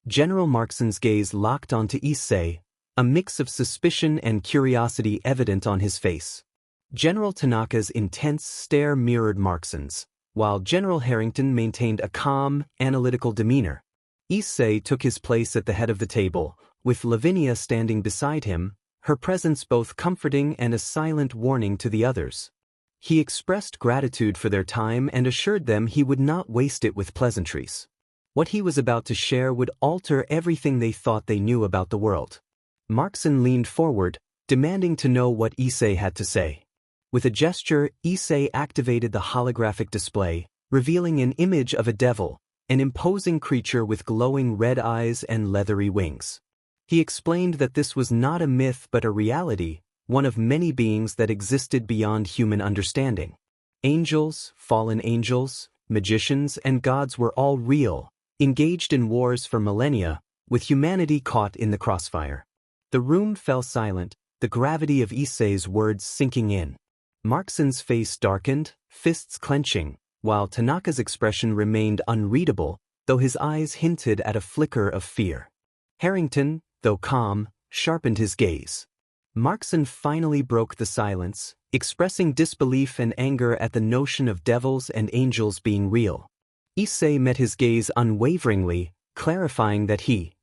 General Markson's gaze locked onto Issei, a mix of suspicion and curiosity evident on his face. General Tanaka's intense stare mirrored Markson's, while General Harrington maintained a calm, analytical demeanor. Issei took his place at the head of the table, with Lavinia standing beside him, her presence both comforting and a silent warning to the others. He expressed gratitude for their time and assured them he would not waste it with pleasantries. What he was about to share would alter everything they thought they knew about the world. Markson leaned forward, demanding to know what Issei had to say. With a gesture, Issei activated the holographic display, revealing an image of a devil, an imposing creature with glowing red eyes and leathery wings. He explained that this was not a myth but a reality, one of many beings that existed beyond human understanding. Angels, fallen angels, magicians, and gods were all real, engaged in wars for millennia, with humanity caught in the crossfire. The room fell silent, the gravity of Issei's words sinking in. Markson's face darkened, fists clenching, while Tanaka's expression remained unreadable, though his eyes hinted at a flicker of fear. Harrington, though calm, sharpened his gaze. Markson finally broke the silence, expressing disbelief and anger at the notion of devils and angels being real. Issei met his gaze unwaveringly, clarifying that he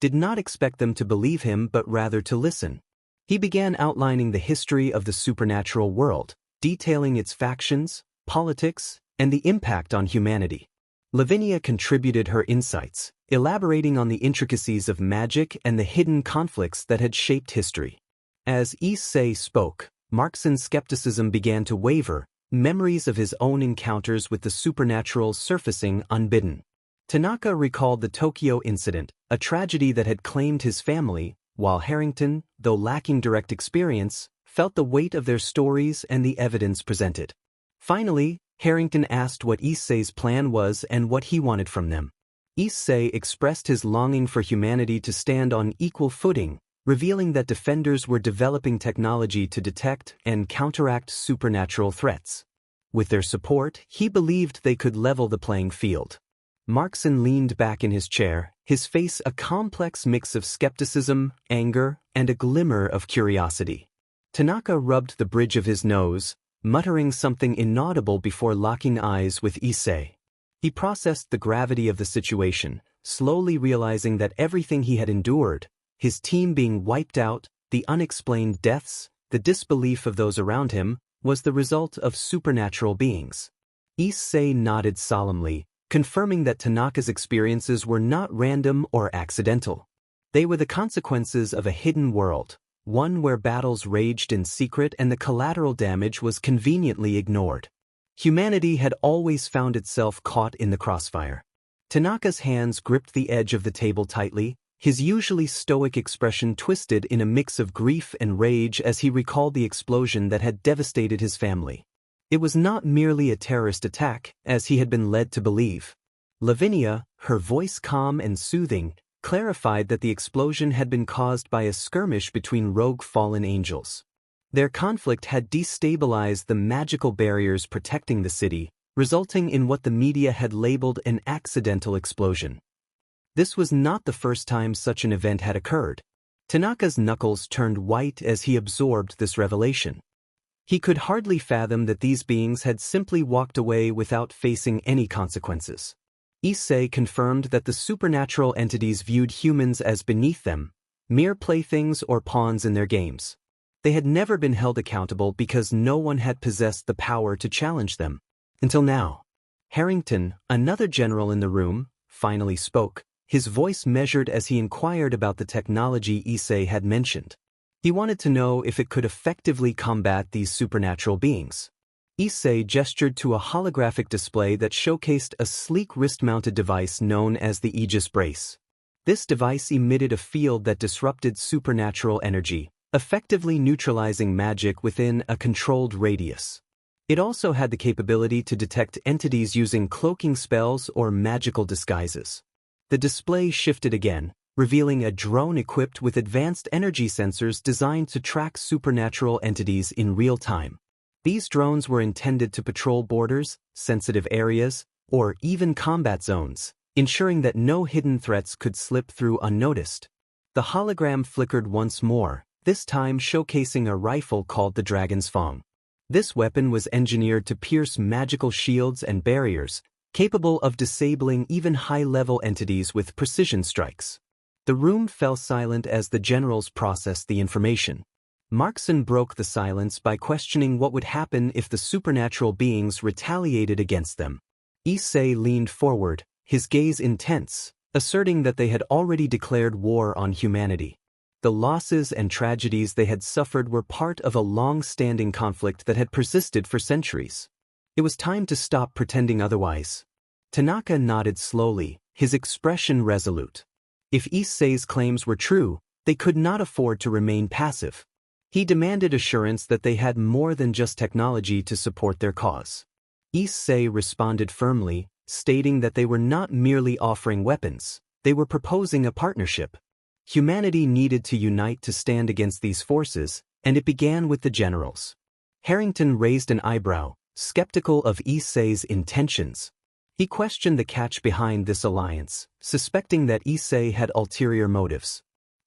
did not expect them to believe him but rather to listen. He began outlining the history of the supernatural world, detailing its factions, politics, and the impact on humanity. Lavinia contributed her insights, elaborating on the intricacies of magic and the hidden conflicts that had shaped history. As Issei spoke, Markson's skepticism began to waver, memories of his own encounters with the supernatural surfacing unbidden. Tanaka recalled the Tokyo incident, a tragedy that had claimed his family, while Harrington, though lacking direct experience, felt the weight of their stories and the evidence presented. Finally, Harrington asked what Issei's plan was and what he wanted from them. Issei expressed his longing for humanity to stand on equal footing, revealing that defenders were developing technology to detect and counteract supernatural threats. With their support, he believed they could level the playing field. Markson leaned back in his chair, his face a complex mix of skepticism, anger, and a glimmer of curiosity. Tanaka rubbed the bridge of his nose, muttering something inaudible before locking eyes with Issei. He processed the gravity of the situation, slowly realizing that everything he had endured, his team being wiped out, the unexplained deaths, the disbelief of those around him, was the result of supernatural beings. Issei nodded solemnly, confirming that Tanaka's experiences were not random or accidental. They were the consequences of a hidden world, one where battles raged in secret and the collateral damage was conveniently ignored. Humanity had always found itself caught in the crossfire. Tanaka's hands gripped the edge of the table tightly, His usually stoic expression twisted in a mix of grief and rage as he recalled the explosion that had devastated his family. It was not merely a terrorist attack, as he had been led to believe. Lavinia, her voice calm and soothing, clarified that the explosion had been caused by a skirmish between rogue fallen angels. Their conflict had destabilized the magical barriers protecting the city, resulting in what the media had labeled an accidental explosion. This was not the first time such an event had occurred. Tanaka's knuckles turned white as he absorbed this revelation. He could hardly fathom that these beings had simply walked away without facing any consequences. Issei confirmed that the supernatural entities viewed humans as beneath them, mere playthings or pawns in their games. They had never been held accountable because no one had possessed the power to challenge them. Until now. Harrington, another general in the room, finally spoke, his voice measured as he inquired about the technology Issei had mentioned. He wanted to know if it could effectively combat these supernatural beings. Issei gestured to a holographic display that showcased a sleek wrist-mounted device known as the Aegis Brace. This device emitted a field that disrupted supernatural energy, effectively neutralizing magic within a controlled radius. It also had the capability to detect entities using cloaking spells or magical disguises. The display shifted again, revealing a drone equipped with advanced energy sensors designed to track supernatural entities in real time. These drones were intended to patrol borders, sensitive areas, or even combat zones, ensuring that no hidden threats could slip through unnoticed. The hologram flickered once more, this time showcasing a rifle called the Dragon's Fang. This weapon was engineered to pierce magical shields and barriers, capable of disabling even high-level entities with precision strikes. The room fell silent as the generals processed the information. Markson broke the silence by questioning what would happen if the supernatural beings retaliated against them. Issei leaned forward, his gaze intense, asserting that they had already declared war on humanity. The losses and tragedies they had suffered were part of a long-standing conflict that had persisted for centuries. It was time to stop pretending otherwise. Tanaka nodded slowly, his expression resolute. If Issei's claims were true, they could not afford to remain passive. He demanded assurance that they had more than just technology to support their cause. Issei responded firmly, stating that they were not merely offering weapons, they were proposing a partnership. Humanity needed to unite to stand against these forces, and it began with the generals. Harrington raised an eyebrow, skeptical of Issei's intentions. He questioned the catch behind this alliance, suspecting that Issei had ulterior motives.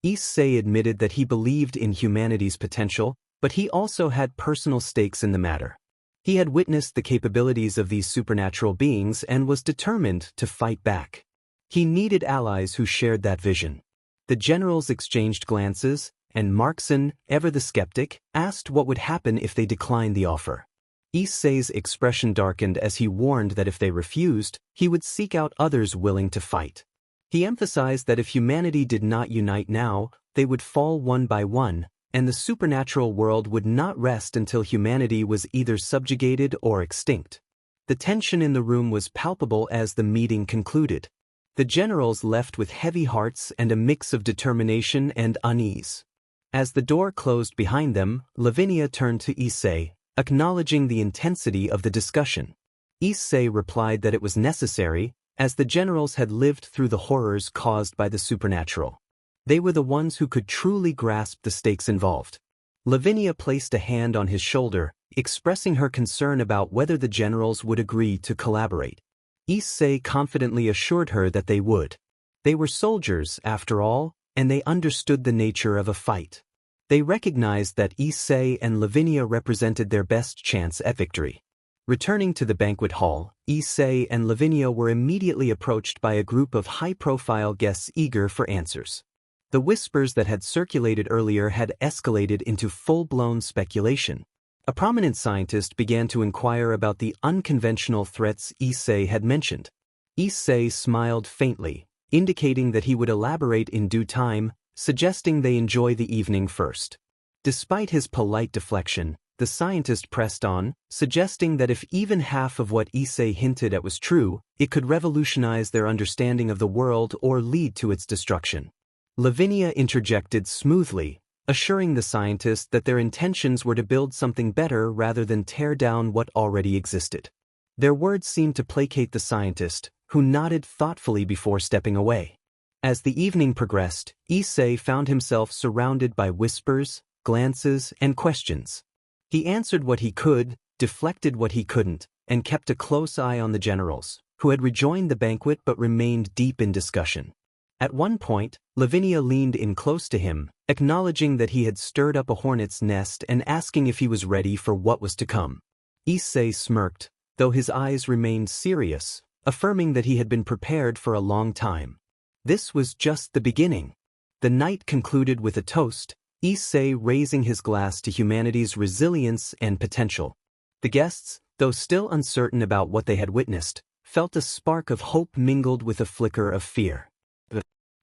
Issei admitted that he believed in humanity's potential, but he also had personal stakes in the matter. He had witnessed the capabilities of these supernatural beings and was determined to fight back. He needed allies who shared that vision. The generals exchanged glances, and Markson, ever the skeptic, asked what would happen if they declined the offer. Issei's expression darkened as he warned that if they refused, he would seek out others willing to fight. He emphasized that if humanity did not unite now, they would fall one by one, and the supernatural world would not rest until humanity was either subjugated or extinct. The tension in the room was palpable as the meeting concluded. The generals left with heavy hearts and a mix of determination and unease. As the door closed behind them, Lavinia turned to Issei, acknowledging the intensity of the discussion. Issei replied that it was necessary, as the generals had lived through the horrors caused by the supernatural. They were the ones who could truly grasp the stakes involved. Lavinia placed a hand on his shoulder, expressing her concern about whether the generals would agree to collaborate. Issei confidently assured her that they would. They were soldiers, after all, and they understood the nature of a fight. They recognized that Issei and Lavinia represented their best chance at victory. Returning to the banquet hall, Issei and Lavinia were immediately approached by a group of high-profile guests eager for answers. The whispers that had circulated earlier had escalated into full-blown speculation. A prominent scientist began to inquire about the unconventional threats Issei had mentioned. Issei smiled faintly, indicating that he would elaborate in due time, suggesting they enjoy the evening first. Despite his polite deflection, the scientist pressed on, suggesting that if even half of what Issei hinted at was true, it could revolutionize their understanding of the world or lead to its destruction. Lavinia interjected smoothly, assuring the scientist that their intentions were to build something better rather than tear down what already existed. Their words seemed to placate the scientist, who nodded thoughtfully before stepping away. As the evening progressed, Issei found himself surrounded by whispers, glances, and questions. He answered what he could, deflected what he couldn't, and kept a close eye on the generals, who had rejoined the banquet but remained deep in discussion. At one point, Lavinia leaned in close to him, acknowledging that he had stirred up a hornet's nest and asking if he was ready for what was to come. Issei smirked, though his eyes remained serious, affirming that he had been prepared for a long time. This was just the beginning. The night concluded with a toast, Issei raising his glass to humanity's resilience and potential. The guests, though still uncertain about what they had witnessed, felt a spark of hope mingled with a flicker of fear. The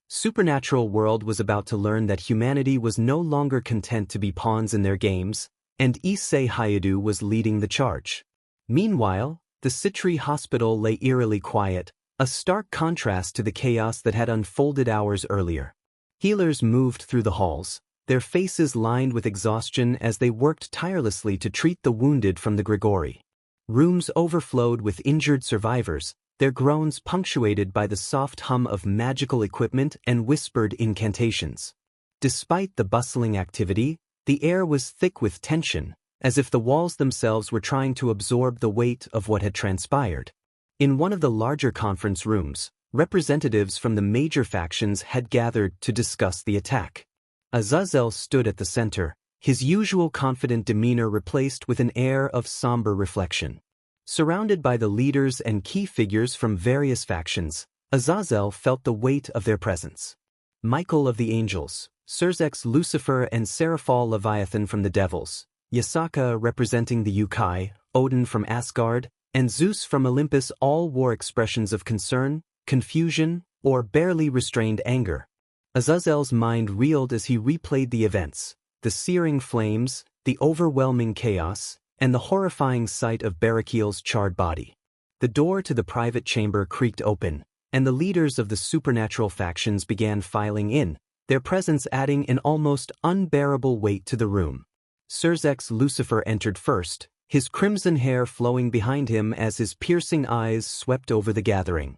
supernatural world was about to learn that humanity was no longer content to be pawns in their games, and Issei Hyoudou was leading the charge. Meanwhile, the Citri hospital lay eerily quiet, a stark contrast to the chaos that had unfolded hours earlier. Healers moved through the halls, their faces lined with exhaustion as they worked tirelessly to treat the wounded from the Gregori. Rooms overflowed with injured survivors, their groans punctuated by the soft hum of magical equipment and whispered incantations. Despite the bustling activity, the air was thick with tension, as if the walls themselves were trying to absorb the weight of what had transpired. In one of the larger conference rooms, representatives from the major factions had gathered to discuss the attack. Azazel stood at the center, his usual confident demeanor replaced with an air of somber reflection. Surrounded by the leaders and key figures from various factions, Azazel felt the weight of their presence. Michael of the Angels, Cerzex Lucifer and Seraphal Leviathan from the Devils, Yasaka representing the Yukai, Odin from Asgard, and Zeus from Olympus all wore expressions of concern, confusion, or barely restrained anger. Azazel's mind reeled as he replayed the events, the searing flames, the overwhelming chaos, and the horrifying sight of Barakiel's charred body. The door to the private chamber creaked open, and the leaders of the supernatural factions began filing in, their presence adding an almost unbearable weight to the room. Cerzex Lucifer entered first, his crimson hair flowing behind him as his piercing eyes swept over the gathering.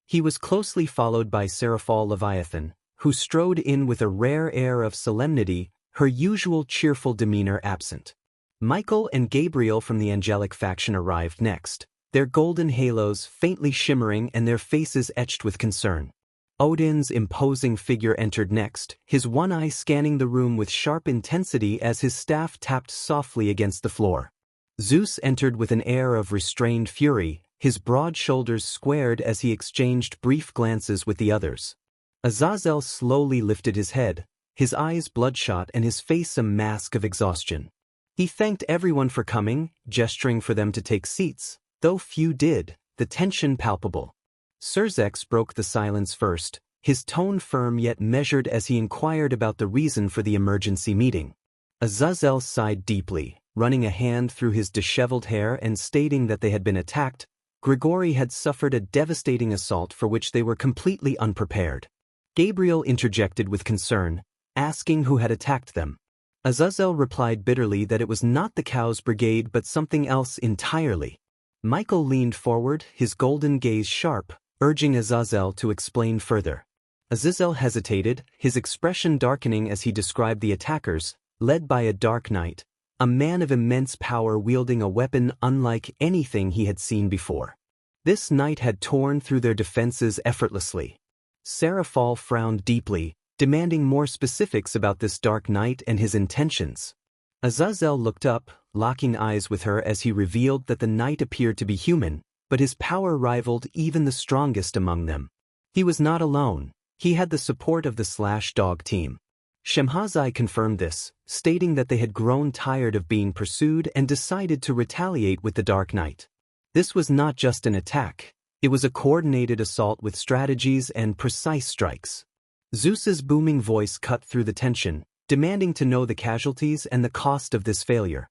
He was closely followed by Seraphal Leviathan, who strode in with a rare air of solemnity, her usual cheerful demeanor absent. Michael and Gabriel from the angelic faction arrived next, their golden halos faintly shimmering and their faces etched with concern. Odin's imposing figure entered next, his one eye scanning the room with sharp intensity as his staff tapped softly against the floor. Zeus entered with an air of restrained fury, his broad shoulders squared as he exchanged brief glances with the others. Azazel slowly lifted his head, his eyes bloodshot and his face a mask of exhaustion. He thanked everyone for coming, gesturing for them to take seats, though few did, the tension palpable. Cerzex broke the silence first, his tone firm yet measured as he inquired about the reason for the emergency meeting. Azazel sighed deeply, running a hand through his disheveled hair and stating that they had been attacked. Gregori had suffered a devastating assault for which they were completely unprepared. Gabriel interjected with concern, asking who had attacked them. Azazel replied bitterly that it was not the Cow's Brigade but something else entirely. Michael leaned forward, his golden gaze sharp, urging Azazel to explain further. Azazel hesitated, his expression darkening as he described the attackers, led by a Dark Knight, a man of immense power wielding a weapon unlike anything he had seen before. This knight had torn through their defenses effortlessly. Seraphal frowned deeply, demanding more specifics about this Dark Knight and his intentions. Azazel looked up, locking eyes with her as he revealed that the knight appeared to be human, but his power rivaled even the strongest among them. He was not alone, he had the support of the Slash-Dog team. Shemhazai confirmed this, stating that they had grown tired of being pursued and decided to retaliate with the Dark Knight. This was not just an attack, it was a coordinated assault with strategies and precise strikes. Zeus's booming voice cut through the tension, demanding to know the casualties and the cost of this failure.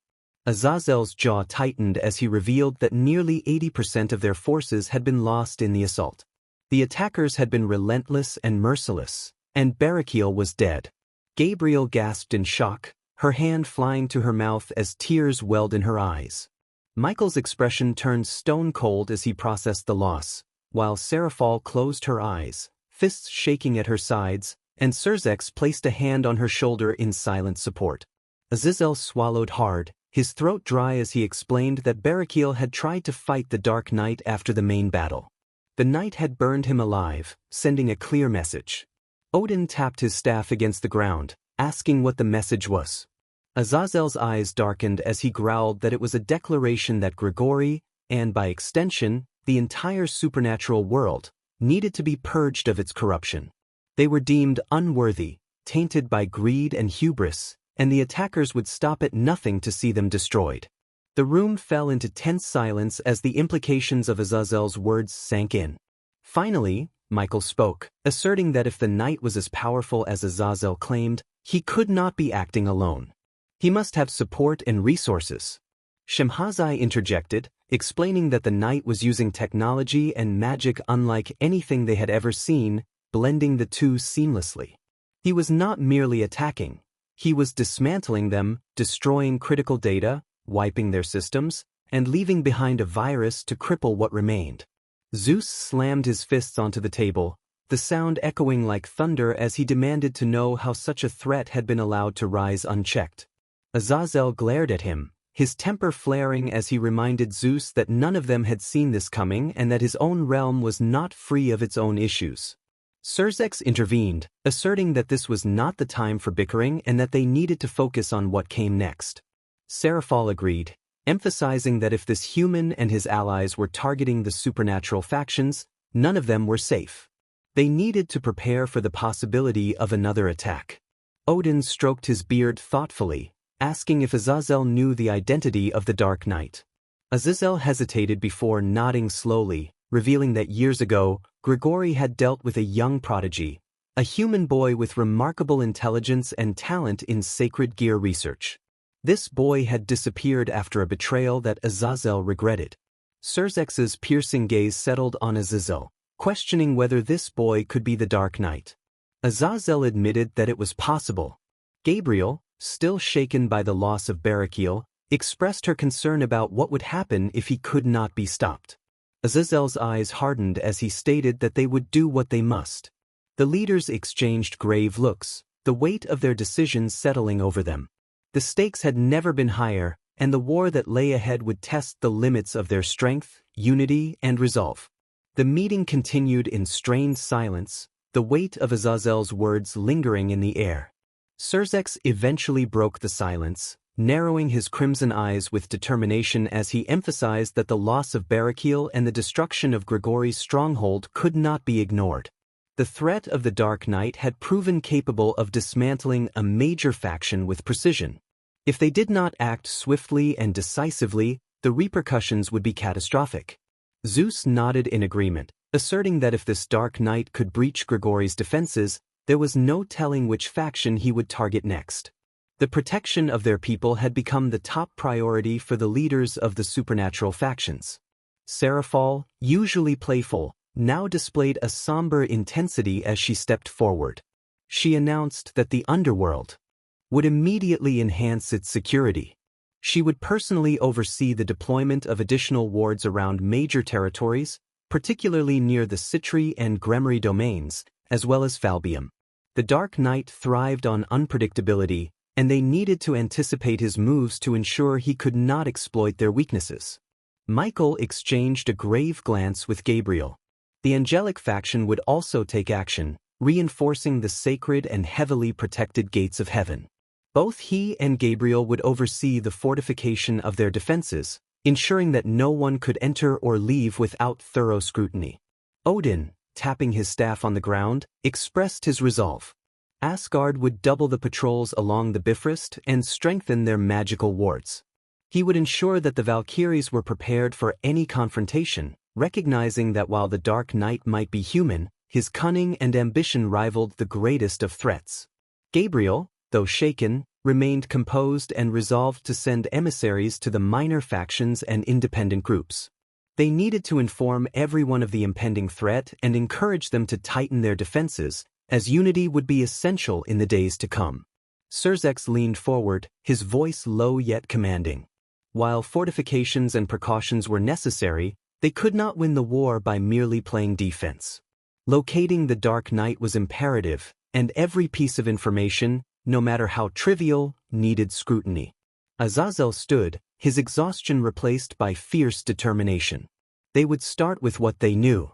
Azazel's jaw tightened as he revealed that nearly 80% of their forces had been lost in the assault. The attackers had been relentless and merciless, and Betrayal was dead. Gabriel gasped in shock, her hand flying to her mouth as tears welled in her eyes. Michael's expression turned stone cold as he processed the loss, while Seraphal closed her eyes, fists shaking at her sides, and Surzex placed a hand on her shoulder in silent support. Azazel swallowed hard, his throat dry as he explained that Betrayal had tried to fight the Dark Knight after the main battle. The Knight had burned him alive, sending a clear message. Odin tapped his staff against the ground, asking what the message was. Azazel's eyes darkened as he growled that it was a declaration that Gregori, and by extension, the entire supernatural world, needed to be purged of its corruption. They were deemed unworthy, tainted by greed and hubris, and the attackers would stop at nothing to see them destroyed. The room fell into tense silence as the implications of Azazel's words sank in. Finally, Michael spoke, asserting that if the Knight was as powerful as Azazel claimed, he could not be acting alone. He must have support and resources. Shemhazai interjected, explaining that the Knight was using technology and magic unlike anything they had ever seen, blending the two seamlessly. He was not merely attacking. He was dismantling them, destroying critical data, wiping their systems, and leaving behind a virus to cripple what remained. Zeus slammed his fists onto the table, the sound echoing like thunder as he demanded to know how such a threat had been allowed to rise unchecked. Azazel glared at him, his temper flaring as he reminded Zeus that none of them had seen this coming and that his own realm was not free of its own issues. Surzex intervened, asserting that this was not the time for bickering and that they needed to focus on what came next. Seraphal agreed, emphasizing that if this human and his allies were targeting the supernatural factions, none of them were safe. They needed to prepare for the possibility of another attack. Odin stroked his beard thoughtfully, asking if Azazel knew the identity of the Dark Knight. Azazel hesitated before nodding slowly, revealing that years ago, Gregori had dealt with a young prodigy, a human boy with remarkable intelligence and talent in sacred gear research. This boy had disappeared after a betrayal that Azazel regretted. Surzex's piercing gaze settled on Azazel, questioning whether this boy could be the Dark Knight. Azazel admitted that it was possible. Gabriel, still shaken by the loss of Betrayal, expressed her concern about what would happen if he could not be stopped. Azazel's eyes hardened as he stated that they would do what they must. The leaders exchanged grave looks, the weight of their decisions settling over them. The stakes had never been higher, and the war that lay ahead would test the limits of their strength, unity, and resolve. The meeting continued in strained silence, the weight of Azazel's words lingering in the air. Surzex eventually broke the silence, narrowing his crimson eyes with determination as he emphasized that the loss of Betrayal and the destruction of Gregori's stronghold could not be ignored. The threat of the Dark Knight had proven capable of dismantling a major faction with precision. If they did not act swiftly and decisively, the repercussions would be catastrophic. Zeus nodded in agreement, asserting that if this Dark Knight could breach Gregori's defenses, there was no telling which faction he would target next. The protection of their people had become the top priority for the leaders of the supernatural factions. Seraphal, usually playful, now displayed a somber intensity as she stepped forward. She announced that the underworld would immediately enhance its security. She would personally oversee the deployment of additional wards around major territories, particularly near the Citri and Gregori domains, as well as Falbium. The Dark Knight thrived on unpredictability, and they needed to anticipate his moves to ensure he could not exploit their weaknesses. Michael exchanged a grave glance with Gabriel. The angelic faction would also take action, reinforcing the sacred and heavily protected gates of heaven. Both he and Gabriel would oversee the fortification of their defenses, ensuring that no one could enter or leave without thorough scrutiny. Odin, tapping his staff on the ground, expressed his resolve. Asgard would double the patrols along the Bifrost and strengthen their magical wards. He would ensure that the Valkyries were prepared for any confrontation, recognizing that while the Dark Knight might be human, his cunning and ambition rivaled the greatest of threats. Gabriel, though shaken, remained composed and resolved to send emissaries to the minor factions and independent groups. They needed to inform everyone of the impending threat and encourage them to tighten their defenses, as unity would be essential in the days to come. Surzex leaned forward, his voice low yet commanding. While fortifications and precautions were necessary, they could not win the war by merely playing defense. Locating the Dark Knight was imperative, and every piece of information, no matter how trivial, needed scrutiny. Azazel stood, his exhaustion replaced by fierce determination. They would start with what they knew.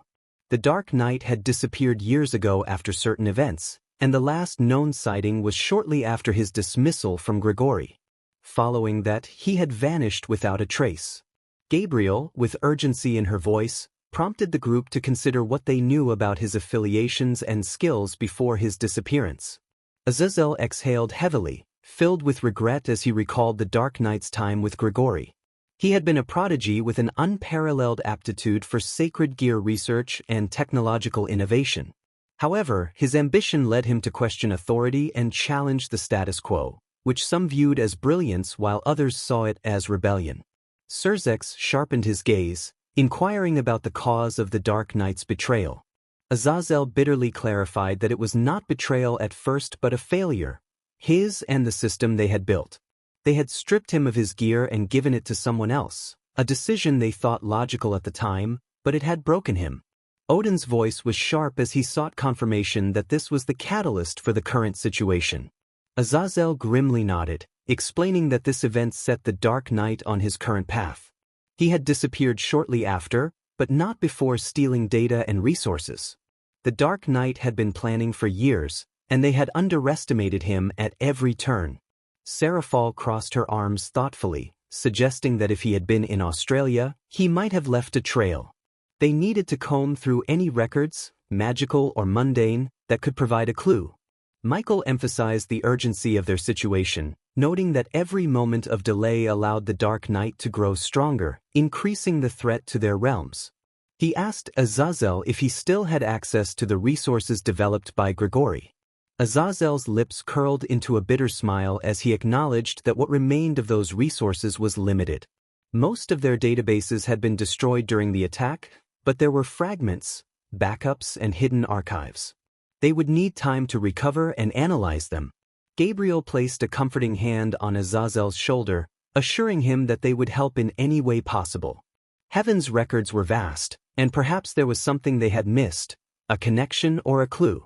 The Dark Knight had disappeared years ago after certain events, and the last known sighting was shortly after his dismissal from Gregori. Following that, he had vanished without a trace. Gabriel, with urgency in her voice, prompted the group to consider what they knew about his affiliations and skills before his disappearance. Azazel exhaled heavily, filled with regret as he recalled the Dark Knight's time with Gregori. He had been a prodigy with an unparalleled aptitude for sacred gear research and technological innovation. However, his ambition led him to question authority and challenge the status quo, which some viewed as brilliance while others saw it as rebellion. Surzex sharpened his gaze, inquiring about the cause of the Dark Knight's betrayal. Azazel bitterly clarified that it was not betrayal at first but a failure, his and the system they had built. They had stripped him of his gear and given it to someone else, a decision they thought logical at the time, but it had broken him. Odin's voice was sharp as he sought confirmation that this was the catalyst for the current situation. Azazel grimly nodded, explaining that this event set the Dark Knight on his current path. He had disappeared shortly after, but not before stealing data and resources. The Dark Knight had been planning for years, and they had underestimated him at every turn. Serafal crossed her arms thoughtfully, suggesting that if he had been in Australia, he might have left a trail. They needed to comb through any records, magical or mundane, that could provide a clue. Michael emphasized the urgency of their situation, noting that every moment of delay allowed the Dark Knight to grow stronger, increasing the threat to their realms. He asked Azazel if he still had access to the resources developed by Gregori. Azazel's lips curled into a bitter smile as he acknowledged that what remained of those resources was limited. Most of their databases had been destroyed during the attack, but there were fragments, backups, and hidden archives. They would need time to recover and analyze them. Gabriel placed a comforting hand on Azazel's shoulder, assuring him that they would help in any way possible. Heaven's records were vast, and perhaps there was something they had missed, a connection or a clue.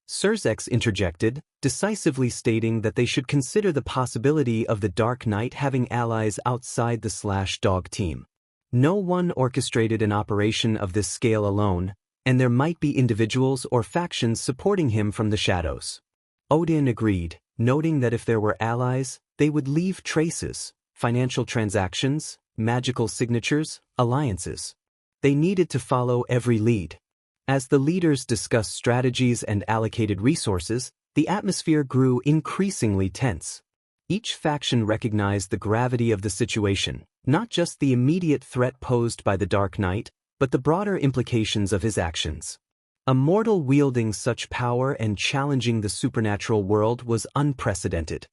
Surzex interjected, decisively stating that they should consider the possibility of the Dark Knight having allies outside the /Dog team. No one orchestrated an operation of this scale alone, and there might be individuals or factions supporting him from the shadows. Odin agreed, noting that if there were allies, they would leave traces, financial transactions, magical signatures, alliances. They needed to follow every lead. As the leaders discussed strategies and allocated resources, the atmosphere grew increasingly tense. Each faction recognized the gravity of the situation, not just the immediate threat posed by the Dark Knight, but the broader implications of his actions. A mortal wielding such power and challenging the supernatural world was unprecedented.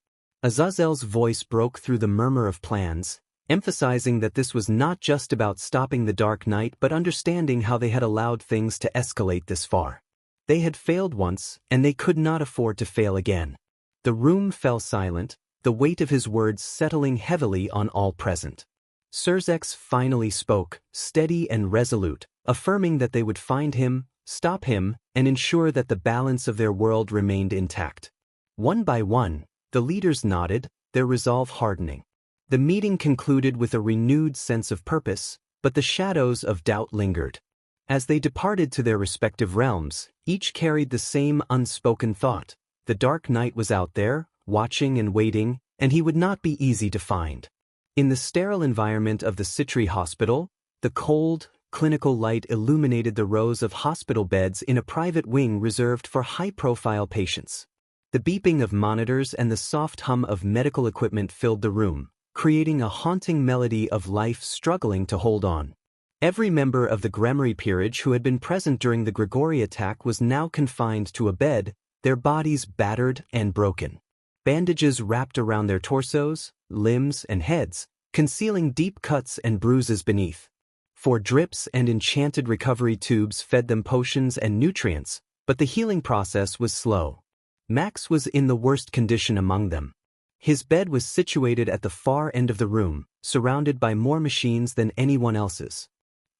Azazel's voice broke through the murmur of plans, emphasizing that this was not just about stopping the Dark Knight but understanding how they had allowed things to escalate this far. They had failed once, and they could not afford to fail again. The room fell silent, the weight of his words settling heavily on all present. Surzex finally spoke, steady and resolute, affirming that they would find him, stop him, and ensure that the balance of their world remained intact. One by one, the leaders nodded, their resolve hardening. The meeting concluded with a renewed sense of purpose, but the shadows of doubt lingered. As they departed to their respective realms, each carried the same unspoken thought. The Dark Knight was out there, watching and waiting, and he would not be easy to find. In the sterile environment of the Citri Hospital, the cold, clinical light illuminated the rows of hospital beds in a private wing reserved for high-profile patients. The beeping of monitors and the soft hum of medical equipment filled the room, creating a haunting melody of life struggling to hold on. Every member of the Gregori peerage who had been present during the Gregori attack was now confined to a bed, their bodies battered and broken. Bandages wrapped around their torsos, limbs, and heads, concealing deep cuts and bruises beneath. 4 drips and enchanted recovery tubes fed them potions and nutrients, But the healing process was slow. Max was in the worst condition among them. His bed was situated at the far end of the room, surrounded by more machines than anyone else's.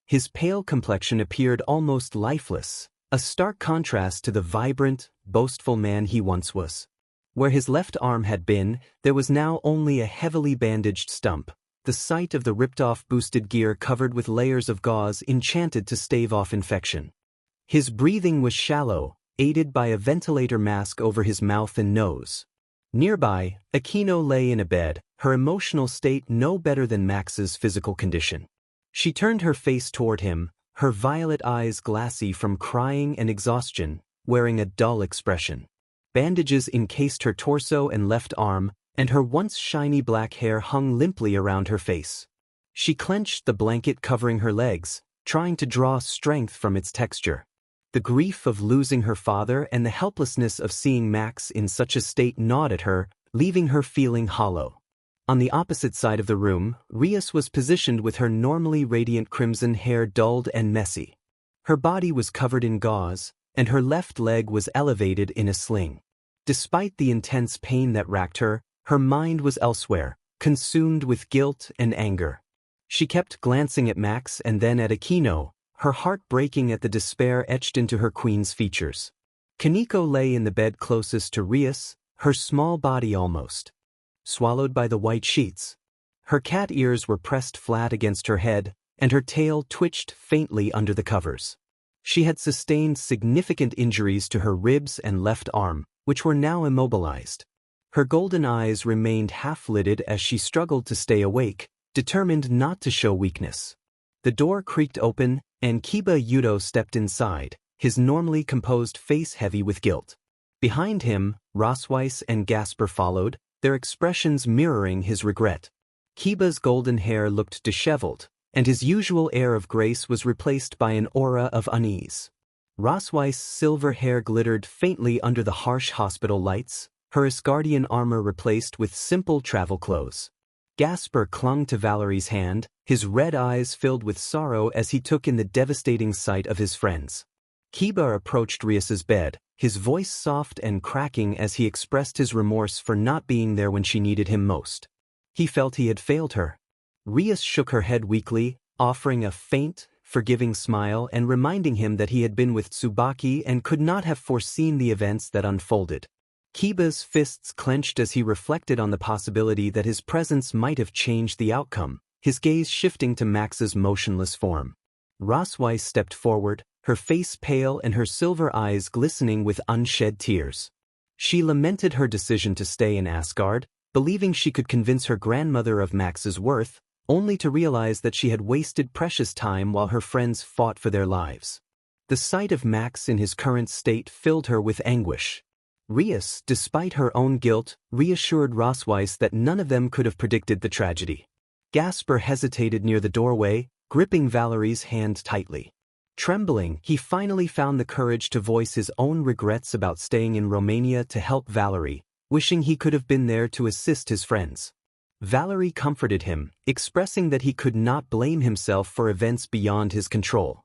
His pale complexion appeared almost lifeless, a stark contrast to the vibrant, boastful man he once was. Where his left arm had been, there was now only a heavily bandaged stump, the sight of the ripped-off boosted gear covered with layers of gauze enchanted to stave off infection. His breathing was shallow, aided by a ventilator mask over his mouth and nose. Nearby, Akino lay in a bed, her emotional state no better than Max's physical condition. She turned her face toward him, her violet eyes glassy from crying and exhaustion, wearing a dull expression. Bandages encased her torso and left arm, and her once shiny black hair hung limply around her face. She clenched the blanket covering her legs, trying to draw strength from its texture. The grief of losing her father and the helplessness of seeing Max in such a state gnawed at her, leaving her feeling hollow. On the opposite side of the room, Rias was positioned with her normally radiant crimson hair dulled and messy. Her body was covered in gauze, and her left leg was elevated in a sling. Despite the intense pain that racked her, her mind was elsewhere, consumed with guilt and anger. She kept glancing at Max and then at Akino, her heart breaking at the despair etched into her queen's features. Kaneko lay in the bed closest to Rias, her small body almost swallowed by the white sheets. Her cat ears were pressed flat against her head, and her tail twitched faintly under the covers. She had sustained significant injuries to her ribs and left arm, which were now immobilized. Her golden eyes remained half-lidded as she struggled to stay awake, determined not to show weakness. The door creaked open, and Issei Hyoudou stepped inside, his normally composed face heavy with guilt. Behind him, Rosweiss and Gasper followed, their expressions mirroring his regret. Kiba's golden hair looked disheveled, and his usual air of grace was replaced by an aura of unease. Rosweiss' silver hair glittered faintly under the harsh hospital lights, her Asgardian armor replaced with simple travel clothes. Gasper clung to Valerie's hand, his red eyes filled with sorrow as he took in the devastating sight of his friends. Kiba approached Rias's bed, his voice soft and cracking as he expressed his remorse for not being there when she needed him most. He felt he had failed her. Rias shook her head weakly, offering a faint, forgiving smile and reminding him that he had been with Tsubaki and could not have foreseen the events that unfolded. Kiba's fists clenched as he reflected on the possibility that his presence might have changed the outcome, his gaze shifting to Max's motionless form. Rosweiss stepped forward, her face pale and her silver eyes glistening with unshed tears. She lamented her decision to stay in Asgard, believing she could convince her grandmother of Max's worth, only to realize that she had wasted precious time while her friends fought for their lives. The sight of Max in his current state filled her with anguish. Rias, despite her own guilt, reassured Rosweiss that none of them could have predicted the tragedy. Gasper hesitated near the doorway, gripping Valerie's hand tightly. Trembling, he finally found the courage to voice his own regrets about staying in Romania to help Valerie, wishing he could have been there to assist his friends. Valerie comforted him, expressing that he could not blame himself for events beyond his control.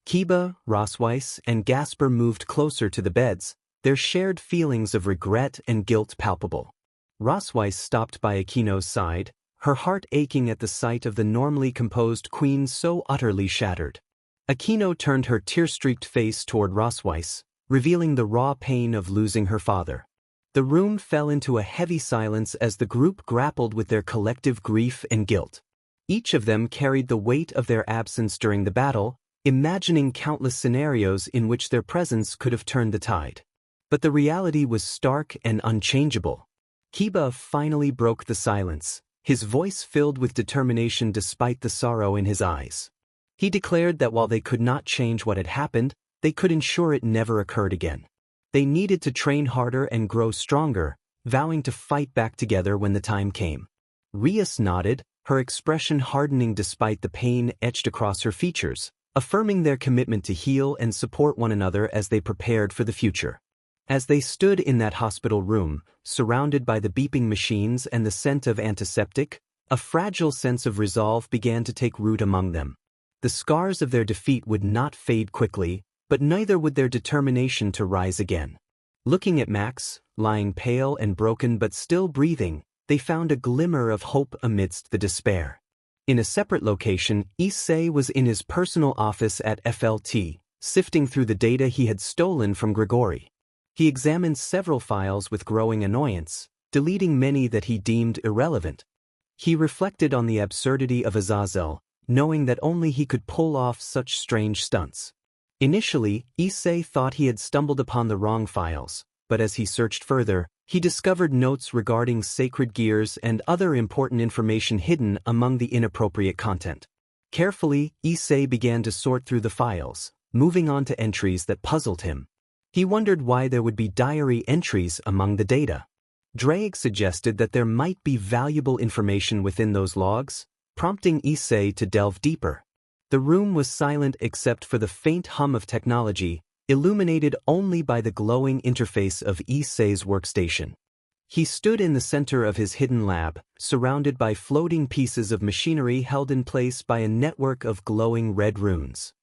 Kiba, Rosweiss, and Gasper moved closer to the beds, their shared feelings of regret and guilt palpable. Rosweiss stopped by Akino's side, her heart aching at the sight of the normally composed queen so utterly shattered. Akino turned her tear-streaked face toward Rosweiss, revealing the raw pain of losing her father. The room fell into a heavy silence as the group grappled with their collective grief and guilt. Each of them carried the weight of their absence during the battle, imagining countless scenarios in which their presence could have turned the tide. But the reality was stark and unchangeable. Kiba finally broke the silence, his voice filled with determination despite the sorrow in his eyes. He declared that while they could not change what had happened, they could ensure it never occurred again. They needed to train harder and grow stronger, vowing to fight back together when the time came. Rias nodded, her expression hardening despite the pain etched across her features, affirming their commitment to heal and support one another as they prepared for the future. As they stood in that hospital room, surrounded by the beeping machines and the scent of antiseptic, a fragile sense of resolve began to take root among them. The scars of their defeat would not fade quickly, but neither would their determination to rise again. Looking at Max, lying pale and broken but still breathing, they found a glimmer of hope amidst the despair. In a separate location, Issei was in his personal office at FLT, sifting through the data he had stolen from Gregori. He examined several files with growing annoyance, deleting many that he deemed irrelevant. He reflected on the absurdity of Azazel, knowing that only he could pull off such strange stunts. Initially, Issei thought he had stumbled upon the wrong files, but as he searched further, he discovered notes regarding sacred gears and other important information hidden among the inappropriate content. Carefully, Issei began to sort through the files, moving on to entries that puzzled him. He wondered why there would be diary entries among the data. Drake suggested that there might be valuable information within those logs, prompting Issei to delve deeper. The room was silent except for the faint hum of technology, illuminated only by the glowing interface of Issei's workstation. He stood in the center of his hidden lab, surrounded by floating pieces of machinery held in place by a network of glowing red runes.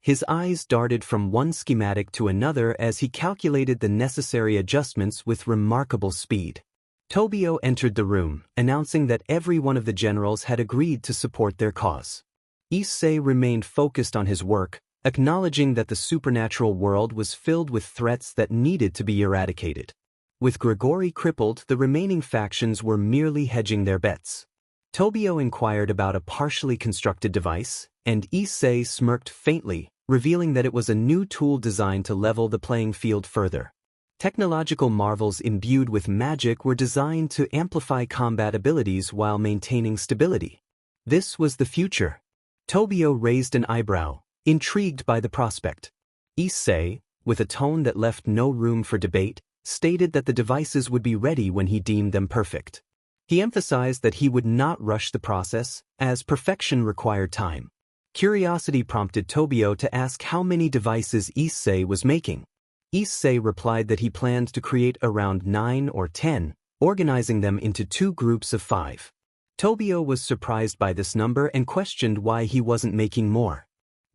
His eyes darted from one schematic to another as he calculated the necessary adjustments with remarkable speed. Tobio entered the room, announcing that every one of the generals had agreed to support their cause. Issei remained focused on his work, acknowledging that the supernatural world was filled with threats that needed to be eradicated. With Gregori crippled, the remaining factions were merely hedging their bets. Tobio inquired about a partially constructed device, and Issei smirked faintly, revealing that it was a new tool designed to level the playing field further. Technological marvels imbued with magic were designed to amplify combat abilities while maintaining stability. This was the future. Tobio raised an eyebrow, intrigued by the prospect. Issei, with a tone that left no room for debate, stated that the devices would be ready when he deemed them perfect. He emphasized that he would not rush the process, as perfection required time. Curiosity prompted Tobio to ask how many devices Issei was making. Issei replied that he planned to create around 9 or 10, organizing them into 2 groups of 5. Tobio was surprised by this number and questioned why he wasn't making more.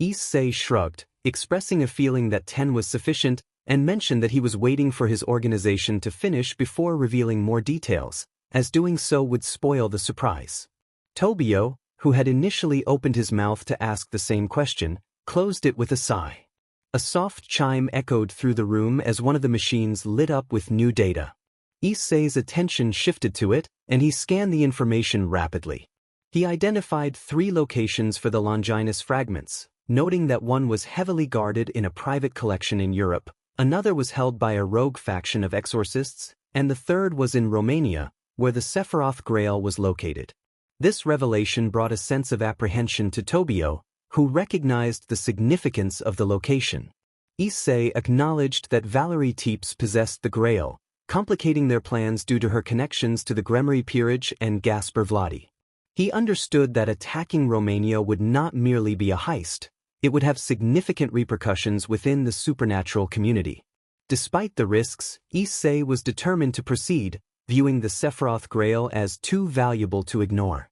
Issei shrugged, expressing a feeling that 10 was sufficient, and mentioned that he was waiting for his organization to finish before revealing more details, as doing so would spoil the surprise. Tobio, who had initially opened his mouth to ask the same question, closed it with a sigh. A soft chime echoed through the room as one of the machines lit up with new data. Issei's attention shifted to it, and he scanned the information rapidly. He identified 3 locations for the Longinus fragments, noting that one was heavily guarded in a private collection in Europe, another was held by a rogue faction of exorcists, and the third was in Romania, where the Sephiroth grail was located. This revelation brought a sense of apprehension to Tobio, who recognized the significance of the location. Issei acknowledged that Valerie Teeps possessed the grail, complicating their plans due to her connections to the Gregori peerage and Gaspar Vladi. He understood that attacking Romania would not merely be a heist, it would have significant repercussions within the supernatural community. Despite the risks, Issei was determined to proceed, viewing the Sephiroth grail as too valuable to ignore.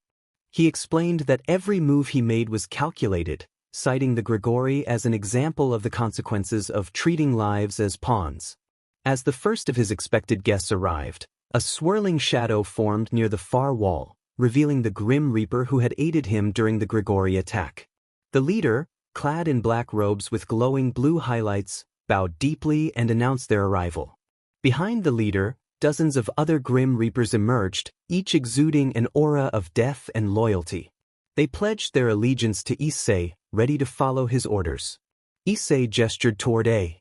He explained that every move he made was calculated, citing the Gregori as an example of the consequences of treating lives as pawns. As the first of his expected guests arrived, a swirling shadow formed near the far wall, revealing the Grim Reaper who had aided him during the Gregori attack. The leader, clad in black robes with glowing blue highlights, bowed deeply and announced their arrival. Behind the leader, dozens of other Grim Reapers emerged, each exuding an aura of death and loyalty. They pledged their allegiance to Issei, ready to follow his orders. Issei gestured toward a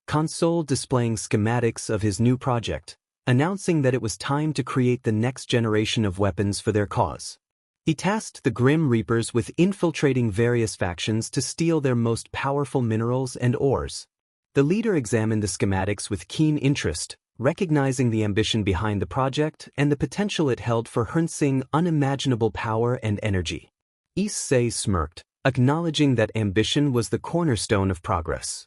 console displaying schematics of his new project, announcing that it was time to create the next generation of weapons for their cause. He tasked the Grim Reapers with infiltrating various factions to steal their most powerful minerals and ores. The leader examined the schematics with keen interest, recognizing the ambition behind the project and the potential it held for harnessing unimaginable power and energy. Issei smirked, acknowledging that ambition was the cornerstone of progress.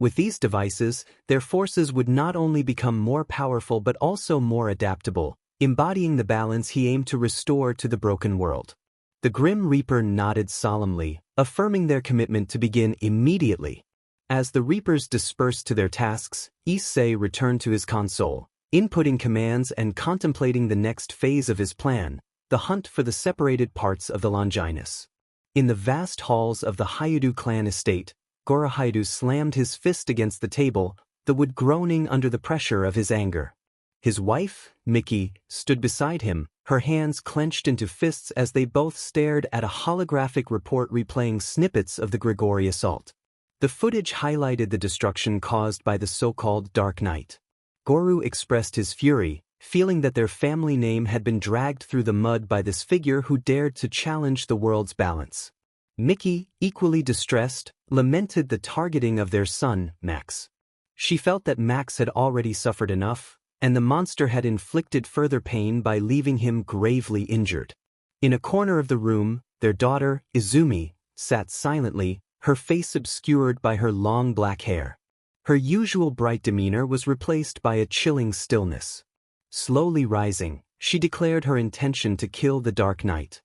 With these devices, their forces would not only become more powerful but also more adaptable, embodying the balance he aimed to restore to the broken world. The Grim Reaper nodded solemnly, affirming their commitment to begin immediately. As the Reapers dispersed to their tasks, Issei returned to his console, inputting commands and contemplating the next phase of his plan, the hunt for the separated parts of the Longinus. In the vast halls of the Hayedu clan estate, Hayedu slammed his fist against the table, the wood groaning under the pressure of his anger. His wife, Miki, stood beside him, her hands clenched into fists as they both stared at a holographic report replaying snippets of the Gregori assault. The footage highlighted the destruction caused by the so-called Dark Knight. Goru expressed his fury, feeling that their family name had been dragged through the mud by this figure who dared to challenge the world's balance. Miki, equally distressed, lamented the targeting of their son, Max. She felt that Max had already suffered enough, and the monster had inflicted further pain by leaving him gravely injured. In a corner of the room, their daughter, Izumi, sat silently, her face obscured by her long black hair. Her usual bright demeanor was replaced by a chilling stillness. Slowly rising, she declared her intention to kill the Dark Knight.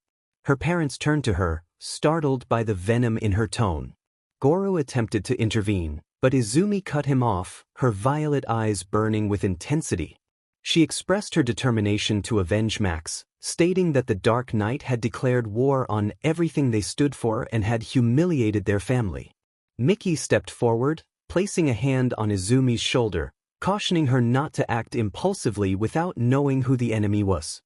Her parents turned to her, startled by the venom in her tone. Goru attempted to intervene, but Izumi cut him off, her violet eyes burning with intensity. She expressed her determination to avenge Max, stating that the Dark Knight had declared war on everything they stood for and had humiliated their family. Miki stepped forward, placing a hand on Izumi's shoulder, cautioning her not to act impulsively without knowing who the enemy was.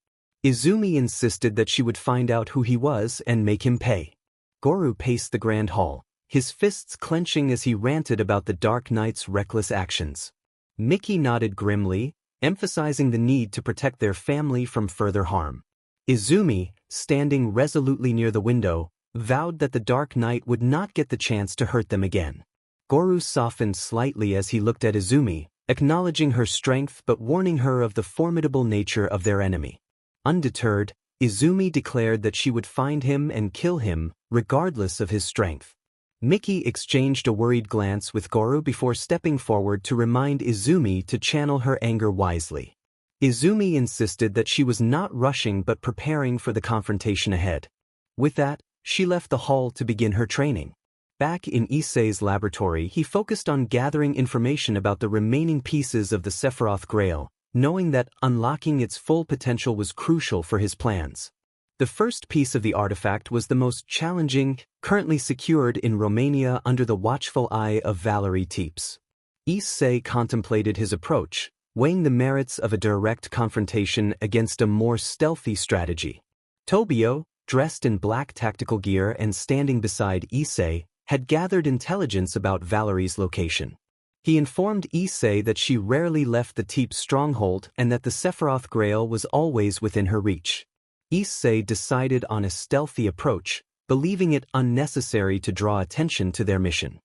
Izumi insisted that she would find out who he was and make him pay. Goru paced the grand hall, his fists clenching as he ranted about the Dark Knight's reckless actions. Miki nodded grimly, emphasizing the need to protect their family from further harm. Izumi, standing resolutely near the window, vowed that the Dark Knight would not get the chance to hurt them again. Goru softened slightly as he looked at Izumi, acknowledging her strength but warning her of the formidable nature of their enemy. Undeterred, Izumi declared that she would find him and kill him, regardless of his strength. Miki exchanged a worried glance with Goru before stepping forward to remind Izumi to channel her anger wisely. Izumi insisted that she was not rushing but preparing for the confrontation ahead. With that, she left the hall to begin her training. Back in Issei's laboratory, he focused on gathering information about the remaining pieces of the Sephiroth Grail, knowing that unlocking its full potential was crucial for his plans. The first piece of the artifact was the most challenging, currently secured in Romania under the watchful eye of Valerie Teeps. Issei contemplated his approach, weighing the merits of a direct confrontation against a more stealthy strategy. Tobio, dressed in black tactical gear and standing beside Issei, had gathered intelligence about Valerie's location. He informed Issei that she rarely left the Teeps stronghold and that the Sephiroth Grail was always within her reach. Issei decided on a stealthy approach, believing it unnecessary to draw attention to their mission.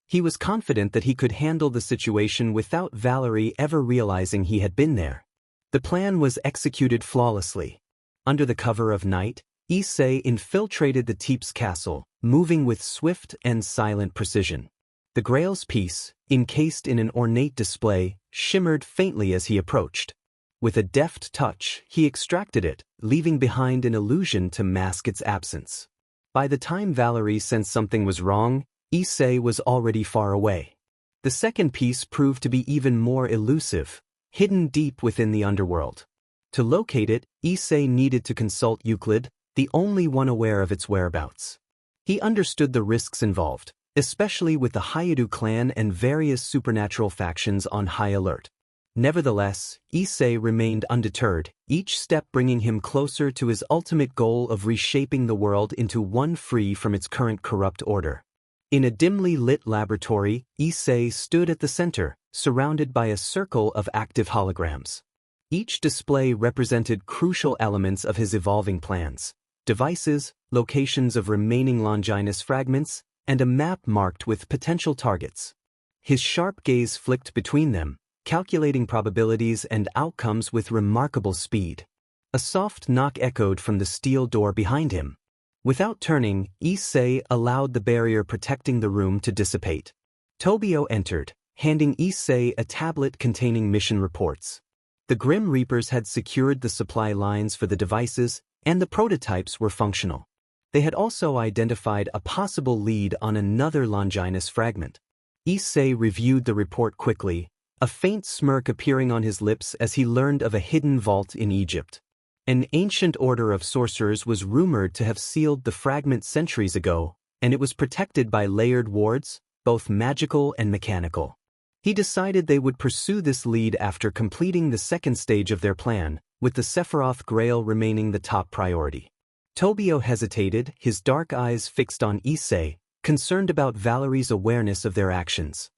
He was confident that he could handle the situation without Valerie ever realizing he had been there. The plan was executed flawlessly. Under the cover of night, Issei infiltrated the Teeps castle, moving with swift and silent precision. The Grail's piece, encased in an ornate display, shimmered faintly as he approached. With a deft touch, he extracted it, leaving behind an illusion to mask its absence. By the time Valerie sensed something was wrong, Issei was already far away. The second piece proved to be even more elusive, hidden deep within the underworld. To locate it, Issei needed to consult Uklid, the only one aware of its whereabouts. He understood the risks involved, especially with the Hayedu clan and various supernatural factions on high alert. Nevertheless, Issei remained undeterred, each step bringing him closer to his ultimate goal of reshaping the world into one free from its current corrupt order. In a dimly lit laboratory, Issei stood at the center, surrounded by a circle of active holograms. Each display represented crucial elements of his evolving plans: devices, locations of remaining Longinus fragments, and a map marked with potential targets. His sharp gaze flicked between them, calculating probabilities and outcomes with remarkable speed. A soft knock echoed from the steel door behind him. Without turning, Issei allowed the barrier protecting the room to dissipate. Tobio entered, handing Issei a tablet containing mission reports. The Grim Reapers had secured the supply lines for the devices, and the prototypes were functional. They had also identified a possible lead on another Longinus fragment. Issei reviewed the report quickly, a faint smirk appearing on his lips as he learned of a hidden vault in Egypt. An ancient order of sorcerers was rumored to have sealed the fragment centuries ago, and it was protected by layered wards, both magical and mechanical. He decided they would pursue this lead after completing the second stage of their plan, with the Sephiroth Grail remaining the top priority. Tobio hesitated, his dark eyes fixed on Issei, concerned about Valerie's awareness of their actions.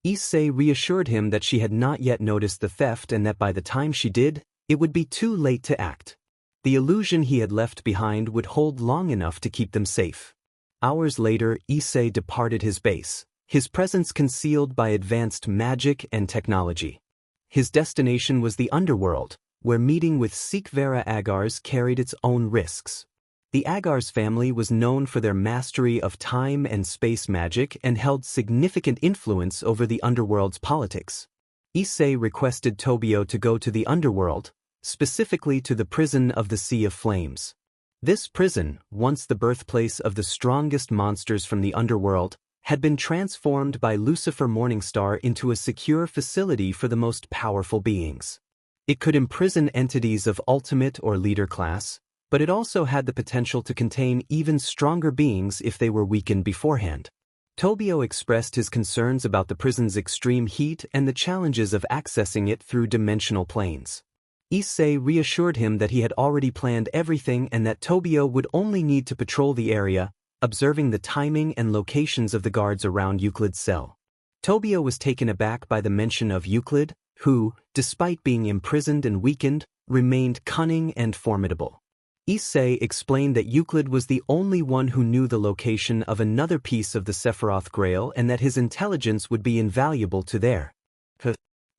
Issei reassured him that she had not yet noticed the theft and that by the time she did, it would be too late to act. The illusion he had left behind would hold long enough to keep them safe. Hours later, Issei departed his base, his presence concealed by advanced magic and technology. His destination was the underworld, where meeting with Sikvera Agars carried its own risks. The Agars family was known for their mastery of time and space magic and held significant influence over the underworld's politics. Issei requested Tobio to go to the underworld, specifically to the prison of the Sea of Flames. This prison, once the birthplace of the strongest monsters from the underworld, had been transformed by Lucifer Morningstar into a secure facility for the most powerful beings. It could imprison entities of ultimate or leader class, but it also had the potential to contain even stronger beings if they were weakened beforehand. Tobio expressed his concerns about the prison's extreme heat and the challenges of accessing it through dimensional planes. Issei reassured him that he had already planned everything and that Tobio would only need to patrol the area, observing the timing and locations of the guards around Uklid's cell. Tobio was taken aback by the mention of Uklid, who, despite being imprisoned and weakened, remained cunning and formidable. Issei explained that Uklid was the only one who knew the location of another piece of the Sephiroth Grail and that his intelligence would be invaluable to their.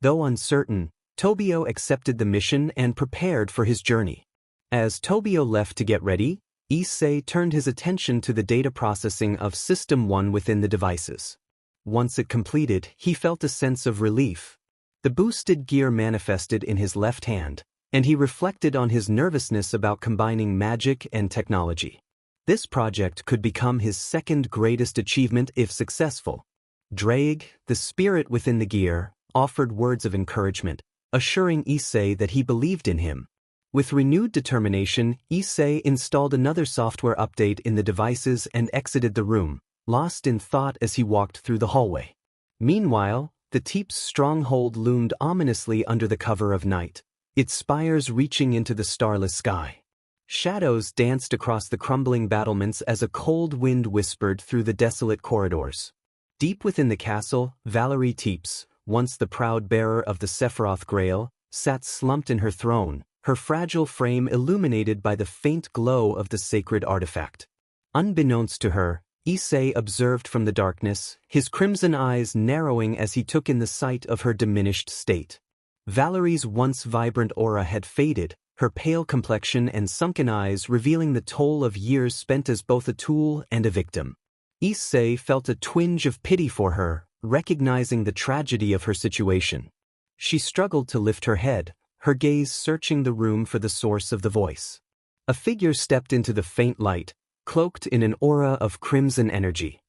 Though uncertain, Tobio accepted the mission and prepared for his journey. As Tobio left to get ready, Issei turned his attention to the data processing of System 1 within the devices. Once it completed, he felt a sense of relief. The boosted gear manifested in his left hand, and he reflected on his nervousness about combining magic and technology. This project could become his second greatest achievement if successful. Drake, the spirit within the gear, offered words of encouragement, assuring Issei that he believed in him. With renewed determination, Issei installed another software update in the devices and exited the room, lost in thought as he walked through the hallway. Meanwhile, the Teep's stronghold loomed ominously under the cover of night, its spires reaching into the starless sky. Shadows danced across the crumbling battlements as a cold wind whispered through the desolate corridors. Deep within the castle, Valerie Teeps, once the proud bearer of the Sephiroth Grail, sat slumped in her throne, her fragile frame illuminated by the faint glow of the sacred artifact. Unbeknownst to her, Issei observed from the darkness, his crimson eyes narrowing as he took in the sight of her diminished state. Valerie's once vibrant aura had faded, her pale complexion and sunken eyes revealing the toll of years spent as both a tool and a victim. Issei felt a twinge of pity for her, recognizing the tragedy of her situation. She struggled to lift her head, her gaze searching the room for the source of the voice. A figure stepped into the faint light, cloaked in an aura of crimson energy.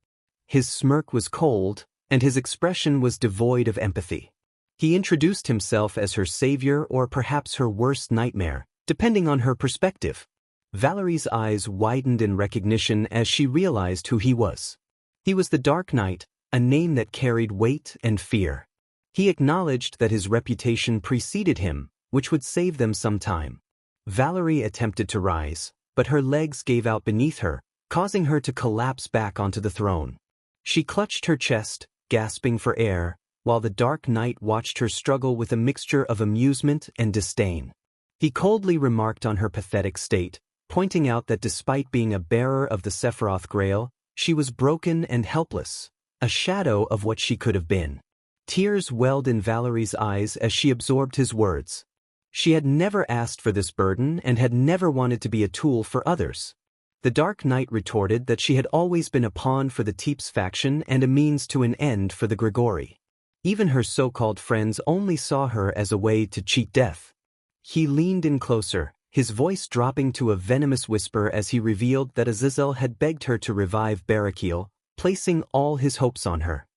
His smirk was cold, and his expression was devoid of empathy. He introduced himself as her savior or perhaps her worst nightmare, depending on her perspective. Valerie's eyes widened in recognition as she realized who he was. He was the Dark Knight, a name that carried weight and fear. He acknowledged that his reputation preceded him, which would save them some time. Valerie attempted to rise, but her legs gave out beneath her, causing her to collapse back onto the throne. She clutched her chest, gasping for air, while the Dark Knight watched her struggle with a mixture of amusement and disdain. He coldly remarked on her pathetic state, pointing out that despite being a bearer of the Sephiroth Grail, she was broken and helpless, a shadow of what she could have been. Tears welled in Valerie's eyes as she absorbed his words. She had never asked for this burden and had never wanted to be a tool for others. The Dark Knight retorted that she had always been a pawn for the Teeps faction and a means to an end for the Gregori. Even her so-called friends only saw her as a way to cheat death. He leaned in closer, his voice dropping to a venomous whisper as he revealed that Azazel had begged her to revive Barakiel, placing all his hopes on her.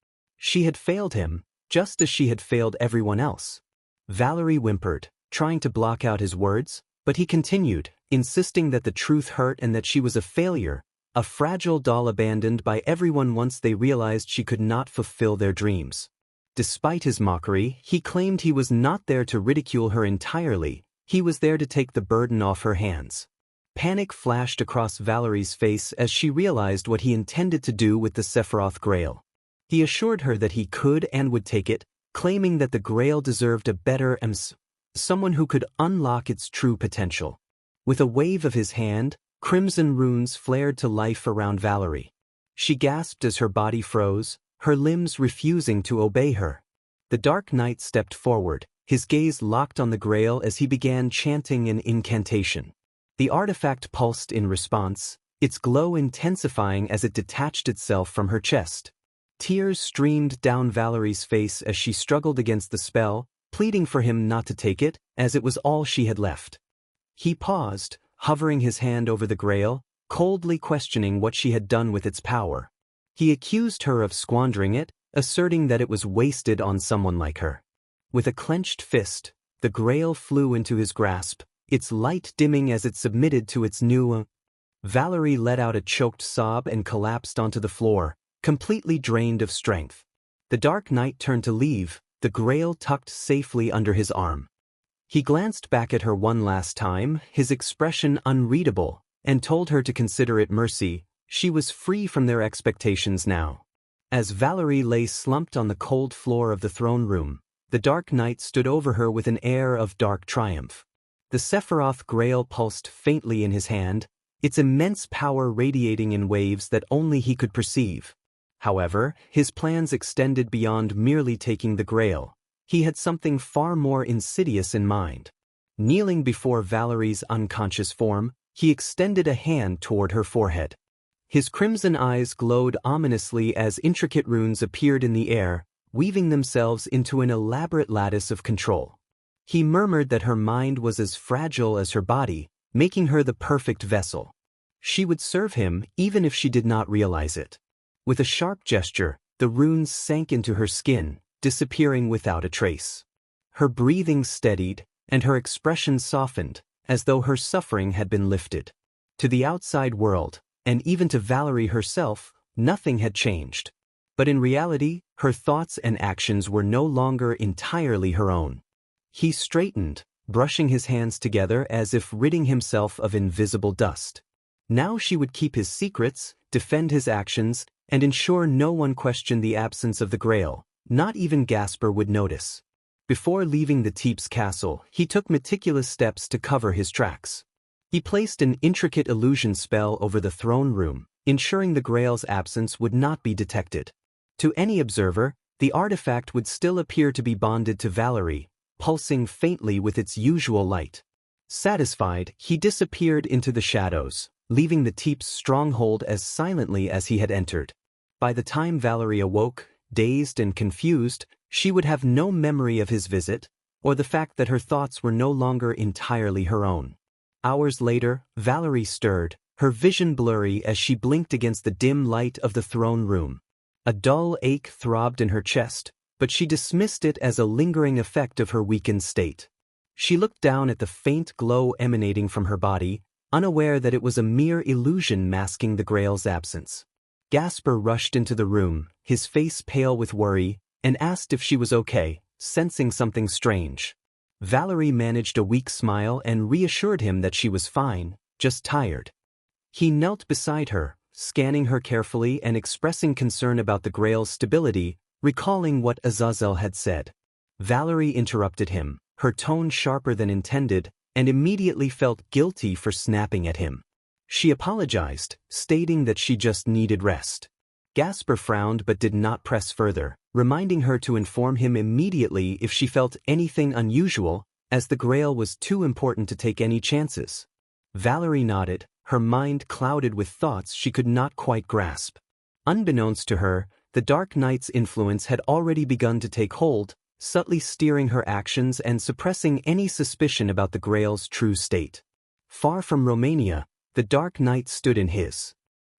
She had failed him, just as she had failed everyone else. Valerie whimpered, trying to block out his words, but he continued, insisting that the truth hurt and that she was a failure, a fragile doll abandoned by everyone once they realized she could not fulfill their dreams. Despite his mockery, he claimed he was not there to ridicule her entirely, he was there to take the burden off her hands. Panic flashed across Valerie's face as she realized what he intended to do with the Sephiroth Grail. He assured her that he could and would take it, claiming that the Grail deserved a better someone who could unlock its true potential. With a wave of his hand, crimson runes flared to life around Valerie. She gasped as her body froze, her limbs refusing to obey her. The Dark Knight stepped forward, his gaze locked on the Grail as he began chanting an incantation. The artifact pulsed in response, its glow intensifying as it detached itself from her chest. Tears streamed down Valerie's face as she struggled against the spell, pleading for him not to take it, as it was all she had left. He paused, hovering his hand over the Grail, coldly questioning what she had done with its power. He accused her of squandering it, asserting that it was wasted on someone like her. With a clenched fist, the Grail flew into his grasp, its light dimming as it submitted to its new. Valerie let out a choked sob and collapsed onto the floor, completely drained of strength. The Dark Knight turned to leave, the Grail tucked safely under his arm. He glanced back at her one last time, his expression unreadable, and told her to consider it mercy. She was free from their expectations now. As Valerie lay slumped on the cold floor of the throne room, the Dark Knight stood over her with an air of dark triumph. The Sephiroth Grail pulsed faintly in his hand, its immense power radiating in waves that only he could perceive. However, his plans extended beyond merely taking the Grail. He had something far more insidious in mind. Kneeling before Valerie's unconscious form, he extended a hand toward her forehead. His crimson eyes glowed ominously as intricate runes appeared in the air, weaving themselves into an elaborate lattice of control. He murmured that her mind was as fragile as her body, making her the perfect vessel. She would serve him even if she did not realize it. With a sharp gesture, the runes sank into her skin, disappearing without a trace. Her breathing steadied, and her expression softened, as though her suffering had been lifted. To the outside world, and even to Valerie herself, nothing had changed. But in reality, her thoughts and actions were no longer entirely her own. He straightened, brushing his hands together as if ridding himself of invisible dust. Now she would keep his secrets, defend his actions, and ensure no one questioned the absence of the Grail. Not even Gasper would notice. Before leaving the Teep's castle, he took meticulous steps to cover his tracks. He placed an intricate illusion spell over the throne room, ensuring the Grail's absence would not be detected. To any observer, the artifact would still appear to be bonded to Valerie, pulsing faintly with its usual light. Satisfied, he disappeared into the shadows, leaving the Teep's stronghold as silently as he had entered. By the time Valerie awoke, dazed and confused, she would have no memory of his visit, or the fact that her thoughts were no longer entirely her own. Hours later, Valerie stirred, her vision blurry as she blinked against the dim light of the throne room. A dull ache throbbed in her chest, but she dismissed it as a lingering effect of her weakened state. She looked down at the faint glow emanating from her body, unaware that it was a mere illusion masking the Grail's absence. Gasper rushed into the room, his face pale with worry, and asked if she was okay, sensing something strange. Valerie managed a weak smile and reassured him that she was fine, just tired. He knelt beside her, scanning her carefully and expressing concern about the Grail's stability, recalling what Azazel had said. Valerie interrupted him, her tone sharper than intended, and immediately felt guilty for snapping at him. She apologized, stating that she just needed rest. Gasper frowned but did not press further, reminding her to inform him immediately if she felt anything unusual, as the Grail was too important to take any chances. Valerie nodded, her mind clouded with thoughts she could not quite grasp. Unbeknownst to her, the Dark Knight's influence had already begun to take hold, subtly steering her actions and suppressing any suspicion about the Grail's true state. Far from Romania, the Dark Knight stood in his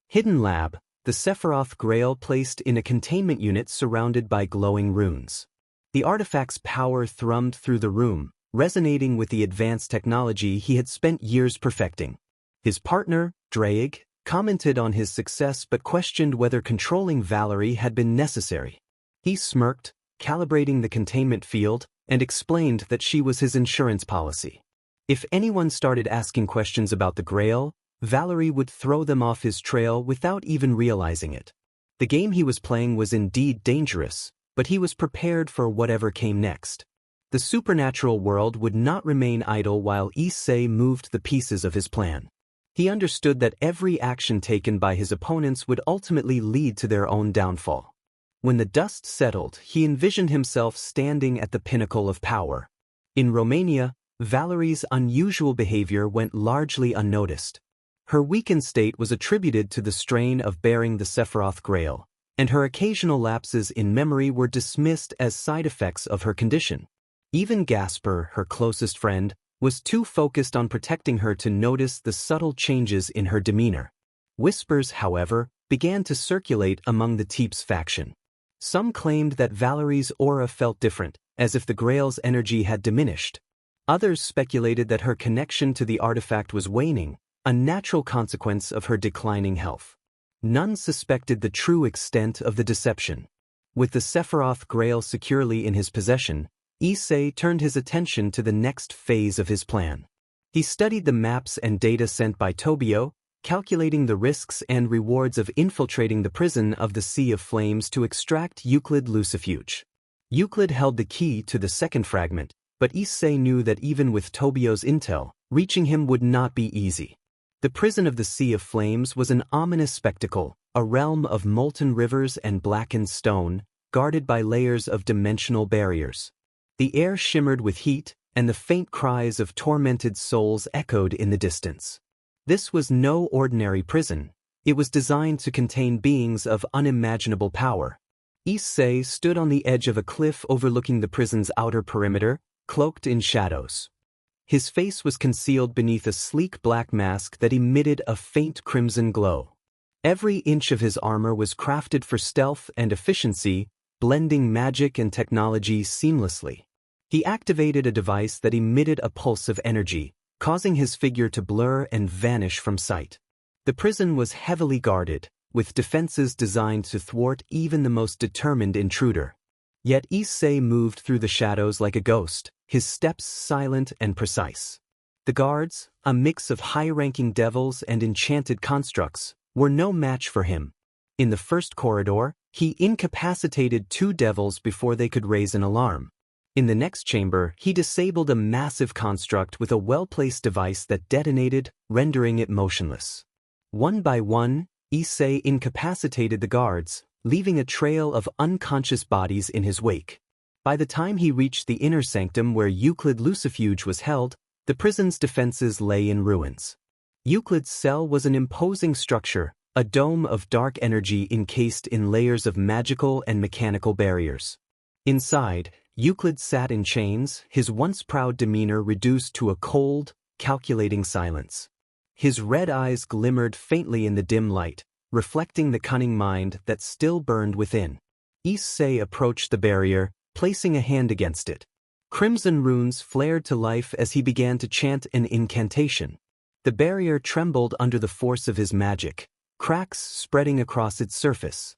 hidden lab, the Sephiroth Grail placed in a containment unit surrounded by glowing runes. The artifact's power thrummed through the room, resonating with the advanced technology he had spent years perfecting. His partner, Draig, commented on his success but questioned whether controlling Valerie had been necessary. He smirked, calibrating the containment field, and explained that she was his insurance policy. If anyone started asking questions about the Grail, Valerie would throw them off his trail without even realizing it. The game he was playing was indeed dangerous, but he was prepared for whatever came next. The supernatural world would not remain idle while Issei moved the pieces of his plan. He understood that every action taken by his opponents would ultimately lead to their own downfall. When the dust settled, he envisioned himself standing at the pinnacle of power. In Romania, Valerie's unusual behavior went largely unnoticed. Her weakened state was attributed to the strain of bearing the Sephiroth Grail, and her occasional lapses in memory were dismissed as side effects of her condition. Even Gasper, her closest friend, was too focused on protecting her to notice the subtle changes in her demeanor. Whispers, however, began to circulate among the Teeps faction. Some claimed that Valerie's aura felt different, as if the Grail's energy had diminished. Others speculated that her connection to the artifact was waning, a natural consequence of her declining health. None suspected the true extent of the deception. With the Sephiroth Grail securely in his possession, Issei turned his attention to the next phase of his plan. He studied the maps and data sent by Tobio, calculating the risks and rewards of infiltrating the prison of the Sea of Flames to extract Uklid Lucifuge. Uklid held the key to the second fragment, but Issei knew that even with Tobio's intel, reaching him would not be easy. The prison of the Sea of Flames was an ominous spectacle, a realm of molten rivers and blackened stone, guarded by layers of dimensional barriers. The air shimmered with heat, and the faint cries of tormented souls echoed in the distance. This was no ordinary prison. It was designed to contain beings of unimaginable power. Issei stood on the edge of a cliff overlooking the prison's outer perimeter, cloaked in shadows. His face was concealed beneath a sleek black mask that emitted a faint crimson glow. Every inch of his armor was crafted for stealth and efficiency, blending magic and technology seamlessly. He activated a device that emitted a pulse of energy, causing his figure to blur and vanish from sight. The prison was heavily guarded, with defenses designed to thwart even the most determined intruder. Yet Issei moved through the shadows like a ghost, his steps silent and precise. The guards, a mix of high-ranking devils and enchanted constructs, were no match for him. In the first corridor, he incapacitated 2 devils before they could raise an alarm. In the next chamber, he disabled a massive construct with a well-placed device that detonated, rendering it motionless. One by one, Issei incapacitated the guards, leaving a trail of unconscious bodies in his wake. By the time he reached the inner sanctum where Uklid Lucifuge was held, the prison's defenses lay in ruins. Uklid's cell was an imposing structure, a dome of dark energy encased in layers of magical and mechanical barriers. Inside, Uklid sat in chains, his once proud demeanor reduced to a cold, calculating silence. His red eyes glimmered faintly in the dim light, reflecting the cunning mind that still burned within. Issei approached the barrier, placing a hand against it. Crimson runes flared to life as he began to chant an incantation. The barrier trembled under the force of his magic, cracks spreading across its surface.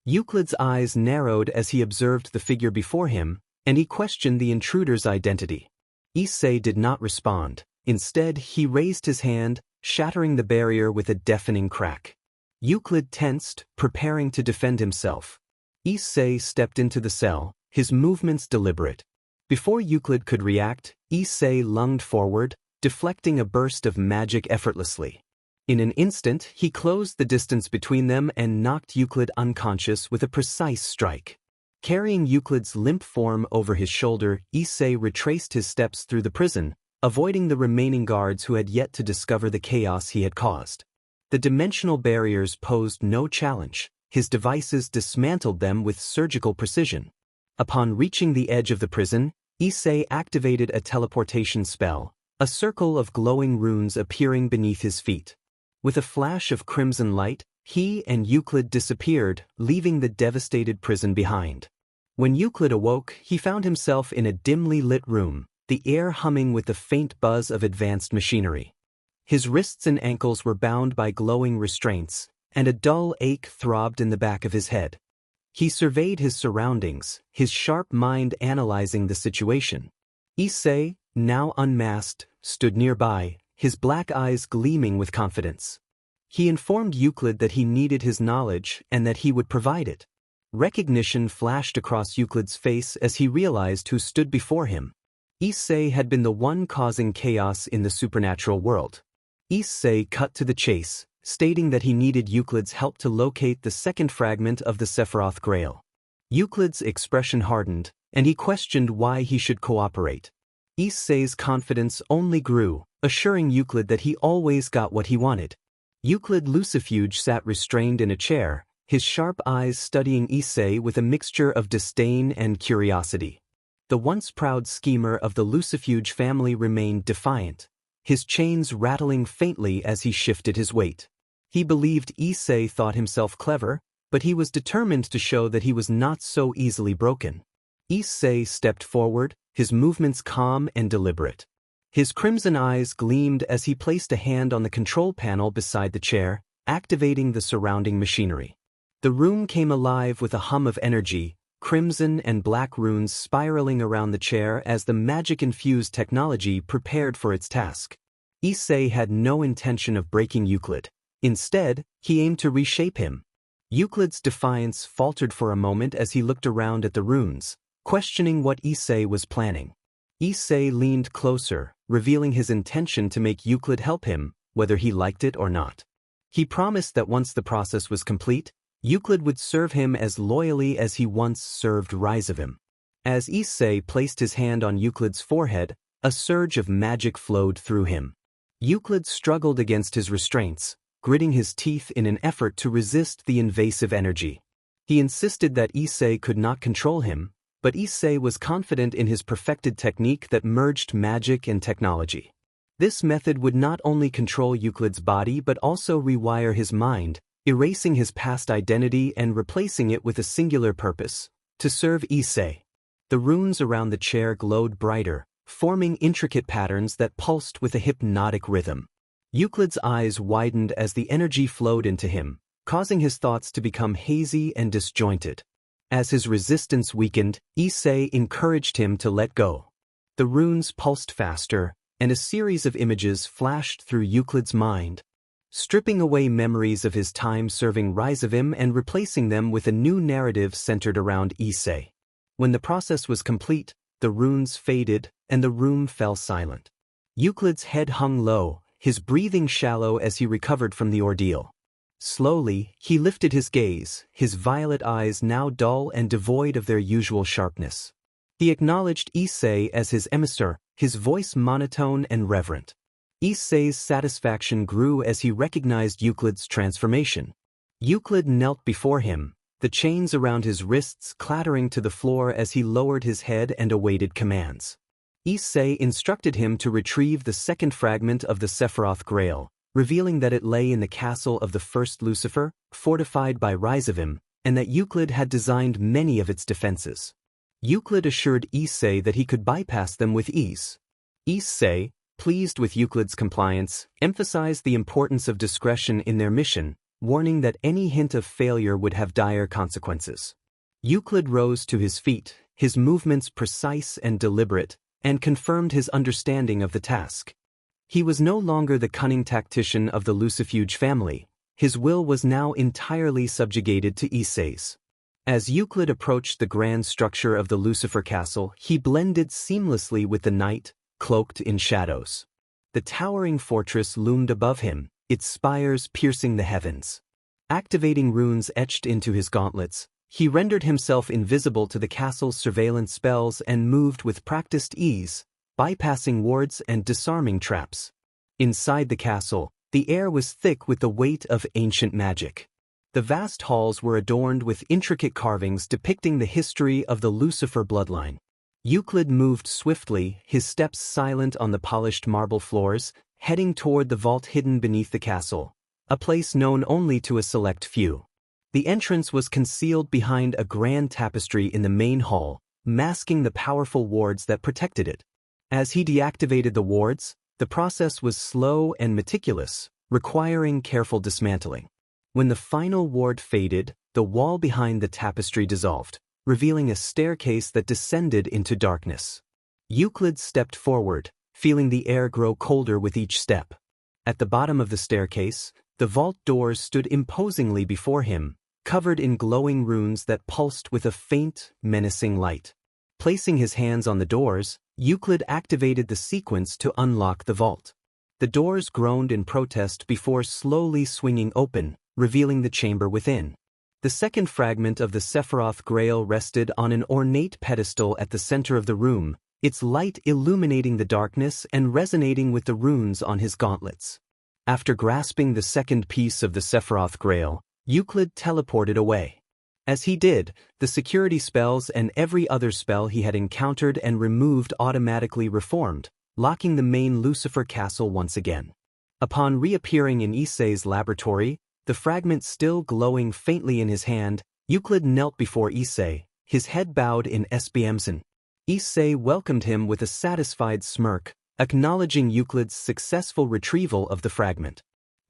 Uklid's eyes narrowed as he observed the figure before him, and he questioned the intruder's identity. Issei did not respond. Instead, he raised his hand, shattering the barrier with a deafening crack. Uklid tensed, preparing to defend himself. Issei stepped into the cell, his movements deliberate. Before Uklid could react, Issei lunged forward, deflecting a burst of magic effortlessly. In an instant, he closed the distance between them and knocked Uklid unconscious with a precise strike. Carrying Uklid's limp form over his shoulder, Issei retraced his steps through the prison, avoiding the remaining guards who had yet to discover the chaos he had caused. The dimensional barriers posed no challenge. His devices dismantled them with surgical precision. Upon reaching the edge of the prison, Issei activated a teleportation spell, a circle of glowing runes appearing beneath his feet. With a flash of crimson light, He and Euclid disappeared, leaving the devastated prison behind. When Euclid awoke, he found himself in a dimly lit room, the air humming with the faint buzz of advanced machinery. His wrists and ankles were bound by glowing restraints, and a dull ache throbbed in the back of his head. He surveyed his surroundings, his sharp mind analyzing the situation. Issei, now unmasked, stood nearby, his black eyes gleaming with confidence. He informed Euclid that he needed his knowledge and that he would provide it. Recognition flashed across Euclid's face as he realized who stood before him. Issei had been the one causing chaos in the supernatural world. Issei cut to the chase, stating that he needed Euclid's help to locate the second fragment of the Sephiroth Grail. Euclid's expression hardened, and he questioned why he should cooperate. Issei's confidence only grew, assuring Euclid that he always got what he wanted. Euclid Lucifuge sat restrained in a chair, his sharp eyes studying Issei with a mixture of disdain and curiosity. The once proud schemer of the Lucifuge family remained defiant, his chains rattling faintly as he shifted his weight. He believed Issei thought himself clever, but he was determined to show that he was not so easily broken. Issei stepped forward, his movements calm and deliberate. His crimson eyes gleamed as he placed a hand on the control panel beside the chair, activating the surrounding machinery. The room came alive with a hum of energy, crimson and black runes spiraling around the chair as the magic-infused technology prepared for its task. Issei had no intention of breaking Euclid. Instead, he aimed to reshape him. Euclid's defiance faltered for a moment as he looked around at the runes, questioning what Issei was planning. Issei leaned closer, revealing his intention to make Euclid help him, whether he liked it or not. He promised that once the process was complete, Euclid would serve him as loyally as he once served Rizavim. As Issei placed his hand on Euclid's forehead, a surge of magic flowed through him. Euclid struggled against his restraints, gritting his teeth in an effort to resist the invasive energy. He insisted that Issei could not control him, but Issei was confident in his perfected technique that merged magic and technology. This method would not only control Euclid's body but also rewire his mind, erasing his past identity and replacing it with a singular purpose: to serve Issei. The runes around the chair glowed brighter, forming intricate patterns that pulsed with a hypnotic rhythm. Euclid's eyes widened as the energy flowed into him, causing his thoughts to become hazy and disjointed. As his resistance weakened, Issei encouraged him to let go. The runes pulsed faster, and a series of images flashed through Euclid's mind, stripping away memories of his time serving Rizavim and replacing them with a new narrative centered around Issei. When the process was complete, the runes faded, and the room fell silent. Euclid's head hung low, his breathing shallow as he recovered from the ordeal. Slowly, he lifted his gaze, his violet eyes now dull and devoid of their usual sharpness. He acknowledged Issei as his emissary, his voice monotone and reverent. Issei's satisfaction grew as he recognized Euclid's transformation. Euclid knelt before him, the chains around his wrists clattering to the floor as he lowered his head and awaited commands. Issei instructed him to retrieve the second fragment of the Sephiroth Grail, revealing that it lay in the castle of the first Lucifer, fortified by Rizavim, and that Euclid had designed many of its defenses. Euclid assured Issei that he could bypass them with ease. Issei, pleased with Euclid's compliance, emphasized the importance of discretion in their mission, warning that any hint of failure would have dire consequences. Euclid rose to his feet, his movements precise and deliberate, and confirmed his understanding of the task. He was no longer the cunning tactician of the Lucifuge family. His will was now entirely subjugated to Issei's. As Euclid approached the grand structure of the Lucifer castle, he blended seamlessly with the night, cloaked in shadows. The towering fortress loomed above him, its spires piercing the heavens. Activating runes etched into his gauntlets, he rendered himself invisible to the castle's surveillance spells and moved with practiced ease, bypassing wards and disarming traps. Inside the castle, the air was thick with the weight of ancient magic. The vast halls were adorned with intricate carvings depicting the history of the Lucifer bloodline. Euclid moved swiftly, his steps silent on the polished marble floors, heading toward the vault hidden beneath the castle, a place known only to a select few. The entrance was concealed behind a grand tapestry in the main hall, masking the powerful wards that protected it. As he deactivated the wards, the process was slow and meticulous, requiring careful dismantling. When the final ward faded, the wall behind the tapestry dissolved, revealing a staircase that descended into darkness. Uklid stepped forward, feeling the air grow colder with each step. At the bottom of the staircase, the vault doors stood imposingly before him, covered in glowing runes that pulsed with a faint, menacing light. Placing his hands on the doors, Uklid activated the sequence to unlock the vault. The doors groaned in protest before slowly swinging open, revealing the chamber within. The second fragment of the Sephiroth Grail rested on an ornate pedestal at the center of the room, its light illuminating the darkness and resonating with the runes on his gauntlets. After grasping the second piece of the Sephiroth Grail, Uklid teleported away. As he did, the security spells and every other spell he had encountered and removed automatically reformed, locking the main Lucifer castle once again. Upon reappearing in Issei's laboratory, the fragment still glowing faintly in his hand, Uklid knelt before Issei, his head bowed in SBMson. Issei welcomed him with a satisfied smirk, acknowledging Uklid's successful retrieval of the fragment.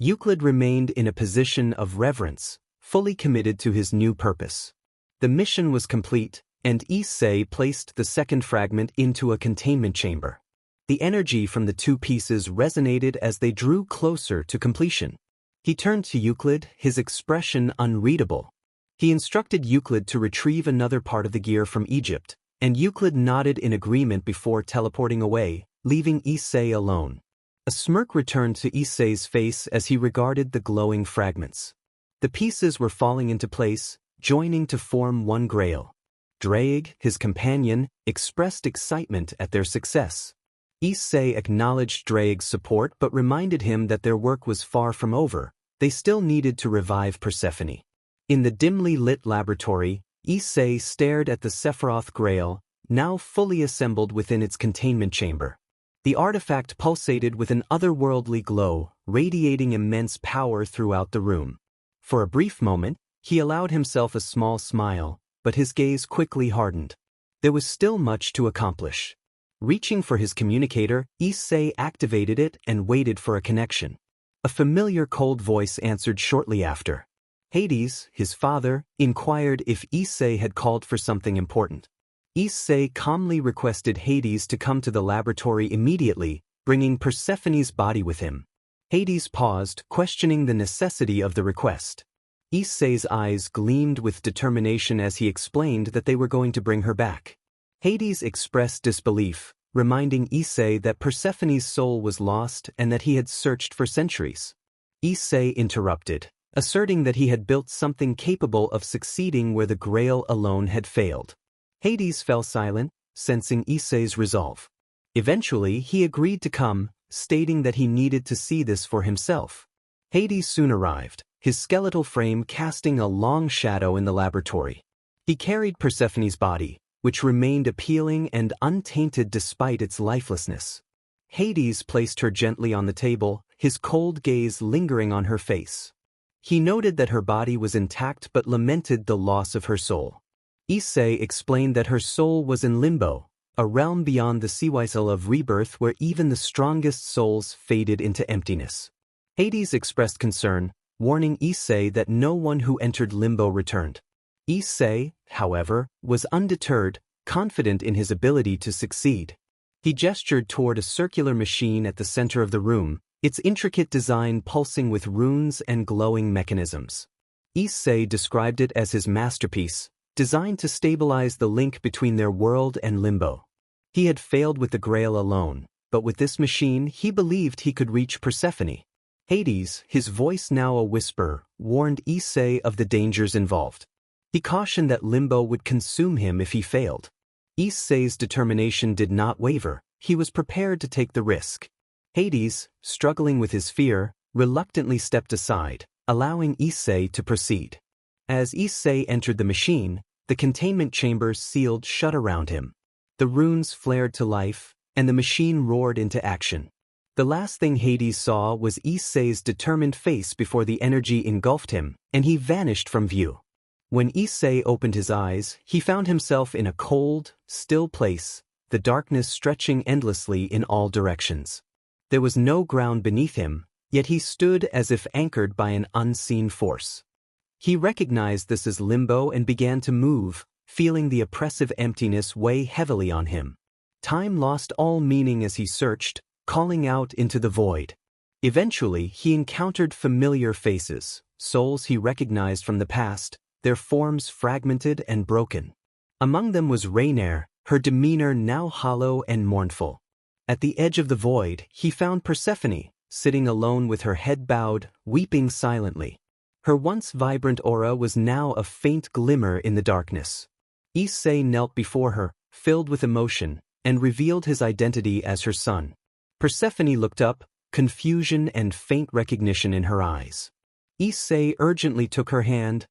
Uklid remained in a position of reverence, fully committed to his new purpose. The mission was complete, and Issei placed the second fragment into a containment chamber. The energy from the two pieces resonated as they drew closer to completion. He turned to Uklid, his expression unreadable. He instructed Uklid to retrieve another part of the gear from Egypt, and Uklid nodded in agreement before teleporting away, leaving Issei alone. A smirk returned to Issei's face as he regarded the glowing fragments. The pieces were falling into place, joining to form one grail. Drake, his companion, expressed excitement at their success. Issei acknowledged Drake's support but reminded him that their work was far from over. They still needed to revive Pphanie. In the dimly lit laboratory, Issei stared at the Sephiroth Grail, now fully assembled within its containment chamber. The artifact pulsated with an otherworldly glow, radiating immense power throughout the room. For a brief moment, he allowed himself a small smile, but his gaze quickly hardened. There was still much to accomplish. Reaching for his communicator, Issei activated it and waited for a connection. A familiar cold voice answered shortly after. Hades, his father, inquired if Issei had called for something important. Issei calmly requested Hades to come to the laboratory immediately, bringing Persephone's body with him. Hades paused, questioning the necessity of the request. Issei's eyes gleamed with determination as he explained that they were going to bring her back. Hades expressed disbelief, reminding Issei that Persephone's soul was lost and that he had searched for centuries. Issei interrupted, asserting that he had built something capable of succeeding where the Grail alone had failed. Hades fell silent, sensing Issei's resolve. Eventually, he agreed to come, stating that he needed to see this for himself. Hades soon arrived, his skeletal frame casting a long shadow in the laboratory. He carried Persephone's body, which remained appealing and untainted despite its lifelessness. Hades placed her gently on the table, his cold gaze lingering on her face. He noted that her body was intact but lamented the loss of her soul. Issei explained that her soul was in limbo, a realm beyond the cycle of rebirth where even the strongest souls faded into emptiness. Hades expressed concern, warning Issei that no one who entered limbo returned. Issei, however, was undeterred, confident in his ability to succeed. He gestured toward a circular machine at the center of the room, its intricate design pulsing with runes and glowing mechanisms. Issei described it as his masterpiece, designed to stabilize the link between their world and limbo. He had failed with the Grail alone, but with this machine he believed he could reach Persephone. Hades, his voice now a whisper, warned Issei of the dangers involved. He cautioned that limbo would consume him if he failed. Issei's determination did not waver, he was prepared to take the risk. Hades, struggling with his fear, reluctantly stepped aside, allowing Issei to proceed. As Issei entered the machine, the containment chamber sealed shut around him. The runes flared to life, and the machine roared into action. The last thing Hades saw was Issei's determined face before the energy engulfed him, and he vanished from view. When Issei opened his eyes, he found himself in a cold, still place, the darkness stretching endlessly in all directions. There was no ground beneath him, yet he stood as if anchored by an unseen force. He recognized this as limbo and began to move, feeling the oppressive emptiness weigh heavily on him. Time lost all meaning as he searched, calling out into the void. Eventually, he encountered familiar faces, souls he recognized from the past, their forms fragmented and broken. Among them was Rainier, her demeanor now hollow and mournful. At the edge of the void, he found Pphanie, sitting alone with her head bowed, weeping silently. Her once vibrant aura was now a faint glimmer in the darkness. Issei knelt before her, filled with emotion, and revealed his identity as her son. Pphanie looked up, confusion and faint recognition in her eyes. Issei urgently took her hand,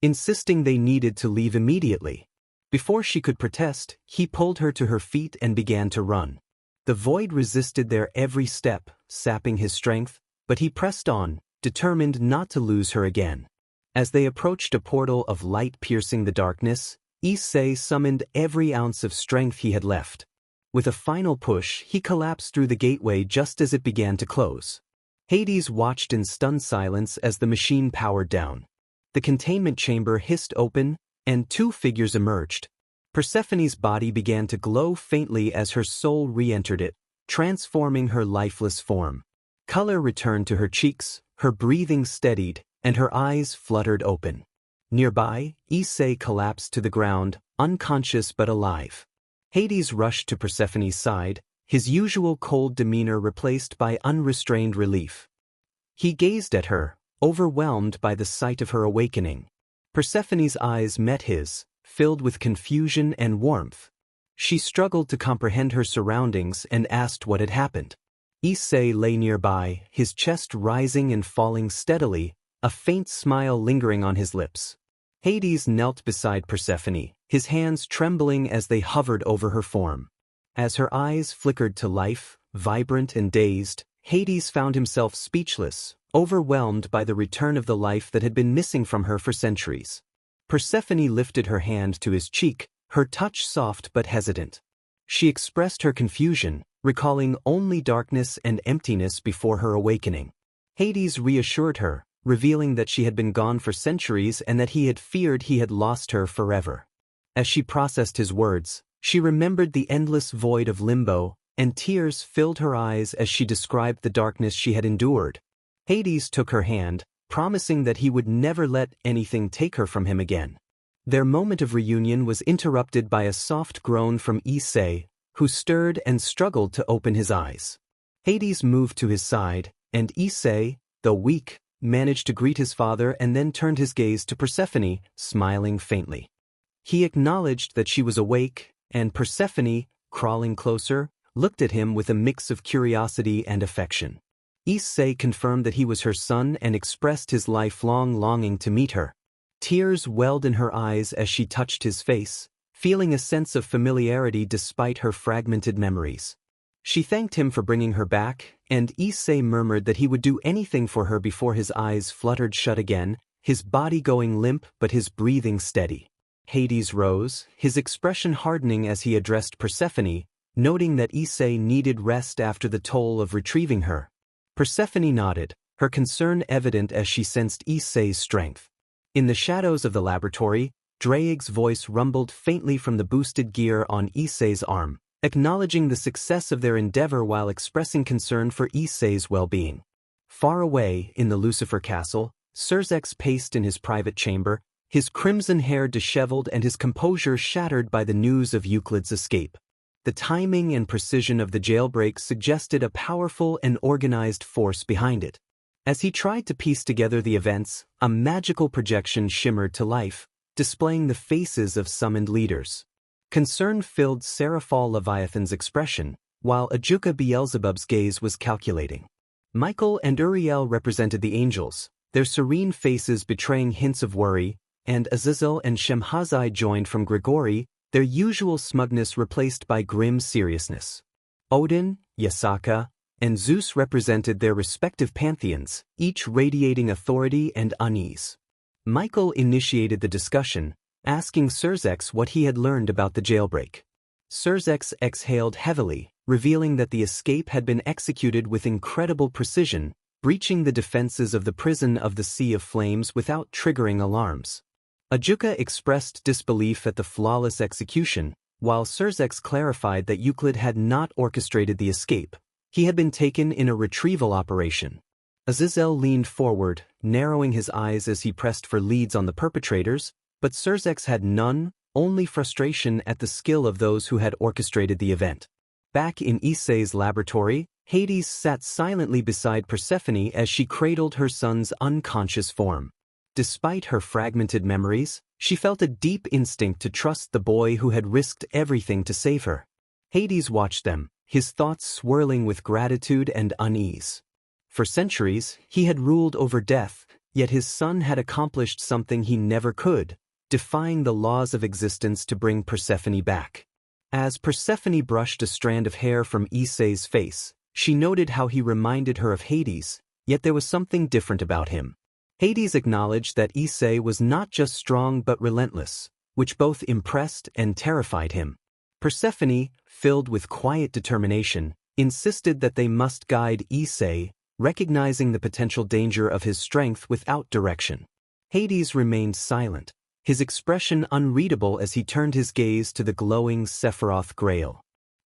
insisting they needed to leave immediately. Before she could protest, he pulled her to her feet and began to run. The void resisted their every step, sapping his strength, but he pressed on, determined not to lose her again. As they approached a portal of light piercing the darkness, Issei summoned every ounce of strength he had left. With a final push, he collapsed through the gateway just as it began to close. Hades watched in stunned silence as the machine powered down. The containment chamber hissed open, and two figures emerged. Persephone's body began to glow faintly as her soul re-entered it, transforming her lifeless form. Color returned to her cheeks, her breathing steadied, and her eyes fluttered open. Nearby, Issei collapsed to the ground, unconscious but alive. Hades rushed to Persephone's side, his usual cold demeanor replaced by unrestrained relief. He gazed at her, overwhelmed by the sight of her awakening. Persephone's eyes met his, filled with confusion and warmth. She struggled to comprehend her surroundings and asked what had happened. Issei lay nearby, his chest rising and falling steadily, a faint smile lingering on his lips. Hades knelt beside Persephone, his hands trembling as they hovered over her form. As her eyes flickered to life, vibrant and dazed, Hades found himself speechless, overwhelmed by the return of the life that had been missing from her for centuries. Persephone lifted her hand to his cheek, her touch soft but hesitant. She expressed her confusion, recalling only darkness and emptiness before her awakening. Hades reassured her, revealing that she had been gone for centuries and that he had feared he had lost her forever. As she processed his words, she remembered the endless void of limbo, and tears filled her eyes as she described the darkness she had endured. Hades took her hand, promising that he would never let anything take her from him again. Their moment of reunion was interrupted by a soft groan from Issei, who stirred and struggled to open his eyes. Hades moved to his side, and Issei, though weak, managed to greet his father and then turned his gaze to Persephone, smiling faintly. He acknowledged that she was awake, and Persephone, crawling closer, looked at him with a mix of curiosity and affection. Issei confirmed that he was her son and expressed his lifelong longing to meet her. Tears welled in her eyes as she touched his face, feeling a sense of familiarity despite her fragmented memories. She thanked him for bringing her back, and Issei murmured that he would do anything for her before his eyes fluttered shut again, his body going limp but his breathing steady. Hades rose, his expression hardening as he addressed Persephone, noting that Issei needed rest after the toll of retrieving her. Persephone nodded, her concern evident as she sensed Issei's strength. In the shadows of the laboratory, Draig's voice rumbled faintly from the boosted gear on Issei's arm, acknowledging the success of their endeavor while expressing concern for Issei's well-being. Far away, in the Lucifer castle, Cerzex paced in his private chamber, his crimson hair disheveled and his composure shattered by the news of Euclid's escape. The timing and precision of the jailbreak suggested a powerful and organized force behind it. As he tried to piece together the events, a magical projection shimmered to life, displaying the faces of summoned leaders. Concern filled Seraphal Leviathan's expression, while Ajuka Beelzebub's gaze was calculating. Michael and Uriel represented the angels, their serene faces betraying hints of worry, and Azazel and Shemhazai joined from Gregori, their usual smugness replaced by grim seriousness. Odin, Yasaka, and Zeus represented their respective pantheons, each radiating authority and unease. Michael initiated the discussion, asking Cersex what he had learned about the jailbreak. Cersex exhaled heavily, revealing that the escape had been executed with incredible precision, breaching the defenses of the prison of the Sea of Flames without triggering alarms. Ajuka expressed disbelief at the flawless execution, while Cersex clarified that Uklid had not orchestrated the escape. He had been taken in a retrieval operation. Azazel leaned forward, narrowing his eyes as he pressed for leads on the perpetrators, but Cersex had none, only frustration at the skill of those who had orchestrated the event. Back in Issei's laboratory, Hades sat silently beside Persephone as she cradled her son's unconscious form. Despite her fragmented memories, she felt a deep instinct to trust the boy who had risked everything to save her. Hades watched them, his thoughts swirling with gratitude and unease. For centuries, he had ruled over death, yet his son had accomplished something he never could, defying the laws of existence to bring Persephone back. As Persephone brushed a strand of hair from Issei's face, she noted how he reminded her of Hades, yet there was something different about him. Hades acknowledged that Issei was not just strong but relentless, which both impressed and terrified him. Persephone, filled with quiet determination, insisted that they must guide Issei, recognizing the potential danger of his strength without direction. Hades remained silent, his expression unreadable as he turned his gaze to the glowing Sephiroth grail.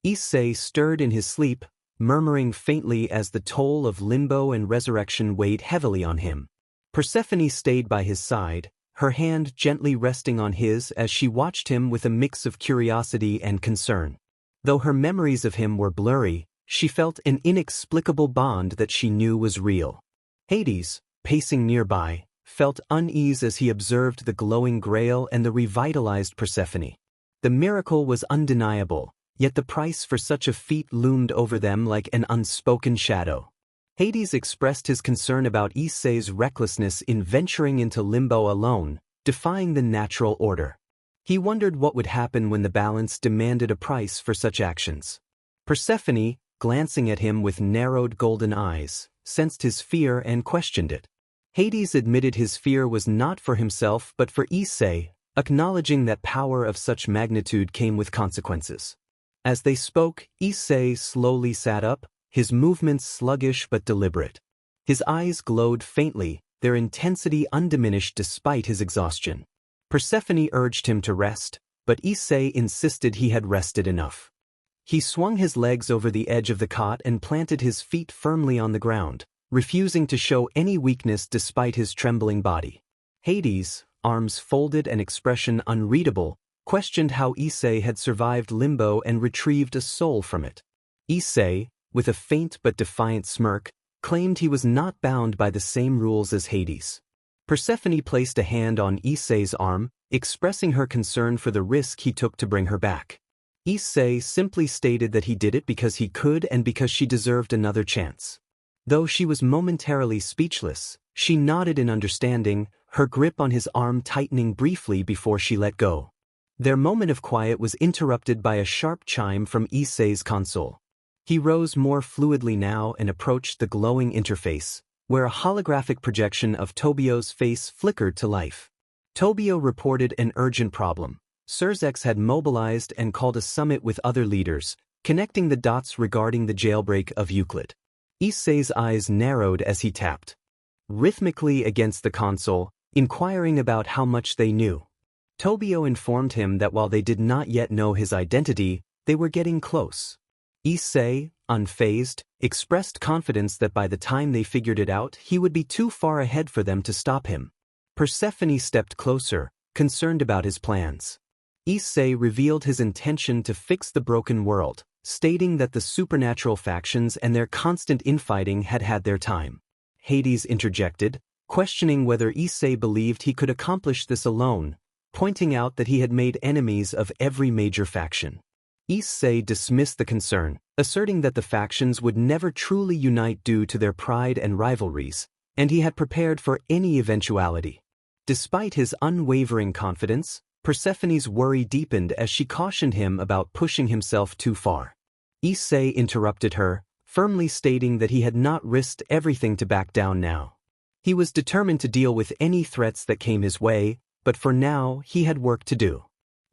Issei stirred in his sleep, murmuring faintly as the toll of limbo and resurrection weighed heavily on him. Persephone stayed by his side, her hand gently resting on his as she watched him with a mix of curiosity and concern. Though her memories of him were blurry, she felt an inexplicable bond that she knew was real. Hades, pacing nearby, felt unease as he observed the glowing grail and the revitalized Persephone. The miracle was undeniable, yet the price for such a feat loomed over them like an unspoken shadow. Hades expressed his concern about Issei's recklessness in venturing into limbo alone, defying the natural order. He wondered what would happen when the balance demanded a price for such actions. Persephone, glancing at him with narrowed golden eyes, sensed his fear and questioned it. Hades admitted his fear was not for himself but for Issei, acknowledging that power of such magnitude came with consequences. As they spoke, Issei slowly sat up, his movements sluggish but deliberate. His eyes glowed faintly, their intensity undiminished despite his exhaustion. Persephone urged him to rest, but Issei insisted he had rested enough. He swung his legs over the edge of the cot and planted his feet firmly on the ground, refusing to show any weakness despite his trembling body. Hades, arms folded and expression unreadable, questioned how Issei had survived limbo and retrieved a soul from it. Issei, with a faint but defiant smirk, claimed he was not bound by the same rules as Hades. Persephone placed a hand on Issei's arm, expressing her concern for the risk he took to bring her back. Issei simply stated that he did it because he could and because she deserved another chance. Though she was momentarily speechless, she nodded in understanding, her grip on his arm tightening briefly before she let go. Their moment of quiet was interrupted by a sharp chime from Issei's console. He rose more fluidly now and approached the glowing interface, where a holographic projection of Tobio's face flickered to life. Tobio reported an urgent problem. Cersex had mobilized and called a summit with other leaders, connecting the dots regarding the jailbreak of Uklid. Issei's eyes narrowed as he tapped rhythmically against the console, inquiring about how much they knew. Tobio informed him that while they did not yet know his identity, they were getting close. Issei, unfazed, expressed confidence that by the time they figured it out, he would be too far ahead for them to stop him. Persephone stepped closer, concerned about his plans. Issei revealed his intention to fix the broken world, stating that the supernatural factions and their constant infighting had had their time. Hades interjected, questioning whether Issei believed he could accomplish this alone, pointing out that he had made enemies of every major faction. Issei dismissed the concern, asserting that the factions would never truly unite due to their pride and rivalries, and he had prepared for any eventuality. Despite his unwavering confidence, Persephone's worry deepened as she cautioned him about pushing himself too far. Issei interrupted her, firmly stating that he had not risked everything to back down now. He was determined to deal with any threats that came his way, but for now he had work to do.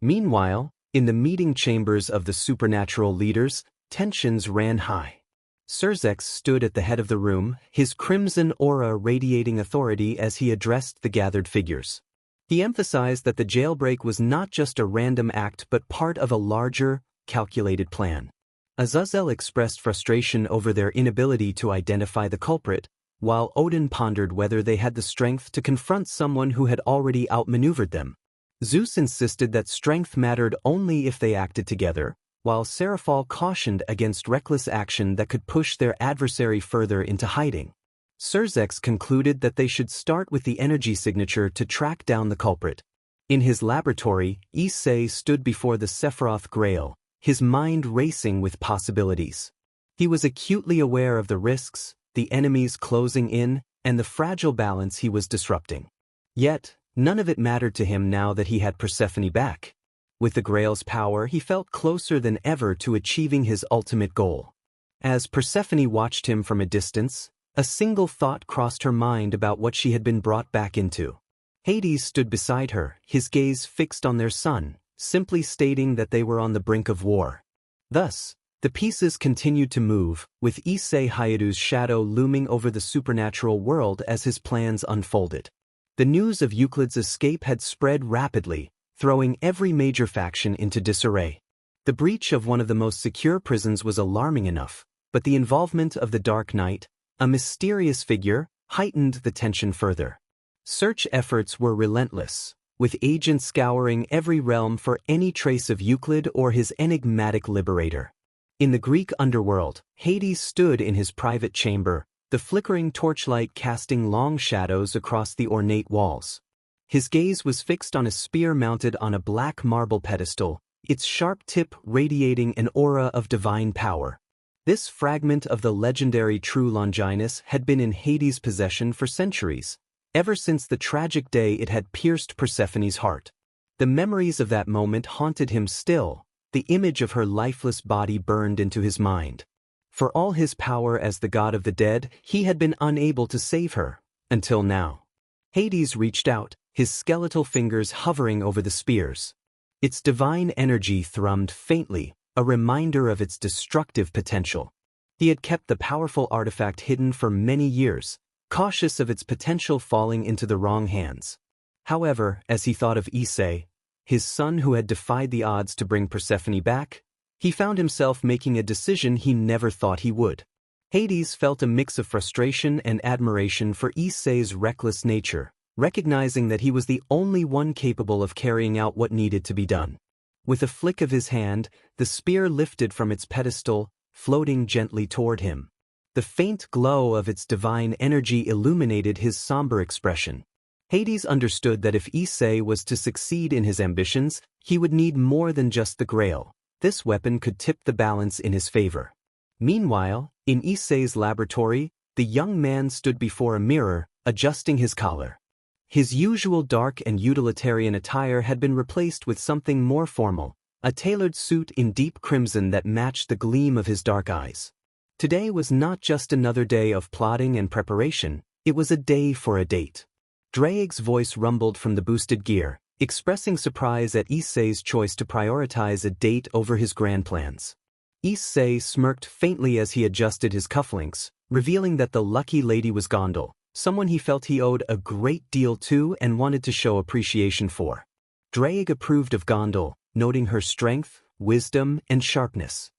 Meanwhile, in the meeting chambers of the supernatural leaders, tensions ran high. Surzex stood at the head of the room, his crimson aura radiating authority as he addressed the gathered figures. He emphasized that the jailbreak was not just a random act but part of a larger, calculated plan. Azazel expressed frustration over their inability to identify the culprit, while Odin pondered whether they had the strength to confront someone who had already outmaneuvered them. Zeus insisted that strength mattered only if they acted together, while Seraphal cautioned against reckless action that could push their adversary further into hiding. Surzex concluded that they should start with the energy signature to track down the culprit. In his laboratory, Issei stood before the Sephiroth Grail, his mind racing with possibilities. He was acutely aware of the risks, the enemies closing in, and the fragile balance he was disrupting. Yet, none of it mattered to him now that he had Pphanie back. With the Grail's power, he felt closer than ever to achieving his ultimate goal. As Pphanie watched him from a distance, a single thought crossed her mind about what she had been brought back into. Hades stood beside her, his gaze fixed on their son, simply stating that they were on the brink of war. Thus, the pieces continued to move, with Issei Hyoudou's shadow looming over the supernatural world as his plans unfolded. The news of Euclid's escape had spread rapidly, throwing every major faction into disarray. The breach of one of the most secure prisons was alarming enough, but the involvement of the Dark Knight, a mysterious figure, heightened the tension further. Search efforts were relentless, with agents scouring every realm for any trace of Euclid or his enigmatic liberator. In the Greek underworld, Hades stood in his private chamber, the flickering torchlight casting long shadows across the ornate walls. His gaze was fixed on a spear mounted on a black marble pedestal, its sharp tip radiating an aura of divine power. This fragment of the legendary True Longinus had been in Hades' possession for centuries, ever since the tragic day it had pierced Persephone's heart. The memories of that moment haunted him still, the image of her lifeless body burned into his mind. For all his power as the god of the dead, he had been unable to save her, until now. Hades reached out, his skeletal fingers hovering over the spears. Its divine energy thrummed faintly, a reminder of its destructive potential. He had kept the powerful artifact hidden for many years, cautious of its potential falling into the wrong hands. However, as he thought of Issei, his son who had defied the odds to bring Persephone back, he found himself making a decision he never thought he would. Hades felt a mix of frustration and admiration for Issei's reckless nature, recognizing that he was the only one capable of carrying out what needed to be done. With a flick of his hand, the spear lifted from its pedestal, floating gently toward him. The faint glow of its divine energy illuminated his somber expression. Hades understood that if Issei was to succeed in his ambitions, he would need more than just the Grail. This weapon could tip the balance in his favor. Meanwhile, in Issei's laboratory, the young man stood before a mirror, adjusting his collar. His usual dark and utilitarian attire had been replaced with something more formal, a tailored suit in deep crimson that matched the gleam of his dark eyes. Today was not just another day of plotting and preparation, it was a day for a date. Draeg's voice rumbled from the boosted gear, expressing surprise at Issei's choice to prioritize a date over his grand plans. Issei smirked faintly as he adjusted his cufflinks, revealing that the lucky lady was Gondel, someone he felt he owed a great deal to and wanted to show appreciation for. Draeg approved of Gondel, noting her strength, wisdom, and sharpness.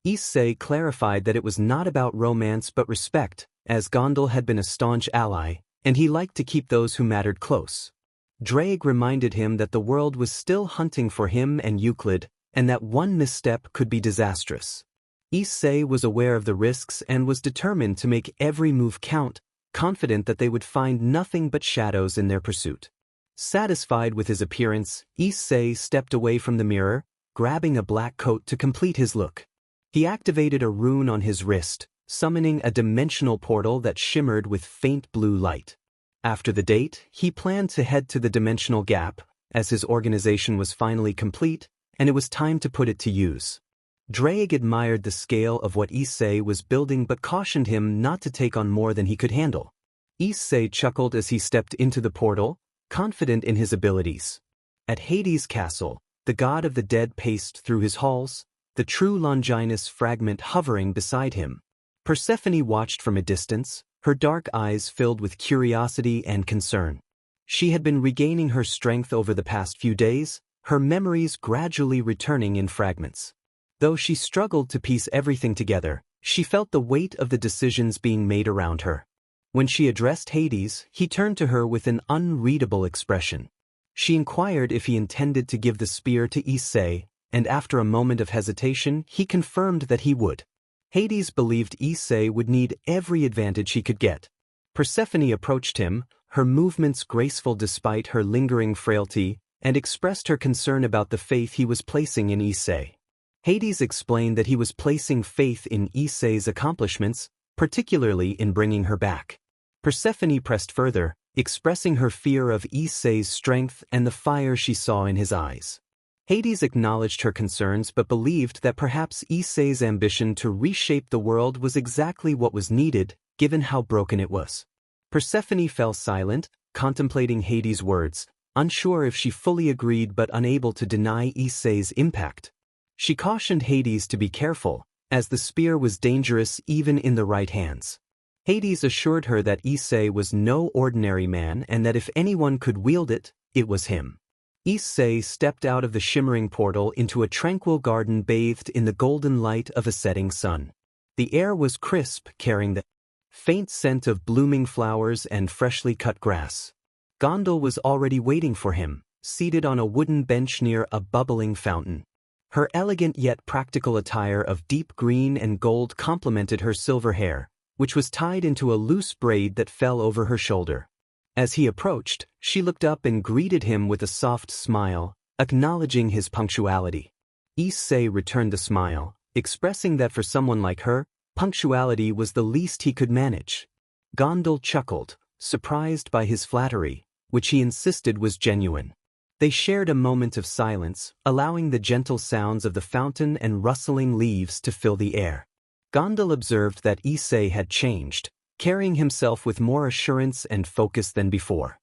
Issei clarified that it was not about romance but respect, as Gondel had been a staunch ally, and he liked to keep those who mattered close. Draeg reminded him that the world was still hunting for him and Euclid, and that one misstep could be disastrous. Issei was aware of the risks and was determined to make every move count, confident that they would find nothing but shadows in their pursuit. Satisfied with his appearance, Issei stepped away from the mirror, grabbing a black coat to complete his look. He activated a rune on his wrist, summoning a dimensional portal that shimmered with faint blue light. After the date, he planned to head to the dimensional gap, as his organization was finally complete, and it was time to put it to use. Drake admired the scale of what Issei was building but cautioned him not to take on more than he could handle. Issei chuckled as he stepped into the portal, confident in his abilities. At Hades' castle, the god of the dead paced through his halls, the true Longinus fragment hovering beside him. Persephone watched from a distance, her dark eyes filled with curiosity and concern. She had been regaining her strength over the past few days, her memories gradually returning in fragments. Though she struggled to piece everything together, she felt the weight of the decisions being made around her. When she addressed Hades, he turned to her with an unreadable expression. She inquired if he intended to give the spear to Issei, and after a moment of hesitation, he confirmed that he would. Hades believed Issei would need every advantage he could get. Persephone approached him, her movements graceful despite her lingering frailty, and expressed her concern about the faith he was placing in Issei. Hades explained that he was placing faith in Issei's accomplishments, particularly in bringing her back. Persephone pressed further, expressing her fear of Issei's strength and the fire she saw in his eyes. Hades acknowledged her concerns but believed that perhaps Issei's ambition to reshape the world was exactly what was needed, given how broken it was. Persephone fell silent, contemplating Hades' words, unsure if she fully agreed but unable to deny Issei's impact. She cautioned Hades to be careful, as the spear was dangerous even in the right hands. Hades assured her that Issei was no ordinary man and that if anyone could wield it, it was him. Issei stepped out of the shimmering portal into a tranquil garden bathed in the golden light of a setting sun. The air was crisp, carrying the faint scent of blooming flowers and freshly cut grass. Gondal was already waiting for him, seated on a wooden bench near a bubbling fountain. Her elegant yet practical attire of deep green and gold complemented her silver hair, which was tied into a loose braid that fell over her shoulder. As he approached, she looked up and greeted him with a soft smile, acknowledging his punctuality. Issei returned the smile, expressing that for someone like her, punctuality was the least he could manage. Gondal chuckled, surprised by his flattery, which he insisted was genuine. They shared a moment of silence, allowing the gentle sounds of the fountain and rustling leaves to fill the air. Gondal observed that Issei had changed, carrying himself with more assurance and focus than before.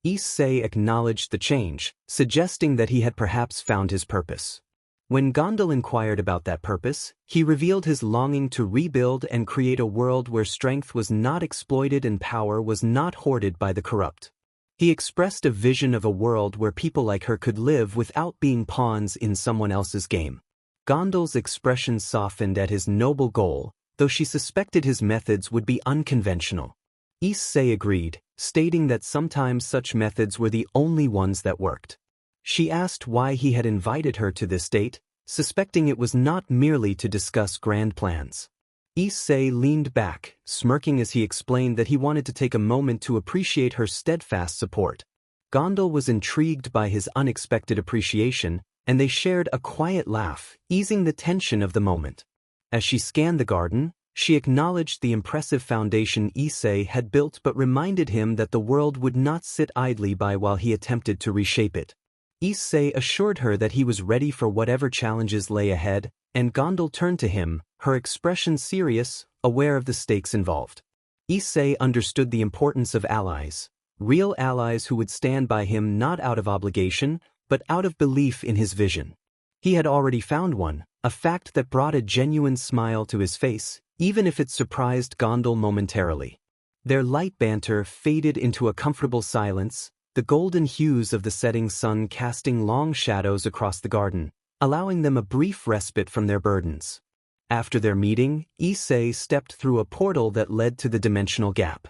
Issei acknowledged the change, suggesting that he had perhaps found his purpose. When Gondal inquired about that purpose, he revealed his longing to rebuild and create a world where strength was not exploited and power was not hoarded by the corrupt. He expressed a vision of a world where people like her could live without being pawns in someone else's game. Gondal's expression softened at his noble goal, though she suspected his methods would be unconventional. Issei agreed, stating that sometimes such methods were the only ones that worked. She asked why he had invited her to this date, suspecting it was not merely to discuss grand plans. Issei leaned back, smirking as he explained that he wanted to take a moment to appreciate her steadfast support. Gondal was intrigued by his unexpected appreciation, and they shared a quiet laugh, easing the tension of the moment. As she scanned the garden, she acknowledged the impressive foundation Issei had built but reminded him that the world would not sit idly by while he attempted to reshape it. Issei assured her that he was ready for whatever challenges lay ahead, and Gondal turned to him, her expression serious, aware of the stakes involved. Issei understood the importance of allies, real allies who would stand by him not out of obligation, but out of belief in his vision. He had already found one, a fact that brought a genuine smile to his face, even if it surprised Gondal momentarily. Their light banter faded into a comfortable silence, the golden hues of the setting sun casting long shadows across the garden, allowing them a brief respite from their burdens. After their meeting, Issei stepped through a portal that led to the dimensional gap.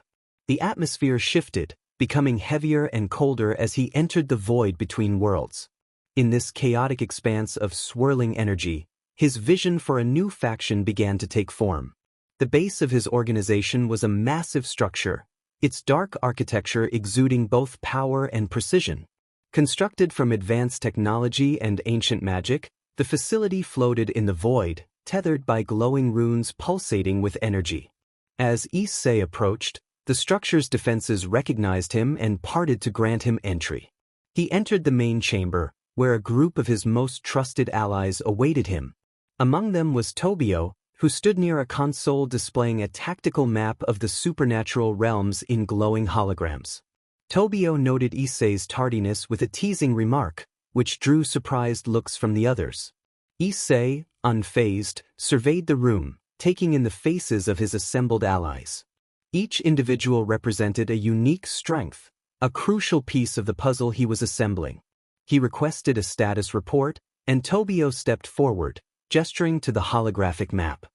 The atmosphere shifted, becoming heavier and colder as he entered the void between worlds. In this chaotic expanse of swirling energy, his vision for a new faction began to take form. The base of his organization was a massive structure, its dark architecture exuding both power and precision. Constructed from advanced technology and ancient magic, the facility floated in the void, tethered by glowing runes pulsating with energy. As Issei approached, the structure's defenses recognized him and parted to grant him entry. He entered the main chamber, where a group of his most trusted allies awaited him. Among them was Tobio, who stood near a console displaying a tactical map of the supernatural realms in glowing holograms. Tobio noted Issei's tardiness with a teasing remark, which drew surprised looks from the others. Issei, unfazed, surveyed the room, taking in the faces of his assembled allies. Each individual represented a unique strength, a crucial piece of the puzzle he was assembling. He requested a status report, and Tobio stepped forward, gesturing to the holographic map.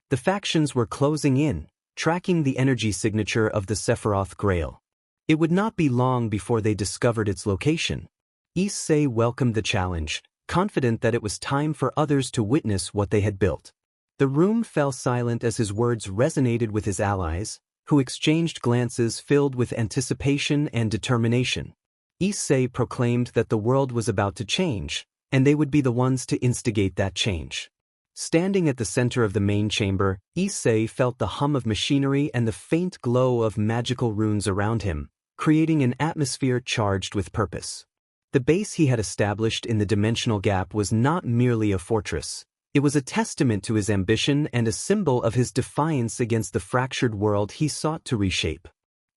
The factions were closing in, tracking the energy signature of the Sephiroth Grail. It would not be long before they discovered its location. Issei welcomed the challenge, confident that it was time for others to witness what they had built. The room fell silent as his words resonated with his allies, who exchanged glances filled with anticipation and determination. Issei proclaimed that the world was about to change, and they would be the ones to instigate that change. Standing at the center of the main chamber, Issei felt the hum of machinery and the faint glow of magical runes around him, creating an atmosphere charged with purpose. The base he had established in the dimensional gap was not merely a fortress. It was a testament to his ambition and a symbol of his defiance against the fractured world he sought to reshape.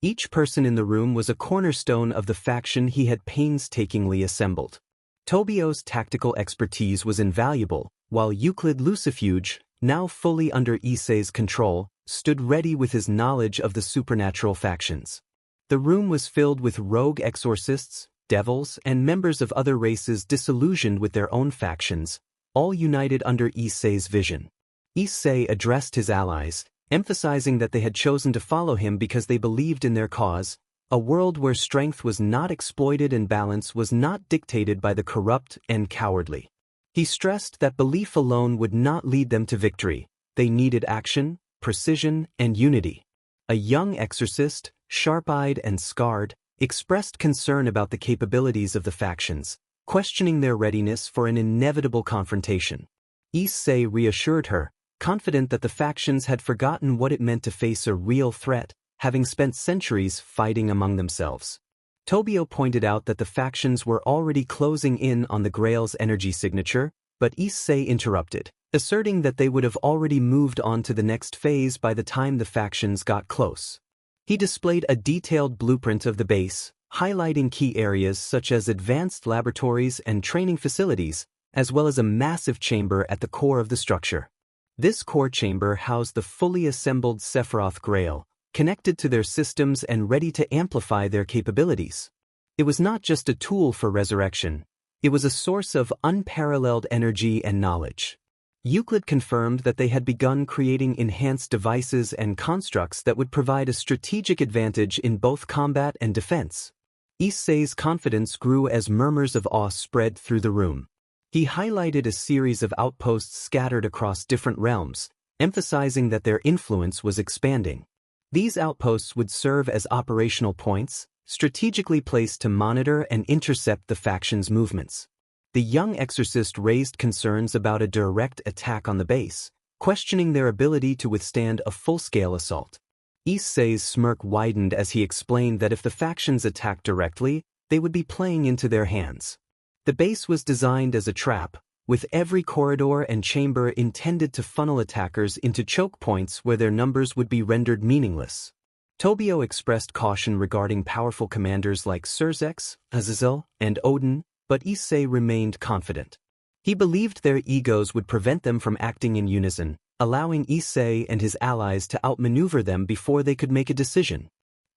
Each person in the room was a cornerstone of the faction he had painstakingly assembled. Tobio's tactical expertise was invaluable, while Euclid Lucifuge, now fully under Issei's control, stood ready with his knowledge of the supernatural factions. The room was filled with rogue exorcists, devils, and members of other races disillusioned with their own factions, all united under Issei's vision. Issei addressed his allies, emphasizing that they had chosen to follow him because they believed in their cause, a world where strength was not exploited and balance was not dictated by the corrupt and cowardly. He stressed that belief alone would not lead them to victory. They needed action, precision, and unity. A young exorcist, sharp-eyed and scarred, expressed concern about the capabilities of the factions, questioning their readiness for an inevitable confrontation. Issei reassured her, confident that the factions had forgotten what it meant to face a real threat, having spent centuries fighting among themselves. Tobio pointed out that the factions were already closing in on the Grail's energy signature, but Issei interrupted, asserting that they would have already moved on to the next phase by the time the factions got close. He displayed a detailed blueprint of the base, highlighting key areas such as advanced laboratories and training facilities, as well as a massive chamber at the core of the structure. This core chamber housed the fully assembled Sephiroth Grail, connected to their systems and ready to amplify their capabilities. It was not just a tool for resurrection, it was a source of unparalleled energy and knowledge. Euclid confirmed that they had begun creating enhanced devices and constructs that would provide a strategic advantage in both combat and defense. Issei's confidence grew as murmurs of awe spread through the room. He highlighted a series of outposts scattered across different realms, emphasizing that their influence was expanding. These outposts would serve as operational points, strategically placed to monitor and intercept the faction's movements. The young exorcist raised concerns about a direct attack on the base, questioning their ability to withstand a full-scale assault. Issei's smirk widened as he explained that if the factions attacked directly, they would be playing into their hands. The base was designed as a trap, with every corridor and chamber intended to funnel attackers into choke points where their numbers would be rendered meaningless. Tobio expressed caution regarding powerful commanders like Surzex, Azazel, and Odin, but Issei remained confident. He believed their egos would prevent them from acting in unison, allowing Issei and his allies to outmaneuver them before they could make a decision.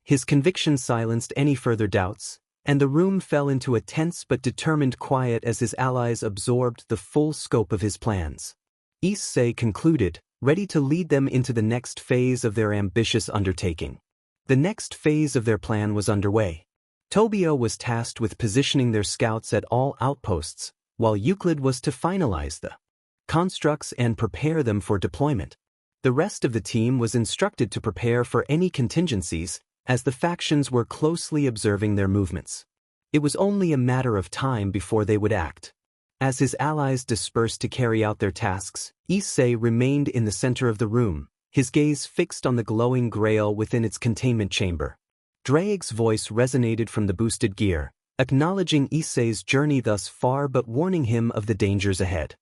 His conviction silenced any further doubts, and the room fell into a tense but determined quiet as his allies absorbed the full scope of his plans. Issei concluded, ready to lead them into the next phase of their ambitious undertaking. The next phase of their plan was underway. Tobio was tasked with positioning their scouts at all outposts, while Euclid was to finalize the constructs and prepare them for deployment. The rest of the team was instructed to prepare for any contingencies, as the factions were closely observing their movements. It was only a matter of time before they would act. As his allies dispersed to carry out their tasks, Issei remained in the center of the room, his gaze fixed on the glowing grail within its containment chamber. Drake's voice resonated from the boosted gear, acknowledging Issei's journey thus far but warning him of the dangers ahead.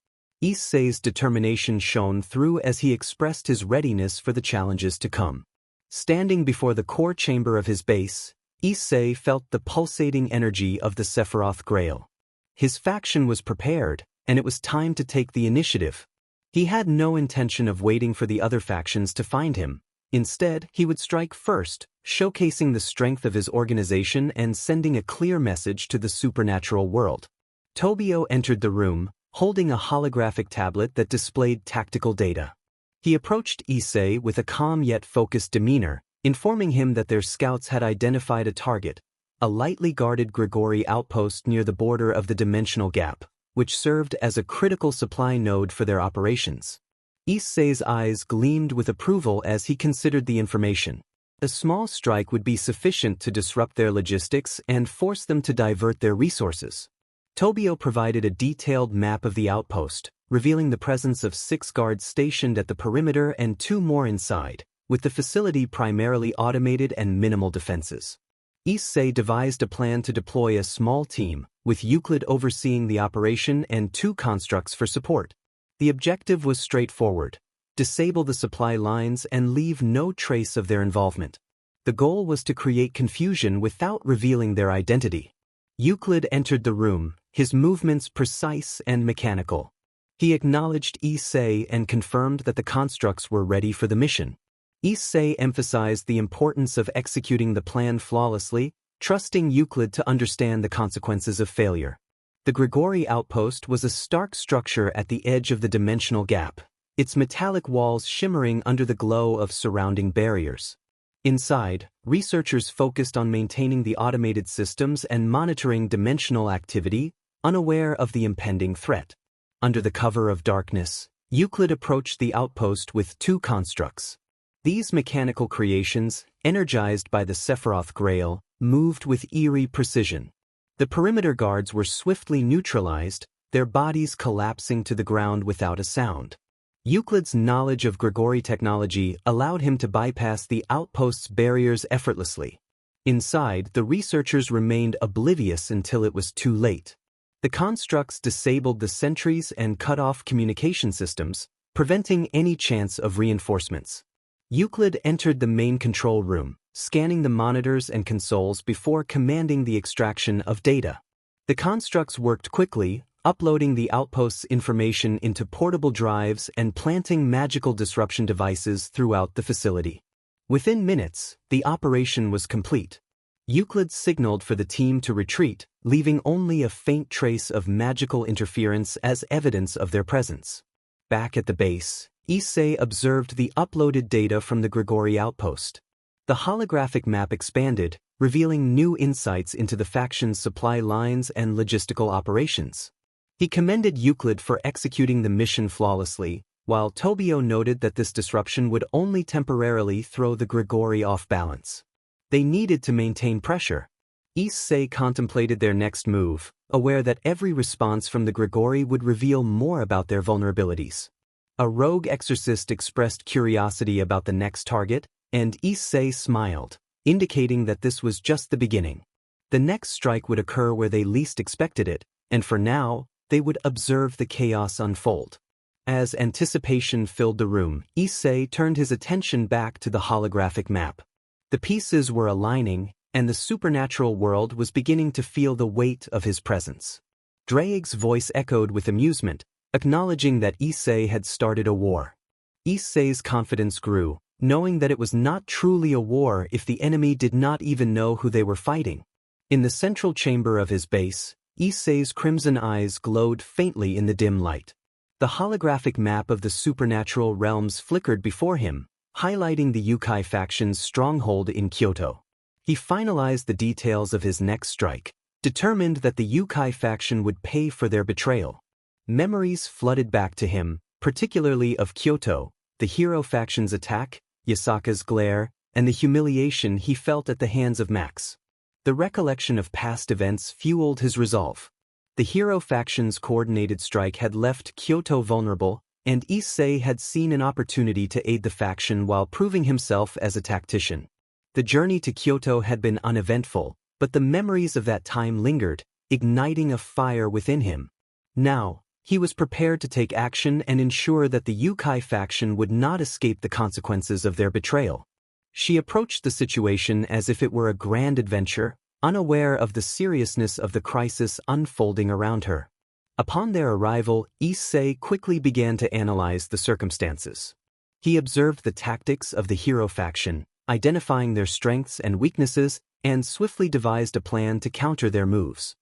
Issei's determination shone through as he expressed his readiness for the challenges to come. Standing before the core chamber of his base, Issei felt the pulsating energy of the Sephiroth Grail. His faction was prepared, and it was time to take the initiative. He had no intention of waiting for the other factions to find him. Instead, he would strike first, showcasing the strength of his organization and sending a clear message to the supernatural world. Tobio entered the room, holding a holographic tablet that displayed tactical data. He approached Issei with a calm yet focused demeanor, informing him that their scouts had identified a target, a lightly guarded Gregori outpost near the border of the dimensional gap, which served as a critical supply node for their operations. Issei's eyes gleamed with approval as he considered the information. A small strike would be sufficient to disrupt their logistics and force them to divert their resources. Tobio provided a detailed map of the outpost, revealing the presence of 6 guards stationed at the perimeter and 2 more inside, with the facility primarily automated and minimal defenses. Issei devised a plan to deploy a small team, with Euclid overseeing the operation and 2 constructs for support. The objective was straightforward: disable the supply lines and leave no trace of their involvement. The goal was to create confusion without revealing their identity. Euclid entered the room, his movements precise and mechanical. He acknowledged Issei and confirmed that the constructs were ready for the mission. Issei emphasized the importance of executing the plan flawlessly, trusting Euclid to understand the consequences of failure. The Gregori outpost was a stark structure at the edge of the dimensional gap, its metallic walls shimmering under the glow of surrounding barriers. Inside, researchers focused on maintaining the automated systems and monitoring dimensional activity, unaware of the impending threat. Under the cover of darkness, Euclid approached the outpost with 2 constructs. These mechanical creations, energized by the Sephiroth Grail, moved with eerie precision. The perimeter guards were swiftly neutralized, their bodies collapsing to the ground without a sound. Euclid's knowledge of Gregori technology allowed him to bypass the outpost's barriers effortlessly. Inside, the researchers remained oblivious until it was too late. The constructs disabled the sentries and cut off communication systems, preventing any chance of reinforcements. Euclid entered the main control room, scanning the monitors and consoles before commanding the extraction of data. The constructs worked quickly, uploading the outpost's information into portable drives and planting magical disruption devices throughout the facility. Within minutes, the operation was complete. Euclid signaled for the team to retreat, leaving only a faint trace of magical interference as evidence of their presence. Back at the base, Issei observed the uploaded data from the Gregori outpost. The holographic map expanded, revealing new insights into the faction's supply lines and logistical operations. He commended Euclid for executing the mission flawlessly, while Tobio noted that this disruption would only temporarily throw the Gregori off balance. They needed to maintain pressure. Issei contemplated their next move, aware that every response from the Gregori would reveal more about their vulnerabilities. A rogue exorcist expressed curiosity about the next target, and Issei smiled, indicating that this was just the beginning. The next strike would occur where they least expected it, and for now, they would observe the chaos unfold. As anticipation filled the room, Issei turned his attention back to the holographic map. The pieces were aligning, and the supernatural world was beginning to feel the weight of his presence. Drake's voice echoed with amusement, acknowledging that Issei had started a war. Issei's confidence grew, knowing that it was not truly a war if the enemy did not even know who they were fighting. In the central chamber of his base, Issei's crimson eyes glowed faintly in the dim light. The holographic map of the supernatural realms flickered before him, highlighting the Yukai faction's stronghold in Kyoto. He finalized the details of his next strike, determined that the Yukai faction would pay for their betrayal. Memories flooded back to him, particularly of Kyoto, the hero faction's attack, Yasaka's glare, and the humiliation he felt at the hands of Max. The recollection of past events fueled his resolve. The hero faction's coordinated strike had left Kyoto vulnerable, and Issei had seen an opportunity to aid the faction while proving himself as a tactician. The journey to Kyoto had been uneventful, but the memories of that time lingered, igniting a fire within him. Now, He was prepared to take action and ensure that the Yukai faction would not escape the consequences of their betrayal. She approached the situation as if it were a grand adventure, unaware of the seriousness of the crisis unfolding around her. Upon their arrival, Issei quickly began to analyze the circumstances. He observed the tactics of the hero faction, identifying their strengths and weaknesses, and swiftly devised a plan to counter their moves.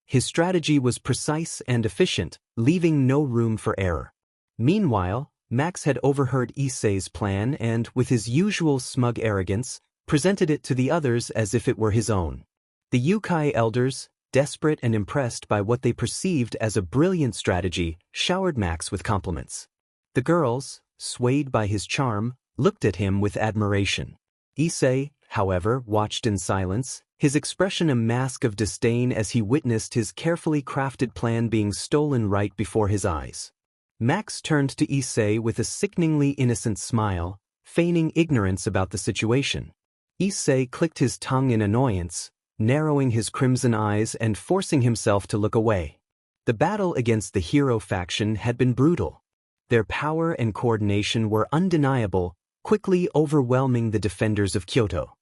His strategy was precise and efficient, leaving no room for error. Meanwhile, Max had overheard Issei's plan and, with his usual smug arrogance, presented it to the others as if it were his own. The Yukai elders, desperate and impressed by what they perceived as a brilliant strategy, showered Max with compliments. The girls, swayed by his charm, looked at him with admiration. Issei, however, watched in silence, his expression a mask of disdain as he witnessed his carefully crafted plan being stolen right before his eyes. Max turned to Issei with a sickeningly innocent smile, feigning ignorance about the situation. Issei clicked his tongue in annoyance, narrowing his crimson eyes and forcing himself to look away. The battle against the hero faction had been brutal. Their power and coordination were undeniable, quickly overwhelming the defenders of Kyoto.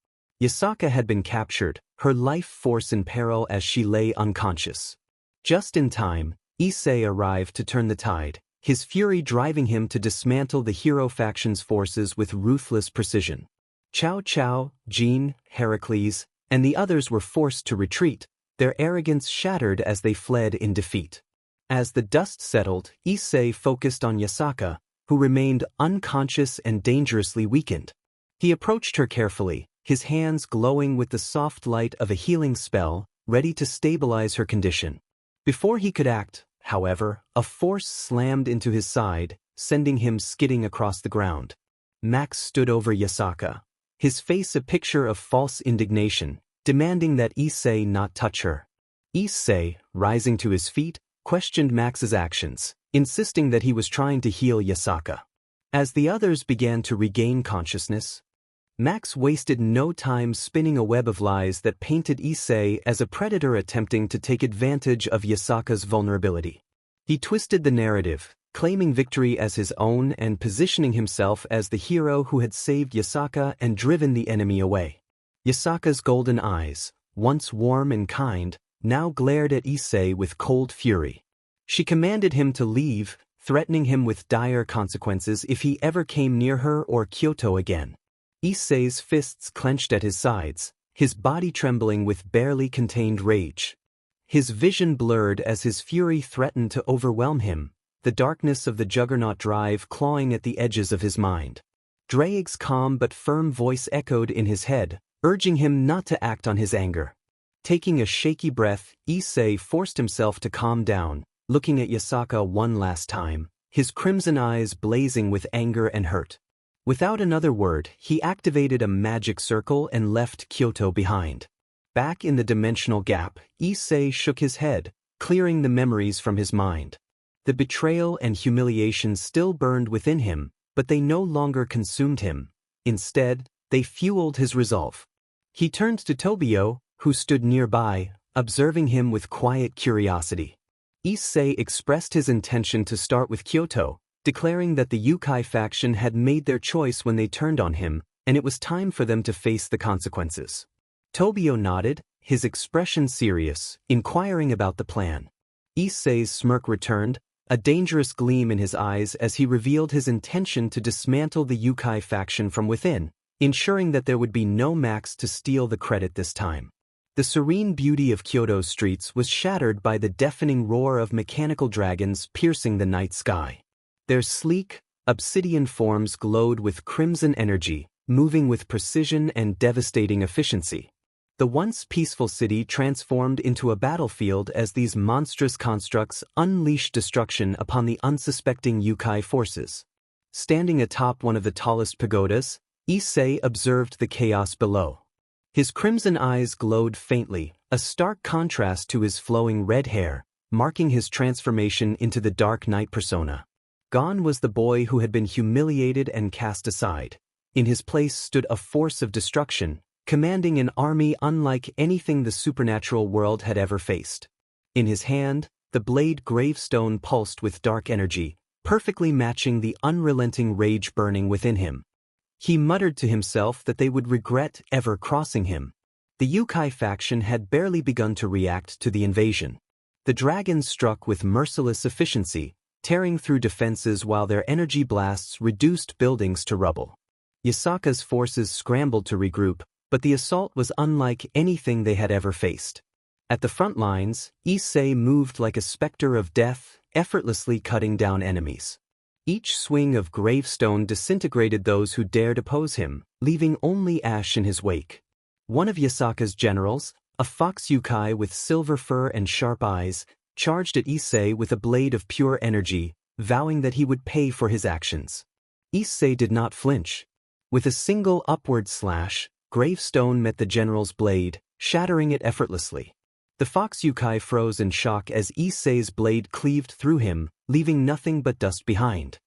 Yasaka had been captured, her life force in peril as she lay unconscious. Just in time, Issei arrived to turn the tide, his fury driving him to dismantle the hero faction's forces with ruthless precision. Cao Cao, Jean, Heracles, and the others were forced to retreat, their arrogance shattered as they fled in defeat. As the dust settled, Issei focused on Yasaka, who remained unconscious and dangerously weakened. He approached her carefully, his hands glowing with the soft light of a healing spell, ready to stabilize her condition. Before he could act, however, a force slammed into his side, sending him skidding across the ground. Max stood over Yasaka, his face a picture of false indignation, demanding that Issei not touch her. Issei, rising to his feet, questioned Max's actions, insisting that he was trying to heal Yasaka. As the others began to regain consciousness, Max wasted no time spinning a web of lies that painted Issei as a predator attempting to take advantage of Yasaka's vulnerability. He twisted the narrative, claiming victory as his own and positioning himself as the hero who had saved Yasaka and driven the enemy away. Yasaka's golden eyes, once warm and kind, now glared at Issei with cold fury. She commanded him to leave, threatening him with dire consequences if he ever came near her or Kyoto again. Issei's fists clenched at his sides, his body trembling with barely contained rage. His vision blurred as his fury threatened to overwhelm him, the darkness of the juggernaut drive clawing at the edges of his mind. Drake's calm but firm voice echoed in his head, urging him not to act on his anger. Taking a shaky breath, Issei forced himself to calm down, looking at Yasaka one last time, his crimson eyes blazing with anger and hurt. Without another word, he activated a magic circle and left Kyoto behind. Back in the dimensional gap, Issei shook his head, clearing the memories from his mind. The betrayal and humiliation still burned within him, but they no longer consumed him. Instead, they fueled his resolve. He turned to Tobio, who stood nearby, observing him with quiet curiosity. Issei expressed his intention to start with Kyoto, declaring that the Yukai faction had made their choice when they turned on him, and it was time for them to face the consequences. Tobio nodded, his expression serious, inquiring about the plan. Issei's smirk returned, a dangerous gleam in his eyes as he revealed his intention to dismantle the Yukai faction from within, ensuring that there would be no Max to steal the credit this time. The serene beauty of Kyoto's streets was shattered by the deafening roar of mechanical dragons piercing the night sky. Their sleek, obsidian forms glowed with crimson energy, moving with precision and devastating efficiency. The once peaceful city transformed into a battlefield as these monstrous constructs unleashed destruction upon the unsuspecting Yukai forces. Standing atop one of the tallest pagodas, Issei observed the chaos below. His crimson eyes glowed faintly, a stark contrast to his flowing red hair, marking his transformation into the Dark Knight persona. Gone was the boy who had been humiliated and cast aside. In his place stood a force of destruction, commanding an army unlike anything the supernatural world had ever faced. In his hand, The blade gravestone pulsed with dark energy, perfectly matching the unrelenting rage burning within him. He muttered to himself that they would regret ever crossing him. The Yukai faction had barely begun to react to the invasion. The dragons struck with merciless efficiency, tearing through defenses while their energy blasts reduced buildings to rubble. Yasaka's forces scrambled to regroup, but the assault was unlike anything they had ever faced. At the front lines, Issei moved like a specter of death, effortlessly cutting down enemies. Each swing of gravestone disintegrated those who dared oppose him, leaving only ash in his wake. One of Yasaka's generals, a fox Yukai with silver fur and sharp eyes, charged at Issei with a blade of pure energy, vowing that he would pay for his actions. Issei did not flinch. With a single upward slash, gravestone met the general's blade, shattering it effortlessly. The fox Yukai froze in shock as Issei's blade cleaved through him, leaving nothing but dust behind.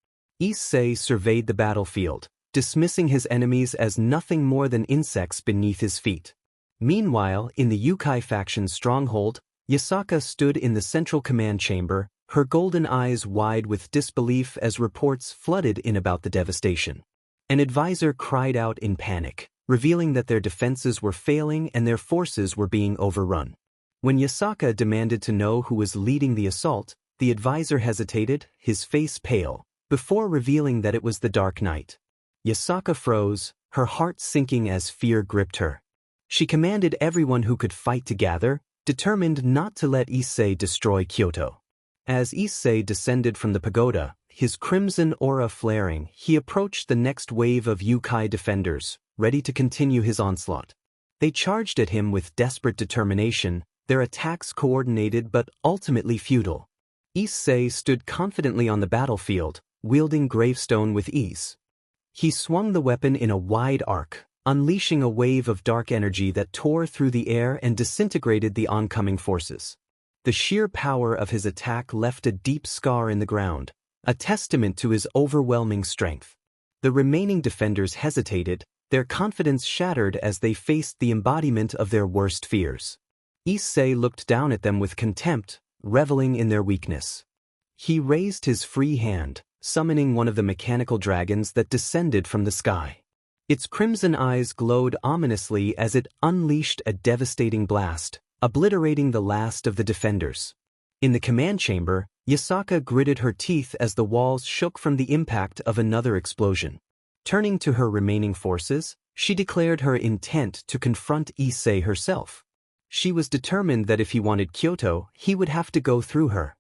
Issei surveyed the battlefield, dismissing his enemies as nothing more than insects beneath his feet. Meanwhile, in the Yukai faction's stronghold, Yasaka stood in the central command chamber, her golden eyes wide with disbelief as reports flooded in about the devastation. An advisor cried out in panic, revealing that their defenses were failing and their forces were being overrun. When Yasaka demanded to know who was leading the assault, the advisor hesitated, his face pale, before revealing that it was the Dark Knight. Yasaka froze, her heart sinking as fear gripped her. She commanded everyone who could fight to gather, determined not to let Issei destroy Kyoto. As Issei descended from the pagoda, his crimson aura flaring, he approached the next wave of Yukai defenders, ready to continue his onslaught. They charged at him with desperate determination, their attacks coordinated but ultimately futile. Issei stood confidently on the battlefield, wielding gravestone with ease. He swung the weapon in a wide arc, unleashing a wave of dark energy that tore through the air and disintegrated the oncoming forces. The sheer power of his attack left a deep scar in the ground, a testament to his overwhelming strength. The remaining defenders hesitated, their confidence shattered as they faced the embodiment of their worst fears. Issei looked down at them with contempt, reveling in their weakness. He raised his free hand, summoning one of the mechanical dragons that descended from the sky. Its crimson eyes glowed ominously as it unleashed a devastating blast, obliterating the last of the defenders. In the command chamber, Yasaka gritted her teeth as the walls shook from the impact of another explosion. Turning to her remaining forces, she declared her intent to confront Issei herself. She was determined that if he wanted Kyoto, he would have to go through her.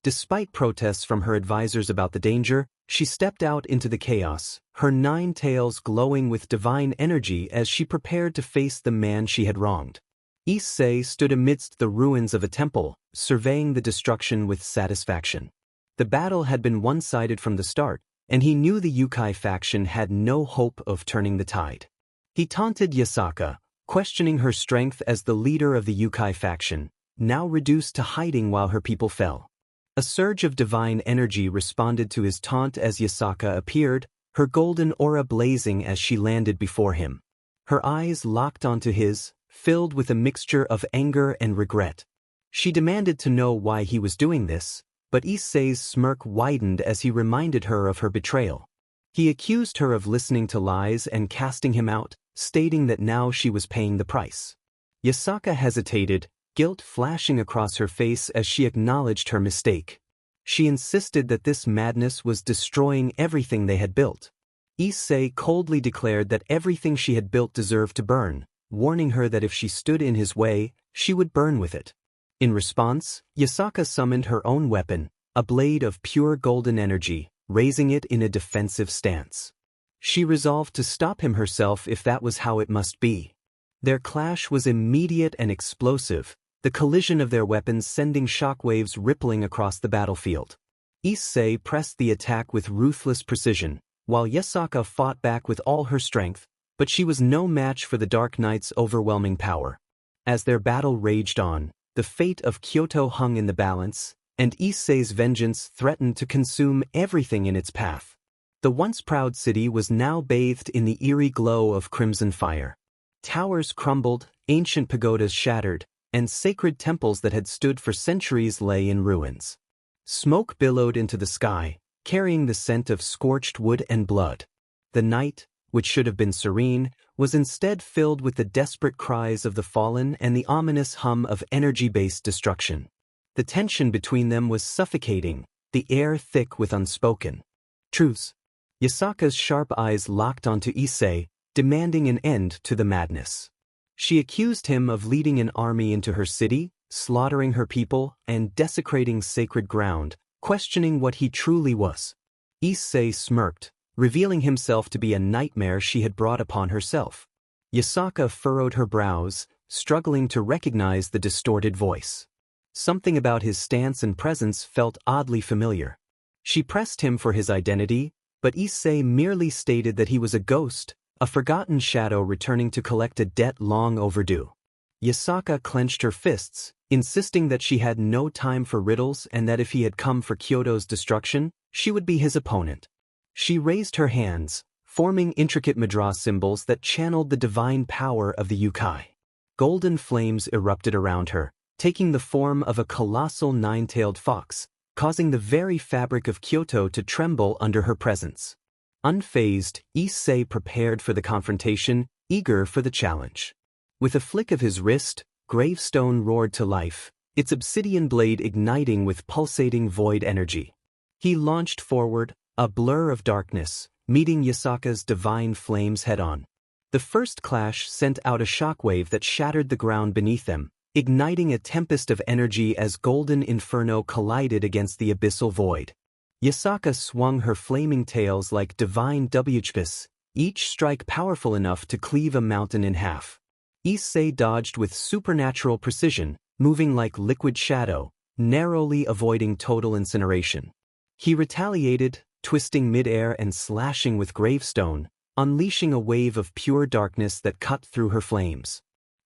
Despite protests from her advisors about the danger, she stepped out into the chaos, her 9 tails glowing with divine energy as she prepared to face the man she had wronged. Issei stood amidst the ruins of a temple, surveying the destruction with satisfaction. The battle had been one-sided from the start, and he knew the Yukai faction had no hope of turning the tide. He taunted Yasaka, questioning her strength as the leader of the Yukai faction, now reduced to hiding while her people fell. A surge of divine energy responded to his taunt as Yasaka appeared, her golden aura blazing as she landed before him. Her eyes locked onto his, filled with a mixture of anger and regret. She demanded to know why he was doing this, but Issei's smirk widened as he reminded her of her betrayal. He accused her of listening to lies and casting him out, stating that now she was paying the price. Yasaka hesitated, guilt flashing across her face as she acknowledged her mistake. She insisted that this madness was destroying everything they had built. Issei coldly declared that everything she had built deserved to burn, warning her that if she stood in his way, she would burn with it. In response, Yasaka summoned her own weapon, a blade of pure golden energy, raising it in a defensive stance. She resolved to stop him herself if that was how it must be. Their clash was immediate and explosive, the collision of their weapons sending shockwaves rippling across the battlefield. Issei pressed the attack with ruthless precision, while Yasaka fought back with all her strength, but she was no match for the Dark Knight's overwhelming power. As their battle raged on, the fate of Kyoto hung in the balance, and Issei's vengeance threatened to consume everything in its path. The once proud city was now bathed in the eerie glow of crimson fire. Towers crumbled, ancient pagodas shattered, and sacred temples that had stood for centuries lay in ruins. Smoke billowed into the sky, carrying the scent of scorched wood and blood. The night, which should have been serene, was instead filled with the desperate cries of the fallen and the ominous hum of energy-based destruction. The tension between them was suffocating, the air thick with unspoken truths. Yasaka's sharp eyes locked onto Issei, demanding an end to the madness. She accused him of leading an army into her city, slaughtering her people, and desecrating sacred ground, questioning what he truly was. Issei smirked, revealing himself to be a nightmare she had brought upon herself. Yasaka furrowed her brows, struggling to recognize the distorted voice. Something about his stance and presence felt oddly familiar. She pressed him for his identity, but Issei merely stated that he was a ghost, a forgotten shadow returning to collect a debt long overdue. Yasaka clenched her fists, insisting that she had no time for riddles and that if he had come for Kyoto's destruction, she would be his opponent. She raised her hands, forming intricate mudra symbols that channeled the divine power of the yokai. Golden flames erupted around her, taking the form of a colossal nine-tailed fox, causing the very fabric of Kyoto to tremble under her presence. Unfazed, Issei prepared for the confrontation, eager for the challenge. With a flick of his wrist, Gravestone roared to life, its obsidian blade igniting with pulsating void energy. He launched forward, a blur of darkness, meeting Yasaka's divine flames head-on. The first clash sent out a shockwave that shattered the ground beneath them, igniting a tempest of energy as golden inferno collided against the abyssal void. Yasaka swung her flaming tails like divine wchpis, each strike powerful enough to cleave a mountain in half. Issei dodged with supernatural precision, moving like liquid shadow, narrowly avoiding total incineration. He retaliated, twisting midair and slashing with gravestone, unleashing a wave of pure darkness that cut through her flames.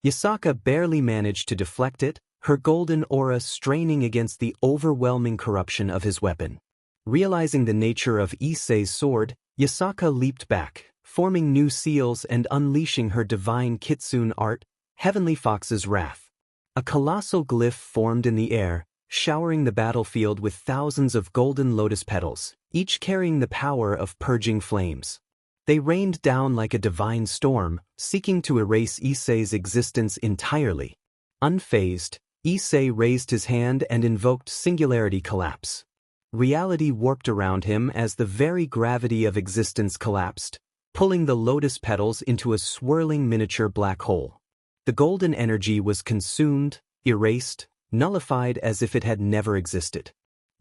Yasaka barely managed to deflect it, her golden aura straining against the overwhelming corruption of his weapon. Realizing the nature of Issei's sword, Yasaka leaped back, forming new seals and unleashing her divine kitsune art, Heavenly Fox's Wrath. A colossal glyph formed in the air, showering the battlefield with thousands of golden lotus petals, each carrying the power of purging flames. They rained down like a divine storm, seeking to erase Issei's existence entirely. Unfazed, Issei raised his hand and invoked Singularity Collapse. Reality warped around him as the very gravity of existence collapsed, pulling the lotus petals into a swirling miniature black hole. The golden energy was consumed, erased, nullified as if it had never existed.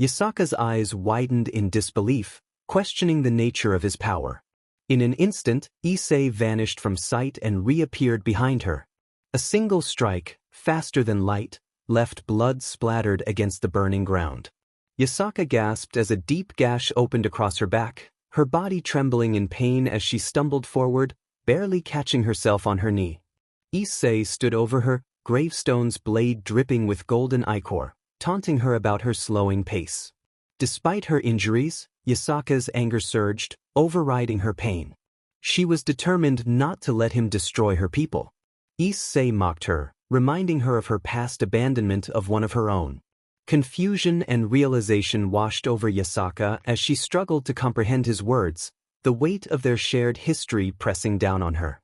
Yasaka's eyes widened in disbelief, questioning the nature of his power. In an instant, Issei vanished from sight and reappeared behind her. A single strike, faster than light, left blood splattered against the burning ground. Yasaka gasped as a deep gash opened across her back, her body trembling in pain as she stumbled forward, barely catching herself on her knee. Issei stood over her, gravestone's blade dripping with golden ichor, taunting her about her slowing pace. Despite her injuries, Yasaka's anger surged, overriding her pain. She was determined not to let him destroy her people. Issei mocked her, reminding her of her past abandonment of one of her own. Confusion and realization washed over Yasaka as she struggled to comprehend his words, the weight of their shared history pressing down on her.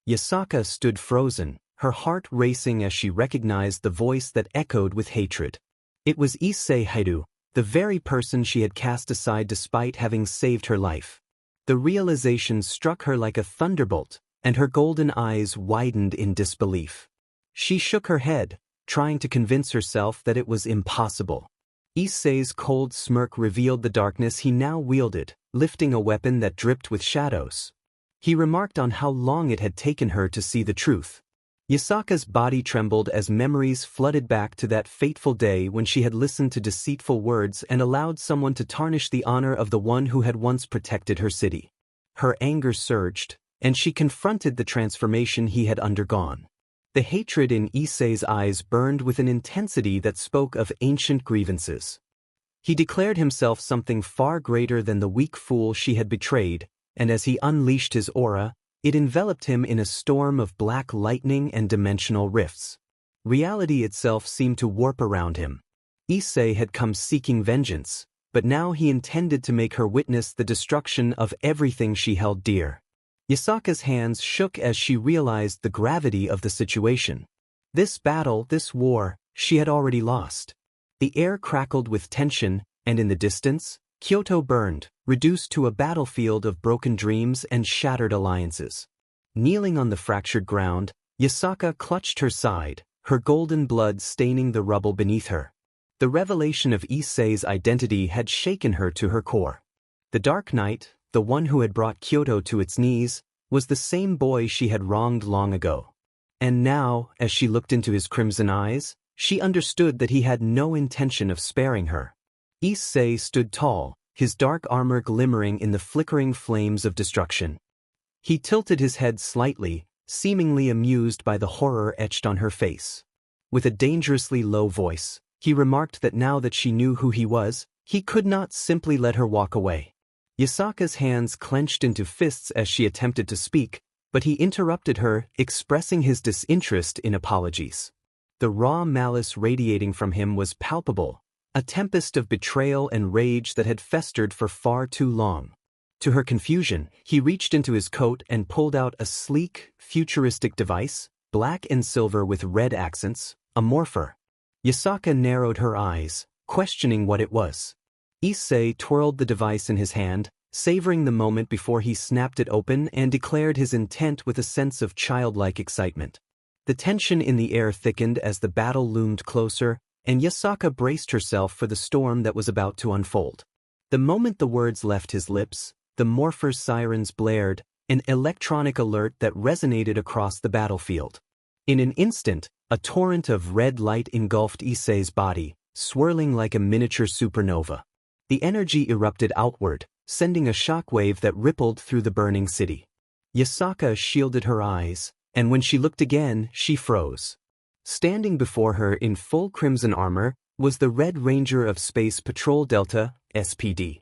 Yasaka stood frozen, her heart racing as she recognized the voice that echoed with hatred. It was Issei Hyoudou, the very person she had cast aside despite having saved her life. The realization struck her like a thunderbolt, and her golden eyes widened in disbelief. She shook her head, trying to convince herself that it was impossible. Issei's cold smirk revealed the darkness he now wielded, lifting a weapon that dripped with shadows. He remarked on how long it had taken her to see the truth. Yasaka's body trembled as memories flooded back to that fateful day when she had listened to deceitful words and allowed someone to tarnish the honor of the one who had once protected her city. Her anger surged, and she confronted the transformation he had undergone. The hatred in Issei's eyes burned with an intensity that spoke of ancient grievances. He declared himself something far greater than the weak fool she had betrayed, and as he unleashed his aura, it enveloped him in a storm of black lightning and dimensional rifts. Reality itself seemed to warp around him. Issei had come seeking vengeance, but now he intended to make her witness the destruction of everything she held dear. Yasaka's hands shook as she realized the gravity of the situation. This battle, this war, she had already lost. The air crackled with tension, and in the distance, Kyoto burned, reduced to a battlefield of broken dreams and shattered alliances. Kneeling on the fractured ground, Yasaka clutched her side, her golden blood staining the rubble beneath her. The revelation of Issei's identity had shaken her to her core. The Dark Knight, the one who had brought Kyoto to its knees, was the same boy she had wronged long ago. And now, as she looked into his crimson eyes, she understood that he had no intention of sparing her. Issei stood tall, his dark armor glimmering in the flickering flames of destruction. He tilted his head slightly, seemingly amused by the horror etched on her face. With a dangerously low voice, he remarked that now that she knew who he was, he could not simply let her walk away. Yasaka's hands clenched into fists as she attempted to speak, but he interrupted her, expressing his disinterest in apologies. The raw malice radiating from him was palpable, a tempest of betrayal and rage that had festered for far too long. To her confusion, he reached into his coat and pulled out a sleek, futuristic device, black and silver with red accents, a morpher. Yasaka narrowed her eyes, questioning what it was. Issei twirled the device in his hand, savoring the moment before he snapped it open and declared his intent with a sense of childlike excitement. The tension in the air thickened as the battle loomed closer, and Yasaka braced herself for the storm that was about to unfold. The moment the words left his lips, the morpher's sirens blared, an electronic alert that resonated across the battlefield. In an instant, a torrent of red light engulfed Issei's body, swirling like a miniature supernova. The energy erupted outward, sending a shockwave that rippled through the burning city. Yasaka shielded her eyes, and when she looked again, she froze. Standing before her in full crimson armor was the Red Ranger of Space Patrol Delta, SPD.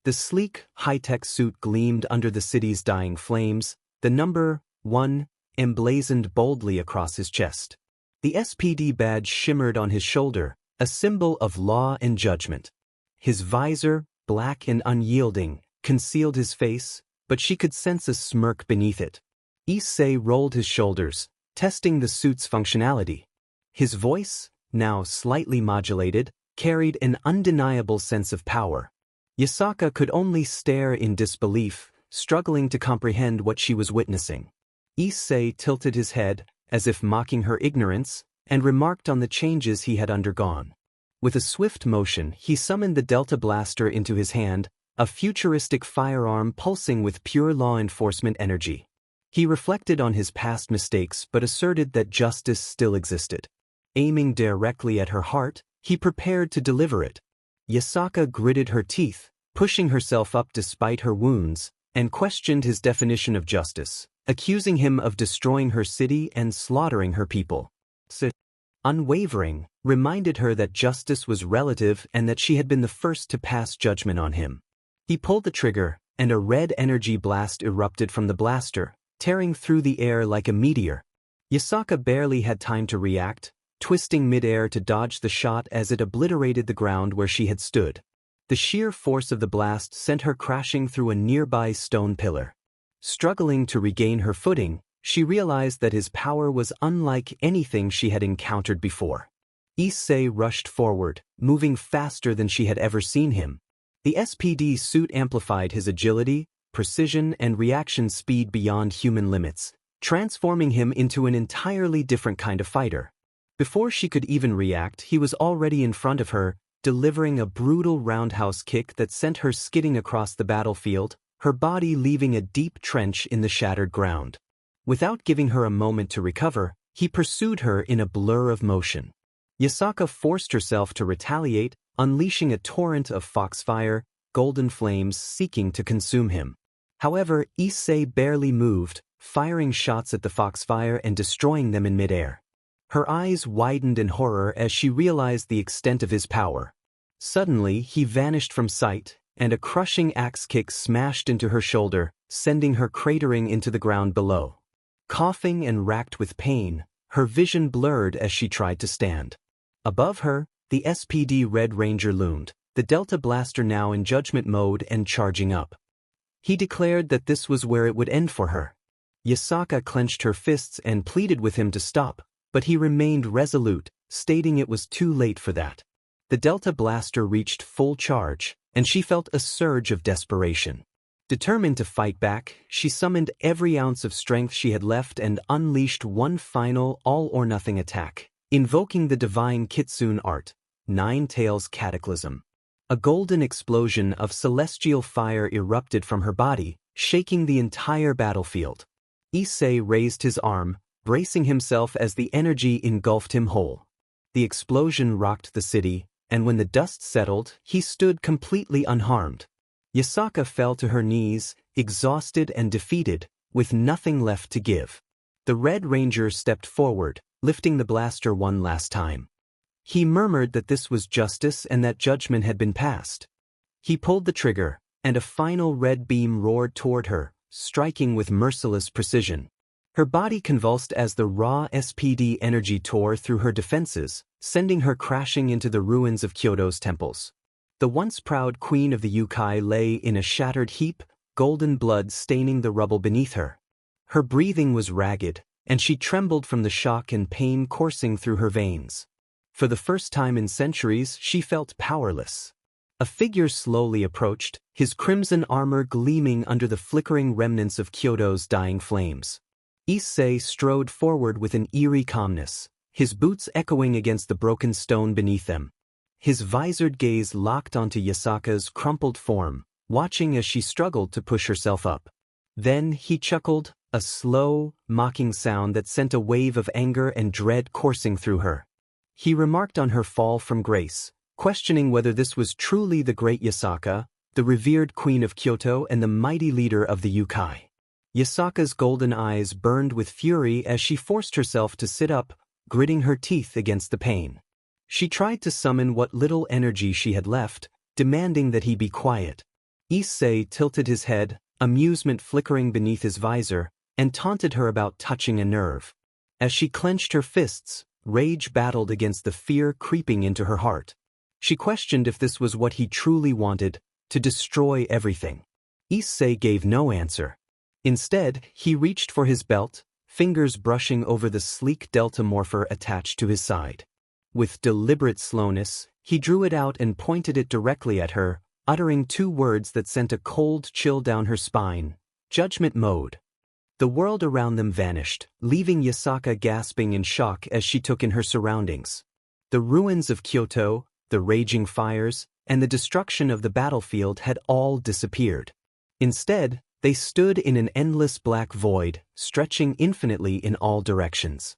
The sleek, high-tech suit gleamed under the city's dying flames, the number 1 emblazoned boldly across his chest. The SPD badge shimmered on his shoulder, a symbol of law and judgment. His visor, black and unyielding, concealed his face, but she could sense a smirk beneath it. Issei rolled his shoulders, testing the suit's functionality. His voice, now slightly modulated, carried an undeniable sense of power. Yasaka could only stare in disbelief, struggling to comprehend what she was witnessing. Issei tilted his head, as if mocking her ignorance, and remarked on the changes he had undergone. With a swift motion, he summoned the Delta Blaster into his hand, a futuristic firearm pulsing with pure law enforcement energy. He reflected on his past mistakes but asserted that justice still existed. Aiming directly at her heart, he prepared to deliver it. Yasaka gritted her teeth, pushing herself up despite her wounds, and questioned his definition of justice, accusing him of destroying her city and slaughtering her people. Unwavering, reminded her that justice was relative and that she had been the first to pass judgment on him. He pulled the trigger, and a red energy blast erupted from the blaster, tearing through the air like a meteor. Yasaka barely had time to react, twisting midair to dodge the shot as it obliterated the ground where she had stood. The sheer force of the blast sent her crashing through a nearby stone pillar. Struggling to regain her footing, she realized that his power was unlike anything she had encountered before. Issei rushed forward, moving faster than she had ever seen him. The SPD suit amplified his agility, precision, and reaction speed beyond human limits, transforming him into an entirely different kind of fighter. Before she could even react, he was already in front of her, delivering a brutal roundhouse kick that sent her skidding across the battlefield, her body leaving a deep trench in the shattered ground. Without giving her a moment to recover, he pursued her in a blur of motion. Yasaka forced herself to retaliate, unleashing a torrent of foxfire, golden flames seeking to consume him. However, Issei barely moved, firing shots at the foxfire and destroying them in midair. Her eyes widened in horror as she realized the extent of his power. Suddenly, he vanished from sight, and a crushing axe kick smashed into her shoulder, sending her cratering into the ground below. Coughing and racked with pain, her vision blurred as she tried to stand. Above her, the SPD Red Ranger loomed, the Delta Blaster now in judgment mode and charging up. He declared that this was where it would end for her. Yasaka clenched her fists and pleaded with him to stop, but he remained resolute, stating it was too late for that. The Delta Blaster reached full charge, and she felt a surge of desperation. Determined to fight back, she summoned every ounce of strength she had left and unleashed one final all-or-nothing attack, invoking the divine Kitsune art, Nine Tails Cataclysm. A golden explosion of celestial fire erupted from her body, shaking the entire battlefield. Issei raised his arm, bracing himself as the energy engulfed him whole. The explosion rocked the city, and when the dust settled, he stood completely unharmed. Yasaka fell to her knees, exhausted and defeated, with nothing left to give. The Red Ranger stepped forward, lifting the blaster one last time. He murmured that this was justice and that judgment had been passed. He pulled the trigger, and a final red beam roared toward her, striking with merciless precision. Her body convulsed as the raw SPD energy tore through her defenses, sending her crashing into the ruins of Kyoto's temples. The once proud queen of the Yukai lay in a shattered heap, golden blood staining the rubble beneath her. Her breathing was ragged, and she trembled from the shock and pain coursing through her veins. For the first time in centuries, she felt powerless. A figure slowly approached, his crimson armor gleaming under the flickering remnants of Kyoto's dying flames. Issei strode forward with an eerie calmness, his boots echoing against the broken stone beneath them. His visored gaze locked onto Yasaka's crumpled form, watching as she struggled to push herself up. Then he chuckled, a slow, mocking sound that sent a wave of anger and dread coursing through her. He remarked on her fall from grace, questioning whether this was truly the great Yasaka, the revered queen of Kyoto and the mighty leader of the Yukai. Yasaka's golden eyes burned with fury as she forced herself to sit up, gritting her teeth against the pain. She tried to summon what little energy she had left, demanding that he be quiet. Issei tilted his head, amusement flickering beneath his visor, and taunted her about touching a nerve. As she clenched her fists, rage battled against the fear creeping into her heart. She questioned if this was what he truly wanted, to destroy everything. Issei gave no answer. Instead, he reached for his belt, fingers brushing over the sleek delta morpher attached to his side. With deliberate slowness, he drew it out and pointed it directly at her, uttering two words that sent a cold chill down her spine: Judgment Mode. The world around them vanished, leaving Yasaka gasping in shock as she took in her surroundings. The ruins of Kyoto, the raging fires, and the destruction of the battlefield had all disappeared. Instead, they stood in an endless black void, stretching infinitely in all directions.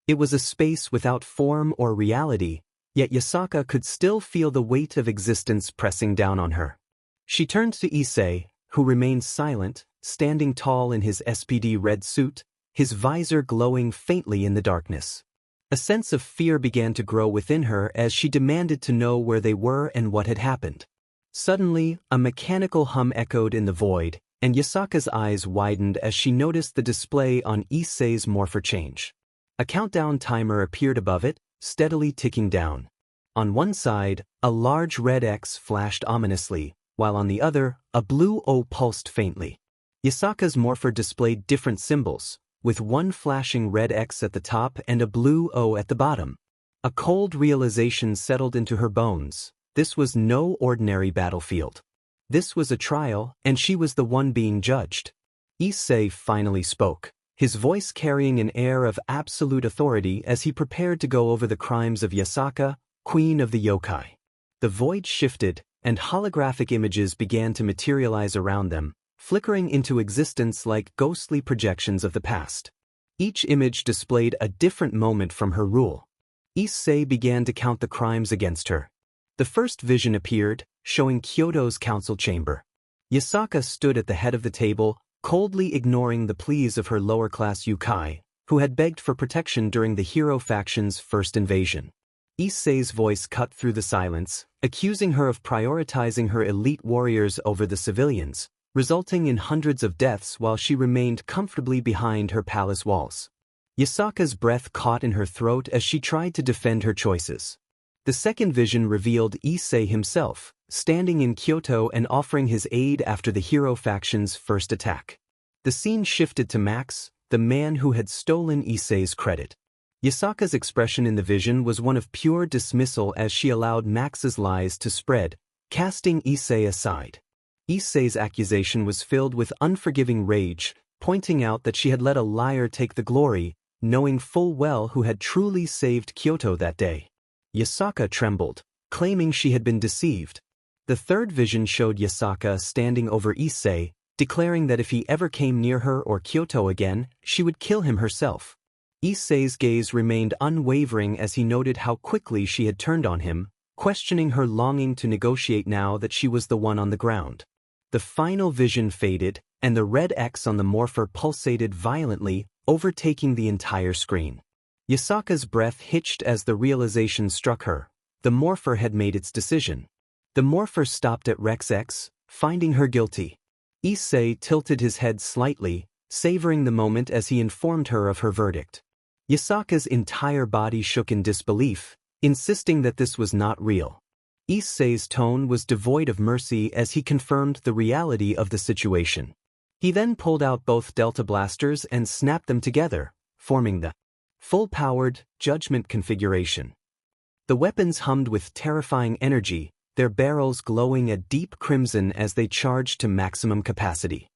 It was a space without form or reality, yet Yasaka could still feel the weight of existence pressing down on her. She turned to Issei, who remained silent, standing tall in his SPD red suit, his visor glowing faintly in the darkness. A sense of fear began to grow within her as she demanded to know where they were and what had happened. Suddenly, a mechanical hum echoed in the void, and Yasaka's eyes widened as she noticed the display on Issei's morpher change. A countdown timer appeared above it, steadily ticking down. On one side, a large red X flashed ominously, while on the other, a blue O pulsed faintly. Yasaka's morpher displayed different symbols, with one flashing red X at the top and a blue O at the bottom. A cold realization settled into her bones. This was no ordinary battlefield. This was a trial, and she was the one being judged. Issei finally spoke, his voice carrying an air of absolute authority as he prepared to go over the crimes of Yasaka, queen of the yokai. The void shifted, and holographic images began to materialize around them, flickering into existence like ghostly projections of the past. Each image displayed a different moment from her rule. Issei began to count the crimes against her. The first vision appeared, showing Kyoto's council chamber. Yasaka stood at the head of the table, coldly ignoring the pleas of her lower-class yokai, who had begged for protection during the hero faction's first invasion. Issei's voice cut through the silence, accusing her of prioritizing her elite warriors over the civilians, resulting in hundreds of deaths while she remained comfortably behind her palace walls. Yasaka's breath caught in her throat as she tried to defend her choices. The second vision revealed Issei himself, standing in Kyoto and offering his aid after the hero faction's first attack. The scene shifted to Max, the man who had stolen Issei's credit. Yasaka's expression in the vision was one of pure dismissal as she allowed Max's lies to spread, casting Issei aside. Issei's accusation was filled with unforgiving rage, pointing out that she had let a liar take the glory, knowing full well who had truly saved Kyoto that day. Yasaka trembled, claiming she had been deceived. The third vision showed Yasaka standing over Issei, declaring that if he ever came near her or Kyoto again, she would kill him herself. Issei's gaze remained unwavering as he noted how quickly she had turned on him, questioning her longing to negotiate now that she was the one on the ground. The final vision faded, and the red X on the morpher pulsated violently, overtaking the entire screen. Yasaka's breath hitched as the realization struck her. The morpher had made its decision. The morpher stopped at Rex X, finding her guilty. Issei tilted his head slightly, savoring the moment as he informed her of her verdict. Yasaka's entire body shook in disbelief, insisting that this was not real. Issei's tone was devoid of mercy as he confirmed the reality of the situation. He then pulled out both Delta blasters and snapped them together, forming the full-powered Judgment configuration. The weapons hummed with terrifying energy, their barrels glowing a deep crimson as they charged to maximum capacity.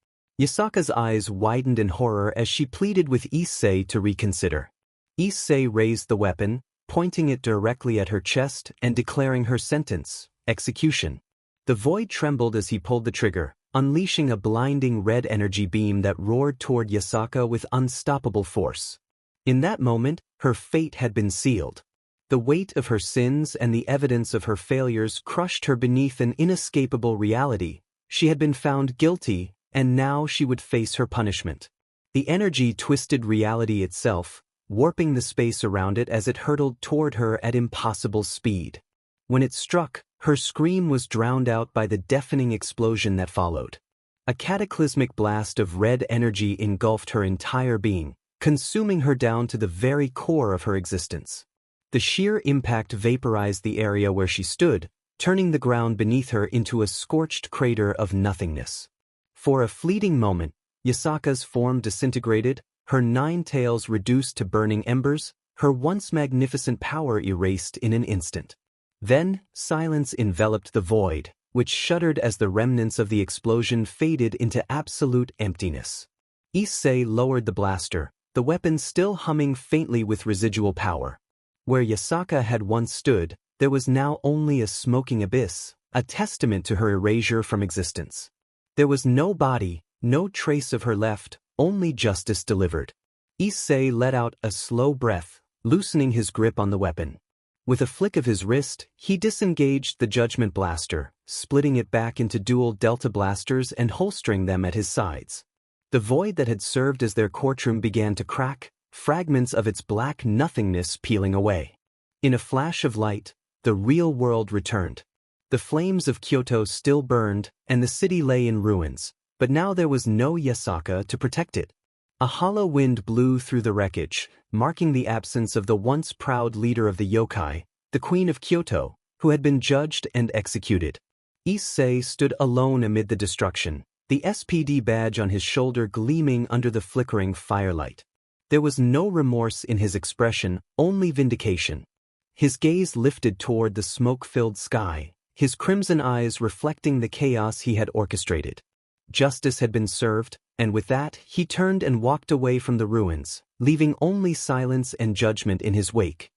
Yasaka's eyes widened in horror as she pleaded with Issei to reconsider. Issei raised the weapon, pointing it directly at her chest and declaring her sentence, execution. The void trembled as he pulled the trigger, unleashing a blinding red energy beam that roared toward Yasaka with unstoppable force. In that moment, her fate had been sealed. The weight of her sins and the evidence of her failures crushed her beneath an inescapable reality. She had been found guilty, and now she would face her punishment. The energy twisted reality itself, warping the space around it as it hurtled toward her at impossible speed. When it struck, her scream was drowned out by the deafening explosion that followed. A cataclysmic blast of red energy engulfed her entire being, consuming her down to the very core of her existence. The sheer impact vaporized the area where she stood, turning the ground beneath her into a scorched crater of nothingness. For a fleeting moment, Yasaka's form disintegrated, her 9 tails reduced to burning embers, her once magnificent power erased in an instant. Then, silence enveloped the void, which shuddered as the remnants of the explosion faded into absolute emptiness. Issei lowered the blaster, the weapon still humming faintly with residual power. Where Yasaka had once stood, there was now only a smoking abyss, a testament to her erasure from existence. There was no body, no trace of her left, only justice delivered. Issei let out a slow breath, loosening his grip on the weapon. With a flick of his wrist, he disengaged the Judgment blaster, splitting it back into dual Delta blasters and holstering them at his sides. The void that had served as their courtroom began to crack, fragments of its black nothingness peeling away. In a flash of light, the real world returned. The flames of Kyoto still burned, and the city lay in ruins, but now there was no Yasaka to protect it. A hollow wind blew through the wreckage, marking the absence of the once proud leader of the yokai, the Queen of Kyoto, who had been judged and executed. Issei stood alone amid the destruction, the SPD badge on his shoulder gleaming under the flickering firelight. There was no remorse in his expression, only vindication. His gaze lifted toward the smoke-filled sky, his crimson eyes reflecting the chaos he had orchestrated. Justice had been served, and with that, he turned and walked away from the ruins, leaving only silence and judgment in his wake.